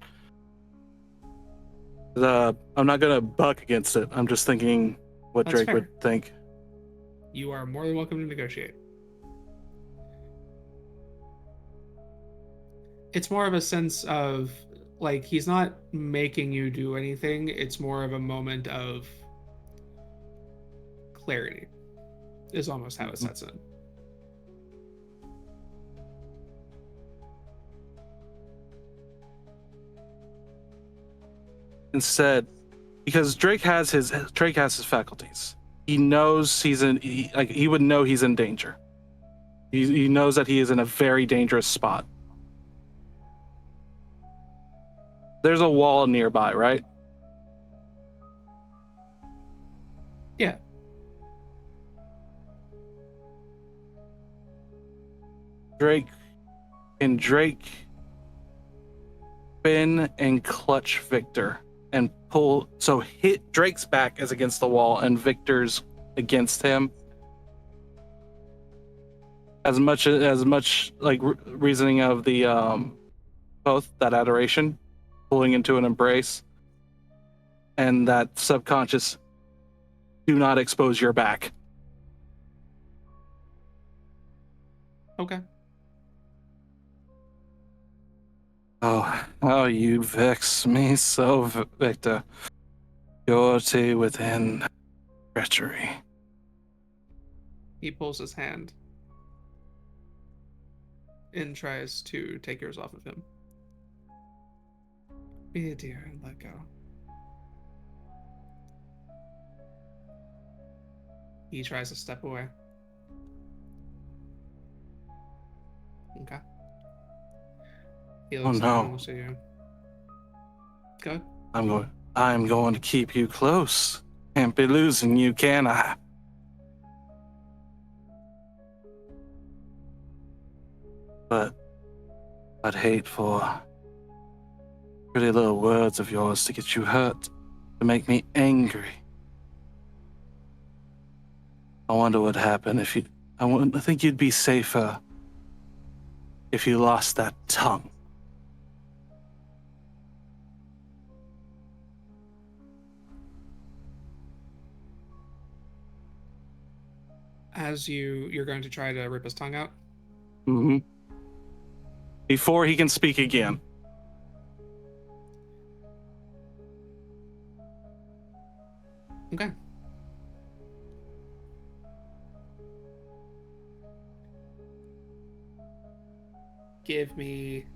I'm not gonna buck against it. I'm just thinking what That's Drake fair. would think. You are more than welcome to negotiate. It's more of a sense of, like, he's not making you do anything. It's more of a moment of clarity, is almost how it sets in. Instead, because Drake has his faculties. He knows he would know he's in danger. He knows that he is in a very dangerous spot. There's a wall nearby, right? Yeah. Drake spin and clutch Victor and pull, so hit Drake's back is against the wall and Victor's against him. As much like reasoning of the both that adoration, pulling into an embrace, and that subconscious, do not expose your back. Okay. Oh, you vex me so, Victor. Purity within treachery. He pulls his hand and tries to take yours off of him. Be a dear and let go. He tries to step away. Okay. He looks no. down and looks at you. Good. I'm going to keep you close. Can't be losing you, can I? But I'd hate for pretty little words of yours to get you hurt, to make me angry. I wonder what happened if you... I think you'd be safer if you lost that tongue. As you're going to try to rip his tongue out. Mm-hmm. Before he can speak again. Okay. Give me...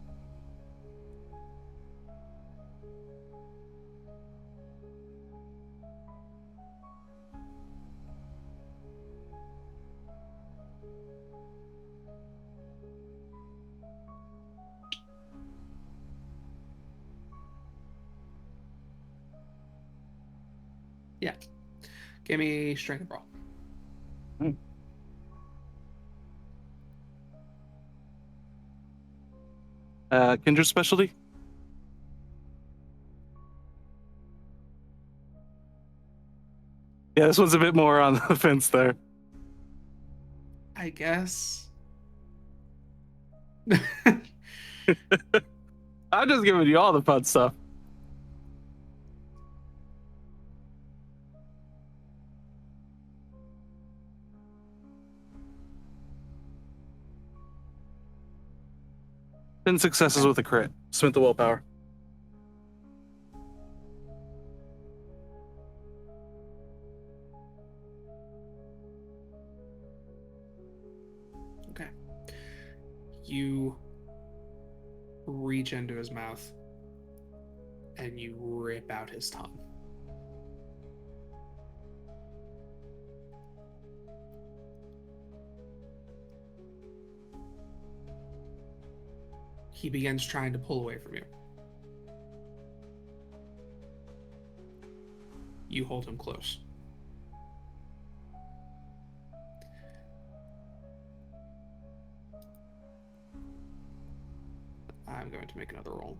Yeah. Give me strength and brawl. Kindred specialty? Yeah, this one's a bit more on the fence there. I guess. I'm just giving you all the fun stuff. Ten successes with a crit. Spent the willpower. Okay. You reach into his mouth and you rip out his tongue. he begins trying to pull away from you. You hold him close. I'm going to make another roll.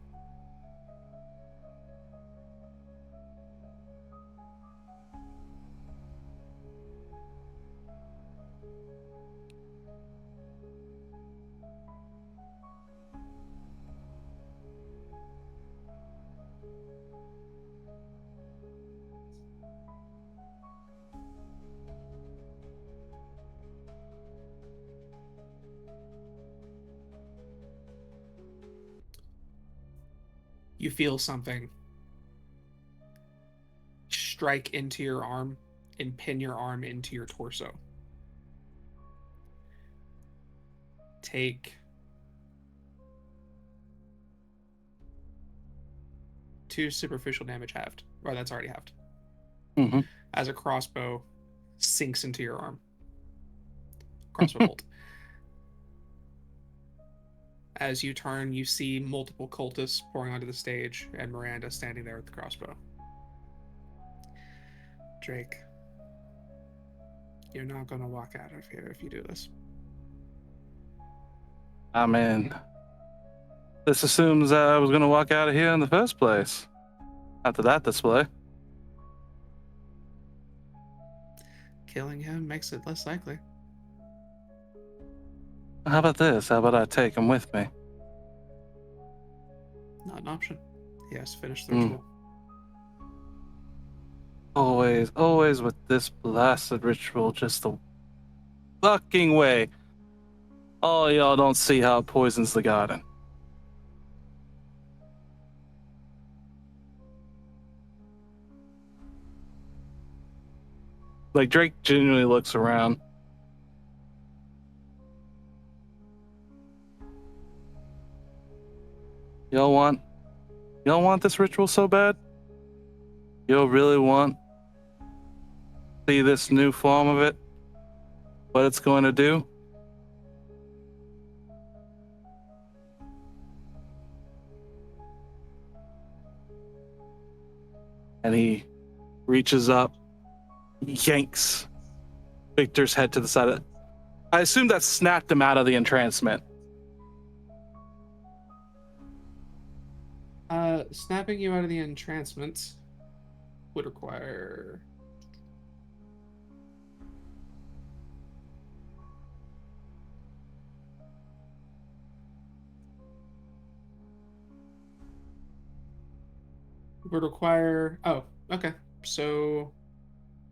You feel something strike into your arm and pin your arm into your torso. Take 2 superficial damage halved. Or that's already halved. Mm-hmm. As a crossbow sinks into your arm. Crossbow bolt. As you turn, you see multiple cultists pouring onto the stage, and Miranda standing there with the crossbow. Drake, you're not going to walk out of here if you do this. I mean, this assumes I was going to walk out of here in the first place. After that display. Killing him makes it less likely. How about this? How about I take him with me? Not an option. He has to finish the ritual. Always with this blasted ritual, just the fucking way. Oh, y'all don't see how it poisons the garden. Like, Drake genuinely looks around. Y'all want this ritual so bad? Y'all really want to see this new form of it? What it's going to do? And he reaches up, yanks Victor's head to the side of it. I assume that snapped him out of the entrancement. Snapping you out of the entrancement would require... Would require... Oh, okay. So,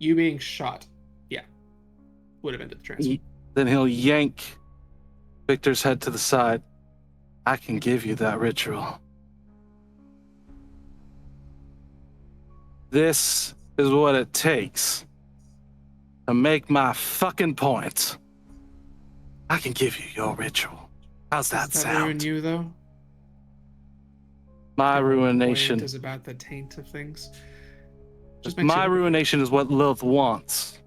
you being shot. Yeah. Would have ended the transfer. Then he'll yank Victor's head to the side. I can give you that ritual. This is what it takes to make my fucking point. I can give you your ritual. How's that Does that sound? ruin you, though? My The ruination. point is about the taint of things. Just My ruination is what Lilith wants.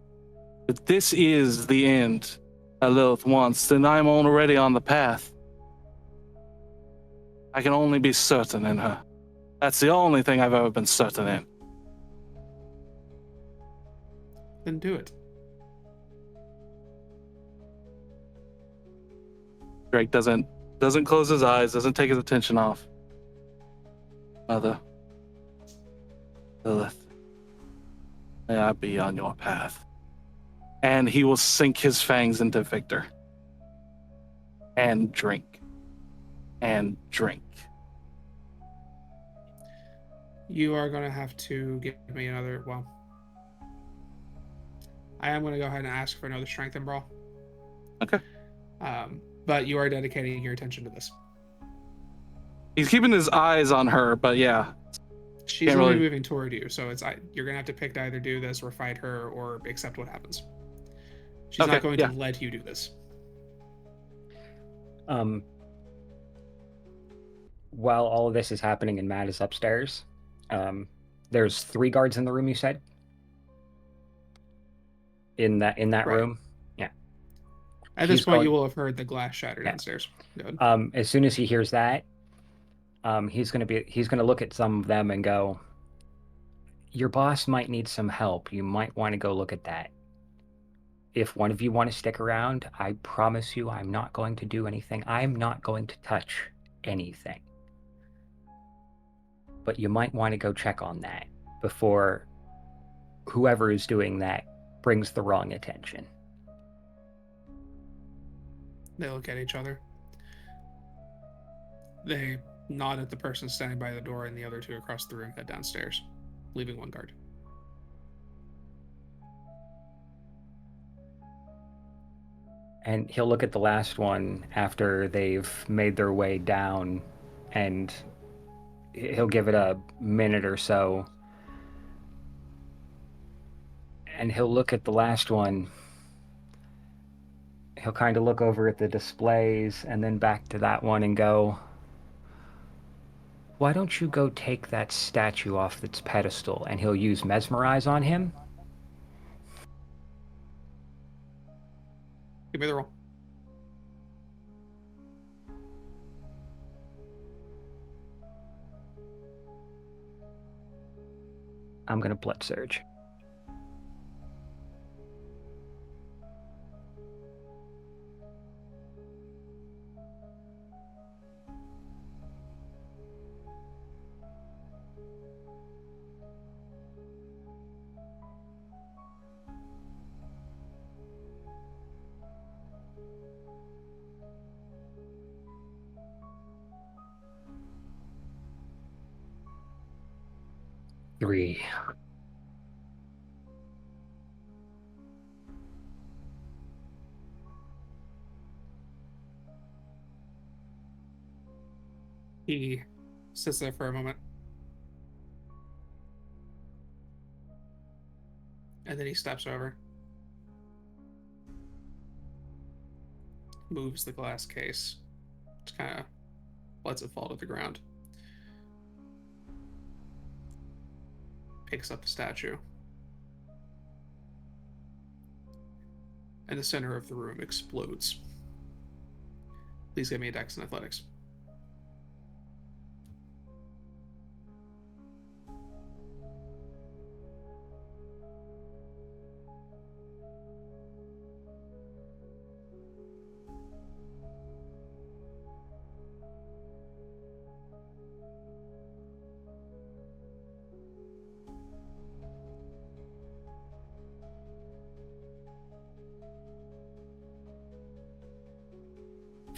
If this is the end that Lilith wants, then I'm already on the path. I can only be certain in her. That's the only thing I've ever been certain in. Then do it. Drake doesn't close his eyes, doesn't take his attention off. Mother, Lilith, may I be on your path. And he will sink his fangs into Victor. And drink. And drink. You are going to have to give me another... Well, I am going to go ahead and ask for another strength and brawl. Okay. But you are dedicating your attention to this. He's keeping his eyes on her, but yeah. She's Can't only really- moving toward you, so you're going to have to pick to either do this or fight her or accept what happens. She's Okay, not going yeah. to let you do this. While all of this is happening and Matt is upstairs, there's 3 guards in the room, you said? In that Right. room? Yeah. At this he's point, going- you will have heard the glass shatter Yeah. downstairs. Good. As soon as he hears that, he's gonna look at some of them and go, "Your boss might need some help. You might want to go look at that. If one of you want to stick around, I promise you I'm not going to do anything. I'm not going to touch anything. But you might want to go check on that before whoever is doing that brings the wrong attention." They look at each other. They nod at the person standing by the door, and the other two across the room head downstairs, leaving one guard. And he'll look at the last one after they've made their way down, and he'll give it a minute or so. And he'll look at the last one. He'll kind of look over at the displays and then back to that one and go, "Why don't you go take that statue off its pedestal?" And he'll use Mesmerize on him. Give me the roll. I'm going to Blood Surge. Three. He sits there for a moment. And then he steps over. Moves the glass case. Just kind of lets it fall to the ground. Picks up the statue. And the center of the room explodes. Please give me a dex in athletics.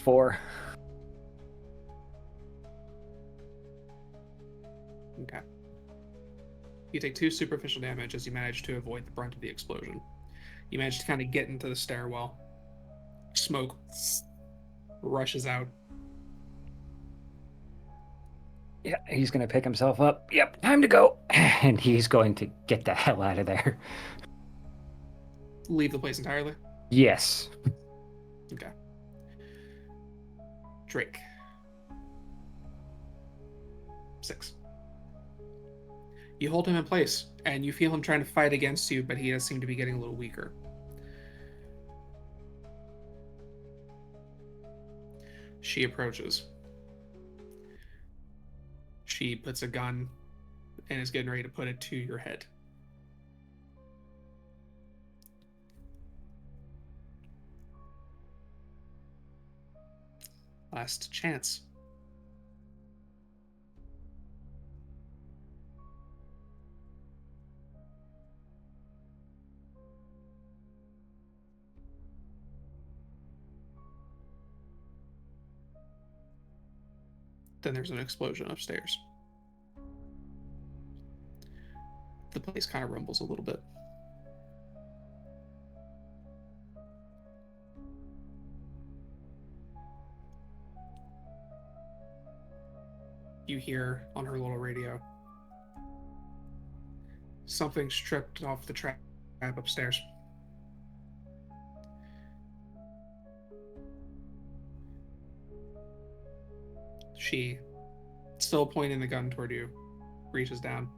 Four. Okay. You take 2 superficial damage as you manage to avoid the brunt of the explosion. You manage to kind of get into the stairwell. Smoke rushes out. Yeah, he's going to pick himself up. Yep, time to go. And he's going to get the hell out of there. Leave the place entirely? Yes. Okay. Drake. 6. You hold him in place, and you feel him trying to fight against you, but he does seem to be getting a little weaker. She approaches. She puts a gun and is getting ready to put it to your head. Last chance. Then there's an explosion upstairs. The place kind of rumbles a little bit. You hear on her little radio, "Something stripped off the trap upstairs." She, still pointing the gun toward you, reaches down.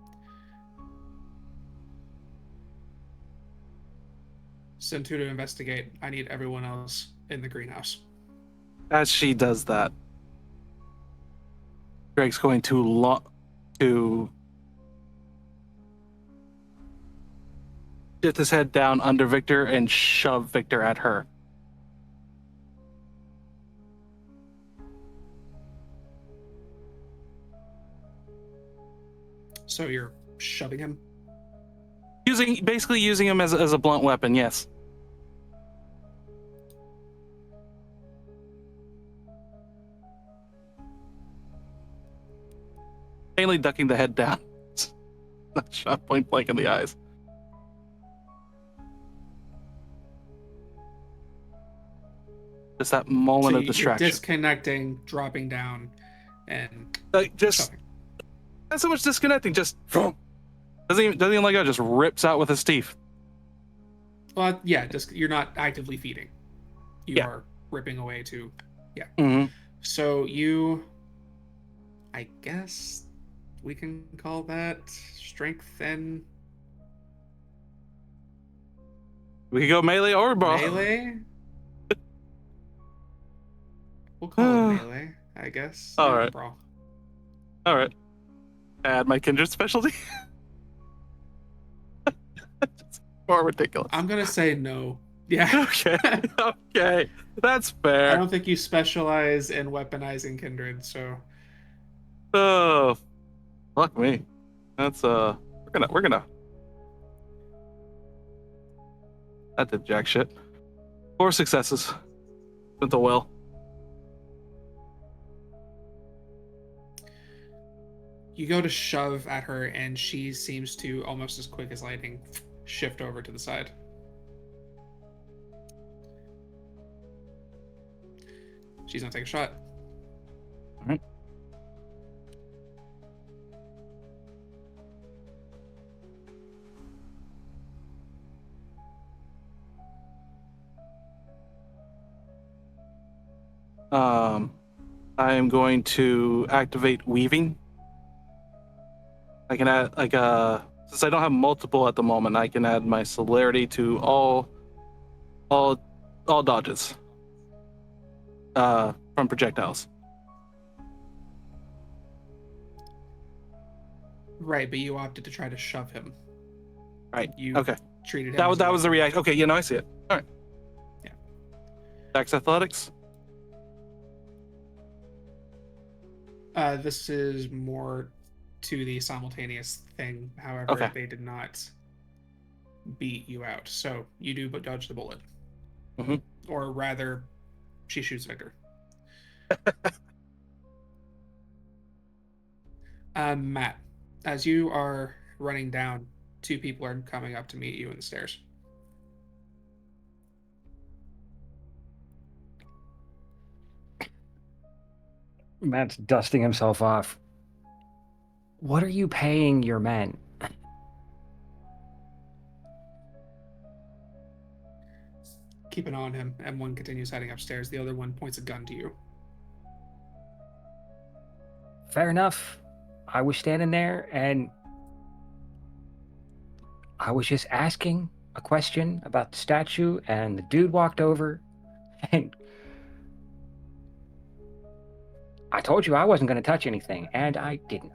send 2 to investigate. I need everyone else in the greenhouse. As she does that, Drake's going to get his head down under Victor and shove Victor at her. So you're shoving him? Basically using him as a blunt weapon, yes. Mainly ducking the head down. Not shot point blank in the eyes. Just that moment of You're distraction. disconnecting, dropping down, and Just shoving. not so much disconnecting, just doesn't even let go, just rips out with his teeth. Well, yeah, just you're not actively feeding. You Yeah. are ripping away to, yeah. Mm-hmm. So you, I guess we can call that strength and We could go melee or brawl. melee. We'll call it melee, I guess. All No, right. brawl. All right. Add my kindred specialty. More ridiculous. I'm gonna say no. Yeah. Okay. Okay. That's I fair. don't think you specialize in weaponizing kindred, so Oh, fuck me. That's we're gonna. That did jack shit. 4 successes. Went well. you go to shove at her, and she seems to, almost as quick as lightning, shift over to the side. She's gonna take a shot. All right. I am going to activate weaving. I can add since I don't have multiple at the moment, I can add my celerity to all dodges from projectiles. Right, but you opted to try to shove him. Right. You Okay. treated him. That was the reaction. Okay, I see it. All right. Yeah. Dex athletics. This is more to the simultaneous thing. However, Okay. they did not beat you out. So you do but dodge the bullet. Mhm. Or rather, she shoots Victor. Matt, as you are running down, 2 people are coming up to meet you in the stairs. Matt's dusting himself off. What are you paying your men? Keep an eye on him, and one continues heading upstairs. The other one points a gun to you. Fair enough. I was standing there and I was just asking a question about the statue, and the dude walked over and I told you I wasn't going to touch anything, and I didn't.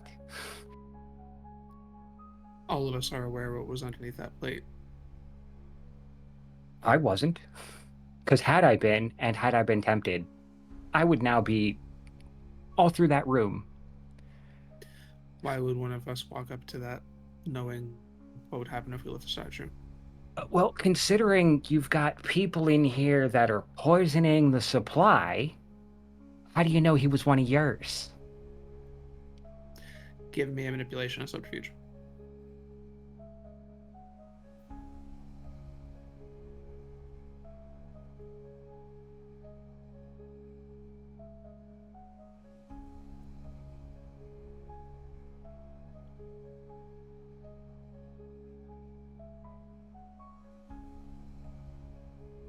All of us are aware of what was underneath that plate. I wasn't. Because had I been tempted, I would now be all through that room. Why would one of us walk up to that knowing what would happen if we left the statue? Well, considering you've got people in here that are poisoning the supply, how do you know he was one of yours? Give me a manipulation and subterfuge.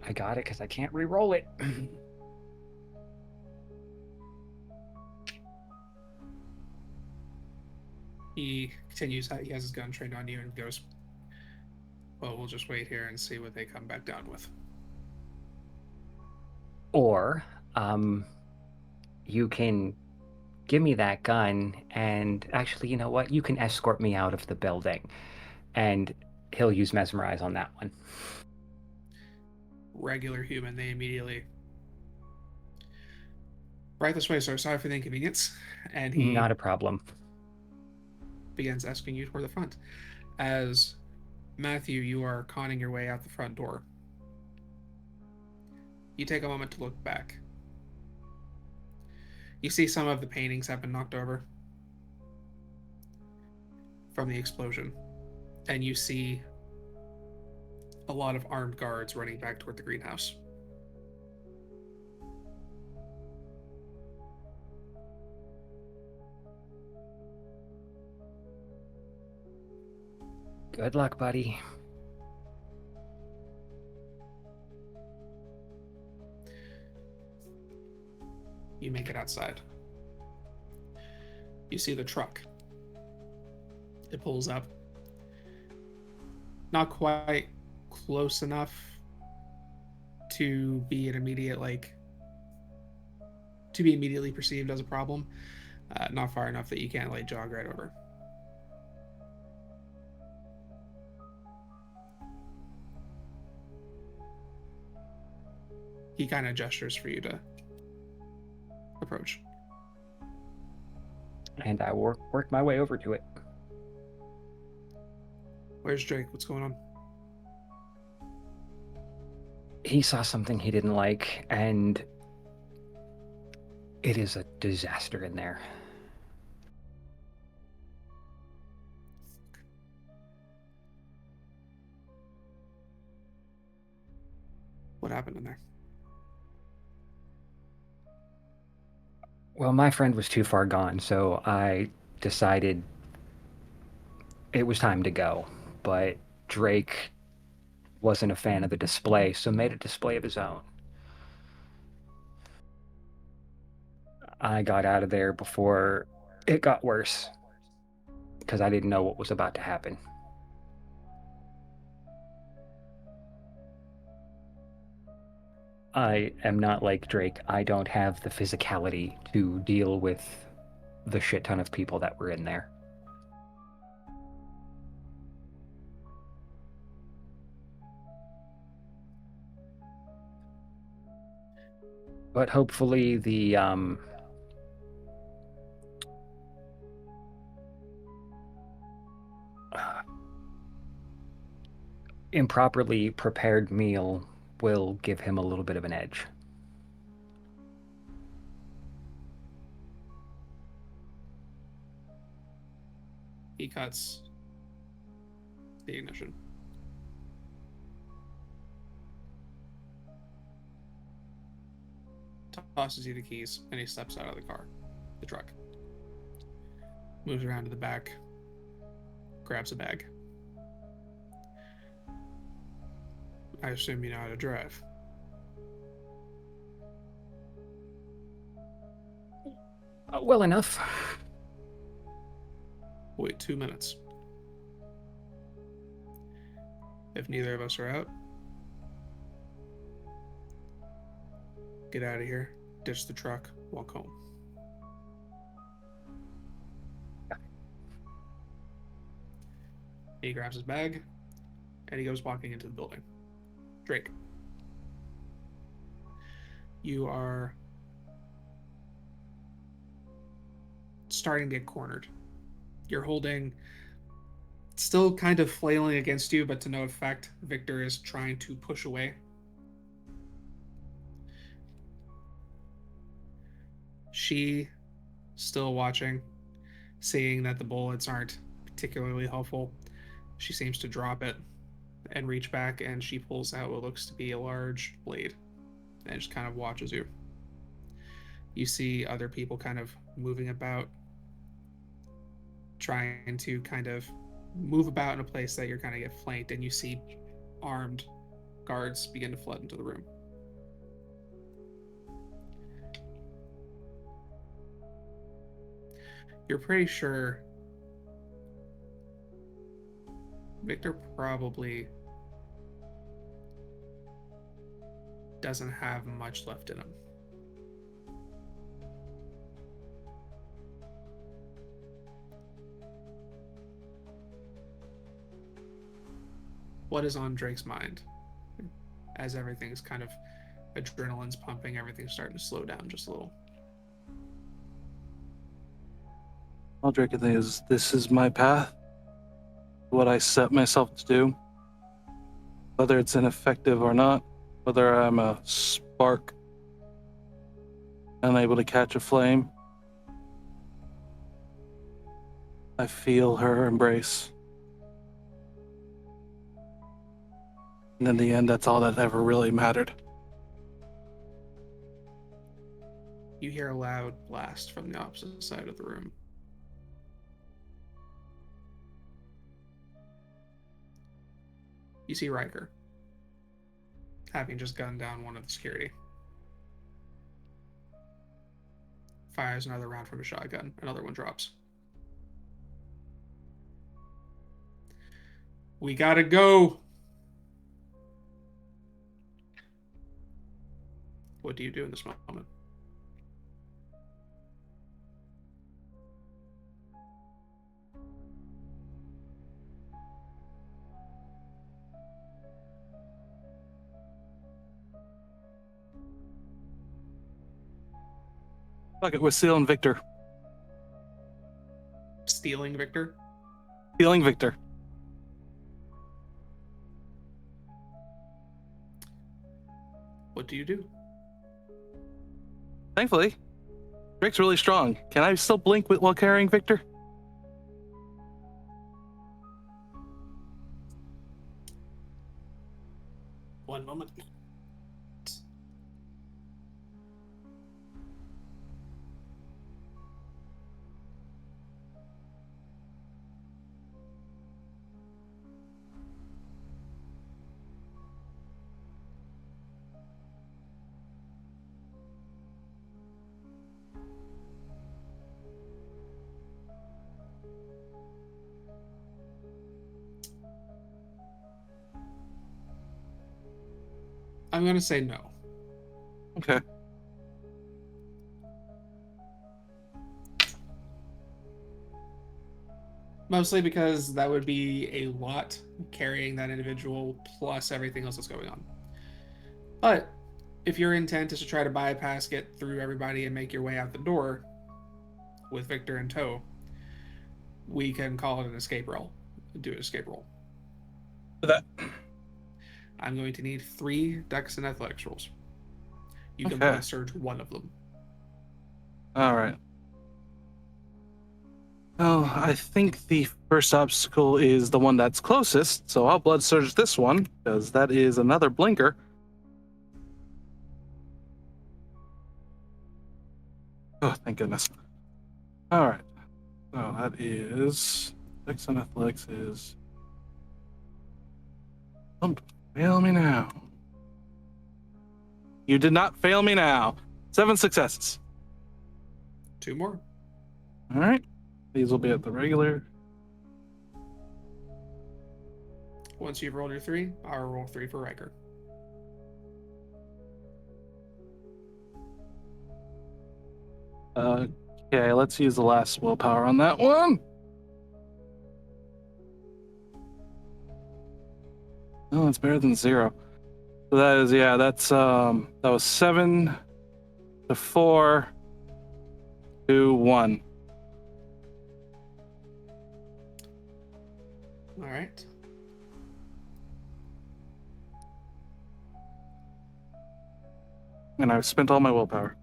I got it because I can't re-roll it. He continues, he has his gun trained on you and goes, Well, we'll just wait here and see what they come back down with. Or you can give me that gun, and actually, you know what? You can escort me out of the building. And he'll use Mesmerize on that one. Regular human, they immediately... Right this way, sir. Sorry for the inconvenience. And he Not a problem. begins escorting you toward the front. As Matthew, you are conning your way out the front door. You take a moment to look back. You see some of the paintings have been knocked over from the explosion. And you see a lot of armed guards running back toward the greenhouse. Good luck, buddy. You make it outside. You see the truck. It pulls up. Not quite close enough to be an immediate, to be immediately perceived as a problem. Not far enough that you can't, jog right over. He kind of gestures for you to approach. And I work my way over to it. Where's Drake? What's going on? He saw something he didn't like, and it is a disaster in there. What happened in there? Well, my friend was too far gone, so I decided it was time to go. But Drake wasn't a fan of the display, so made a display of his own. I got out of there before it got worse, because I didn't know what was about to happen. I am not like Drake. I don't have the physicality to deal with the shit ton of people that were in there. But hopefully the improperly prepared meal will give him a little bit of an edge. He cuts the ignition. Tosses you the keys, and he steps out of the truck. Moves around to the back, grabs a bag. I assume you know how to drive. Well enough. Wait 2 minutes. If neither of us are out, get out of here, ditch the truck, walk home. He grabs his bag, and he goes walking into the building. Drake, you are starting to get cornered. You're holding, still kind of flailing against you, but to no effect. Viktor is trying to push away. She, still watching, seeing that the bullets aren't particularly helpful, she seems to drop it and reach back, and she pulls out what looks to be a large blade and just kind of watches you. You see other people kind of moving about, trying to kind of move about in a place that you're kind of get flanked, and you see armed guards begin to flood into the room. You're pretty sure Viktor probably doesn't have much left in him. What is on Drake's mind as everything's kind of adrenaline's pumping, everything's starting to slow down just a little? All Drake can think is, this is my path, what I set myself to do. Whether it's ineffective or not, whether I'm a spark unable to catch a flame, I feel her embrace. And in the end, that's all that ever really mattered. You hear a loud blast from the opposite side of the room. You see Riker, having just gunned down one of the security. Fires another round from a shotgun. Another one drops. We gotta go. What do you do in this moment? Fuck it, we're stealing Victor. Stealing Victor? Stealing Victor. What do you do? Thankfully, Drake's really strong. Can I still blink while carrying Victor? One moment. I'm gonna say no. Okay. Mostly because that would be a lot carrying that individual plus everything else that's going on. But if your intent is to try to bypass, get through everybody, and make your way out the door with Victor in tow, we can call it an escape roll. Do an escape roll. That. I'm going to need 3 Dex and Athletics rolls. You can Okay. blood surge one of them. All right. Oh, I think the first obstacle is the one that's closest, so I'll blood surge this one, because that is another blinker. Oh, thank goodness. All right. So that is... Dex and Athletics is... Don't fail me now. You did not fail me now. 7 successes. 2 more. All right. These will be at the regular. Once you've rolled your 3, I'll roll 3 for Riker. Okay, let's use the last willpower on that one. Oh, it's better than 0. So that is, yeah, that's that was 7 to 4 to 1. All right. And I've spent all my willpower.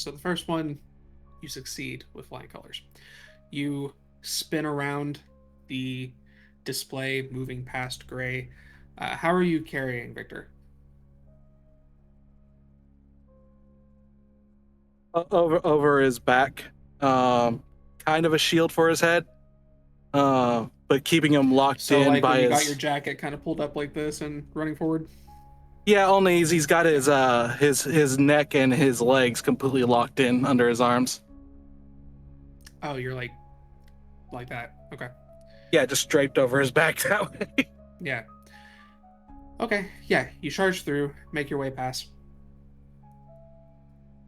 So the first one, you succeed with flying colors. You spin around the display, moving past Gray. How are you carrying Victor? Over his back, kind of a shield for his head, but keeping him locked So in like by when you his. got your jacket kind of pulled up like this and running forward? Yeah, only he's got his neck and his legs completely locked in under his arms. Oh, you're like that. Okay. Yeah, just draped over his back that way. Yeah. Okay, yeah, you charge through, make your way past.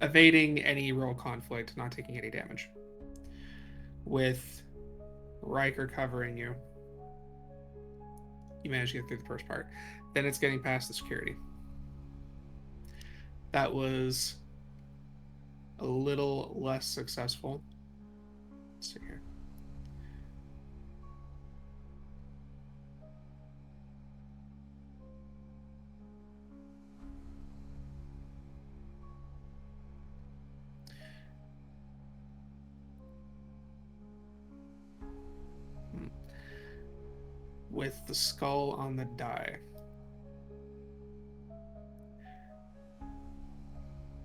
Evading any real conflict, not taking any damage. With Riker covering you, you manage to get through the first part. Then it's getting past the security. That was a little less successful. Let's see here. With the skull on the die,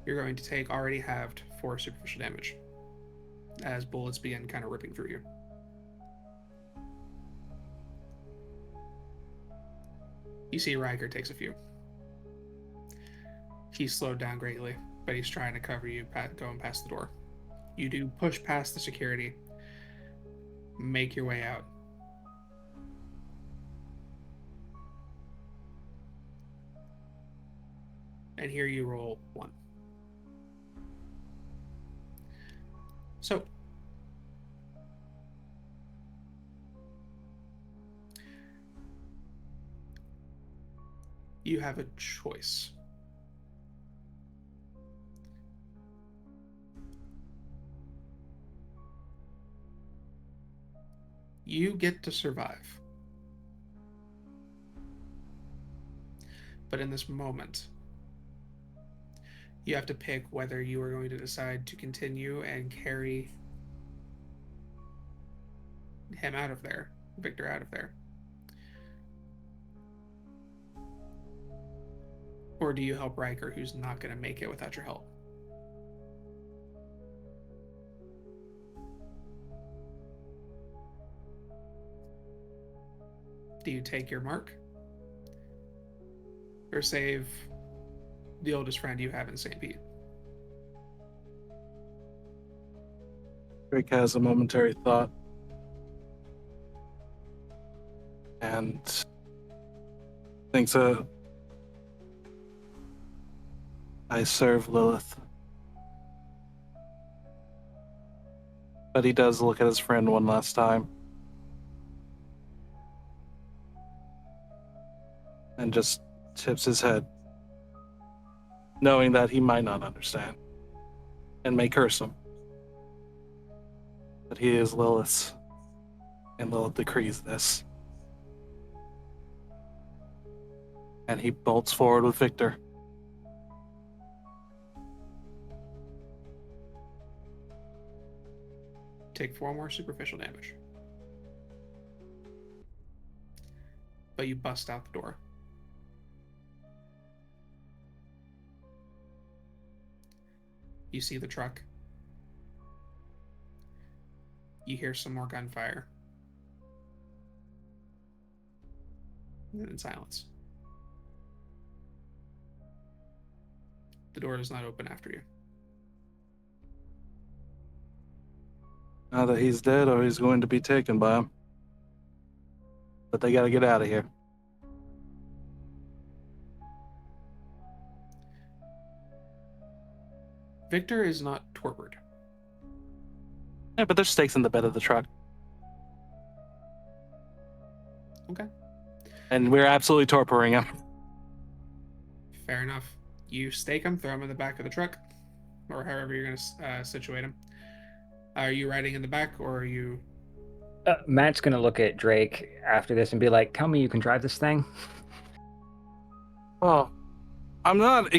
you're going to take already halved 4 superficial damage as bullets begin kind of ripping through you. You see Riker takes a few. He's slowed down greatly, but he's trying to cover you going past the door. You do push past the security, make your way out. And here you roll 1. So, you have a choice. You get to survive. But in this moment, you have to pick whether you are going to decide to continue and carry him out of there, Victor out of there. Or do you help Riker, who's not going to make it without your help? Do you take your mark? Or save the oldest friend you have in St. Pete? Drake has a momentary thought and thinks, I serve Lilith. But he does look at his friend one last time and just tips his head, knowing that he might not understand and may curse him. But he is Lilith's, and Lilith decrees this. And he bolts forward with Victor. Take 4 more superficial damage. But you bust out the door. You see the truck. You hear some more gunfire. And then silence. The door does not open after you. Now that he's dead, or he's going to be taken by him. But they gotta get out of here. Victor is not tortured. Yeah, but there's stakes in the bed of the truck. Okay. And we're absolutely torturing him. Fair enough. You stake him, throw him in the back of the truck, or however you're going to situate him. Are you riding in the back, or are you... Matt's going to look at Drake after this and be like, tell me you can drive this thing. Well, I'm not...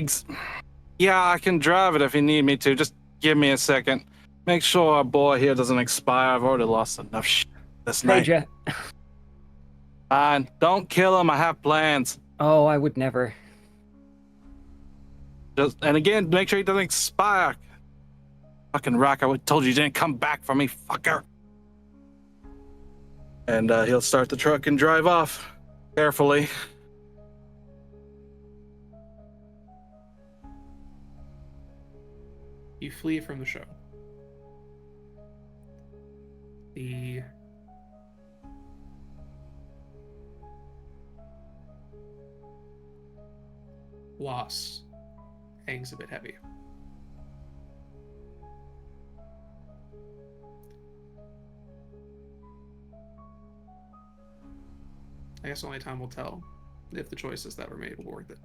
Yeah, I can drive it if you need me to. Just Give me a second. Make sure our boy here doesn't expire. I've already lost enough shit this night. Major. Fine. Don't kill him. I have plans. Oh, I would never. And again, make sure he doesn't expire. Fucking Rock, I told you you didn't come back for me, fucker. And he'll start the truck and drive off. Carefully. You flee from the show. The loss hangs a bit heavy. I guess only time will tell if the choices that were made were worth it.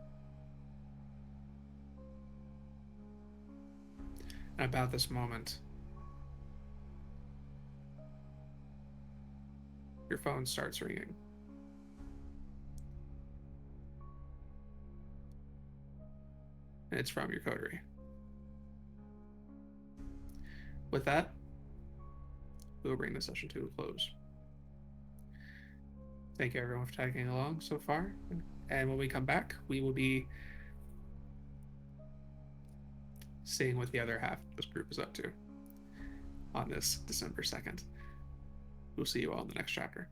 And about this moment, your phone starts ringing. And it's from your coterie. With that, we will bring the session to a close. Thank you everyone for tagging along so far. And when we come back, we will be seeing what the other half of this group is up to on this December 2nd. We'll see you all in the next chapter.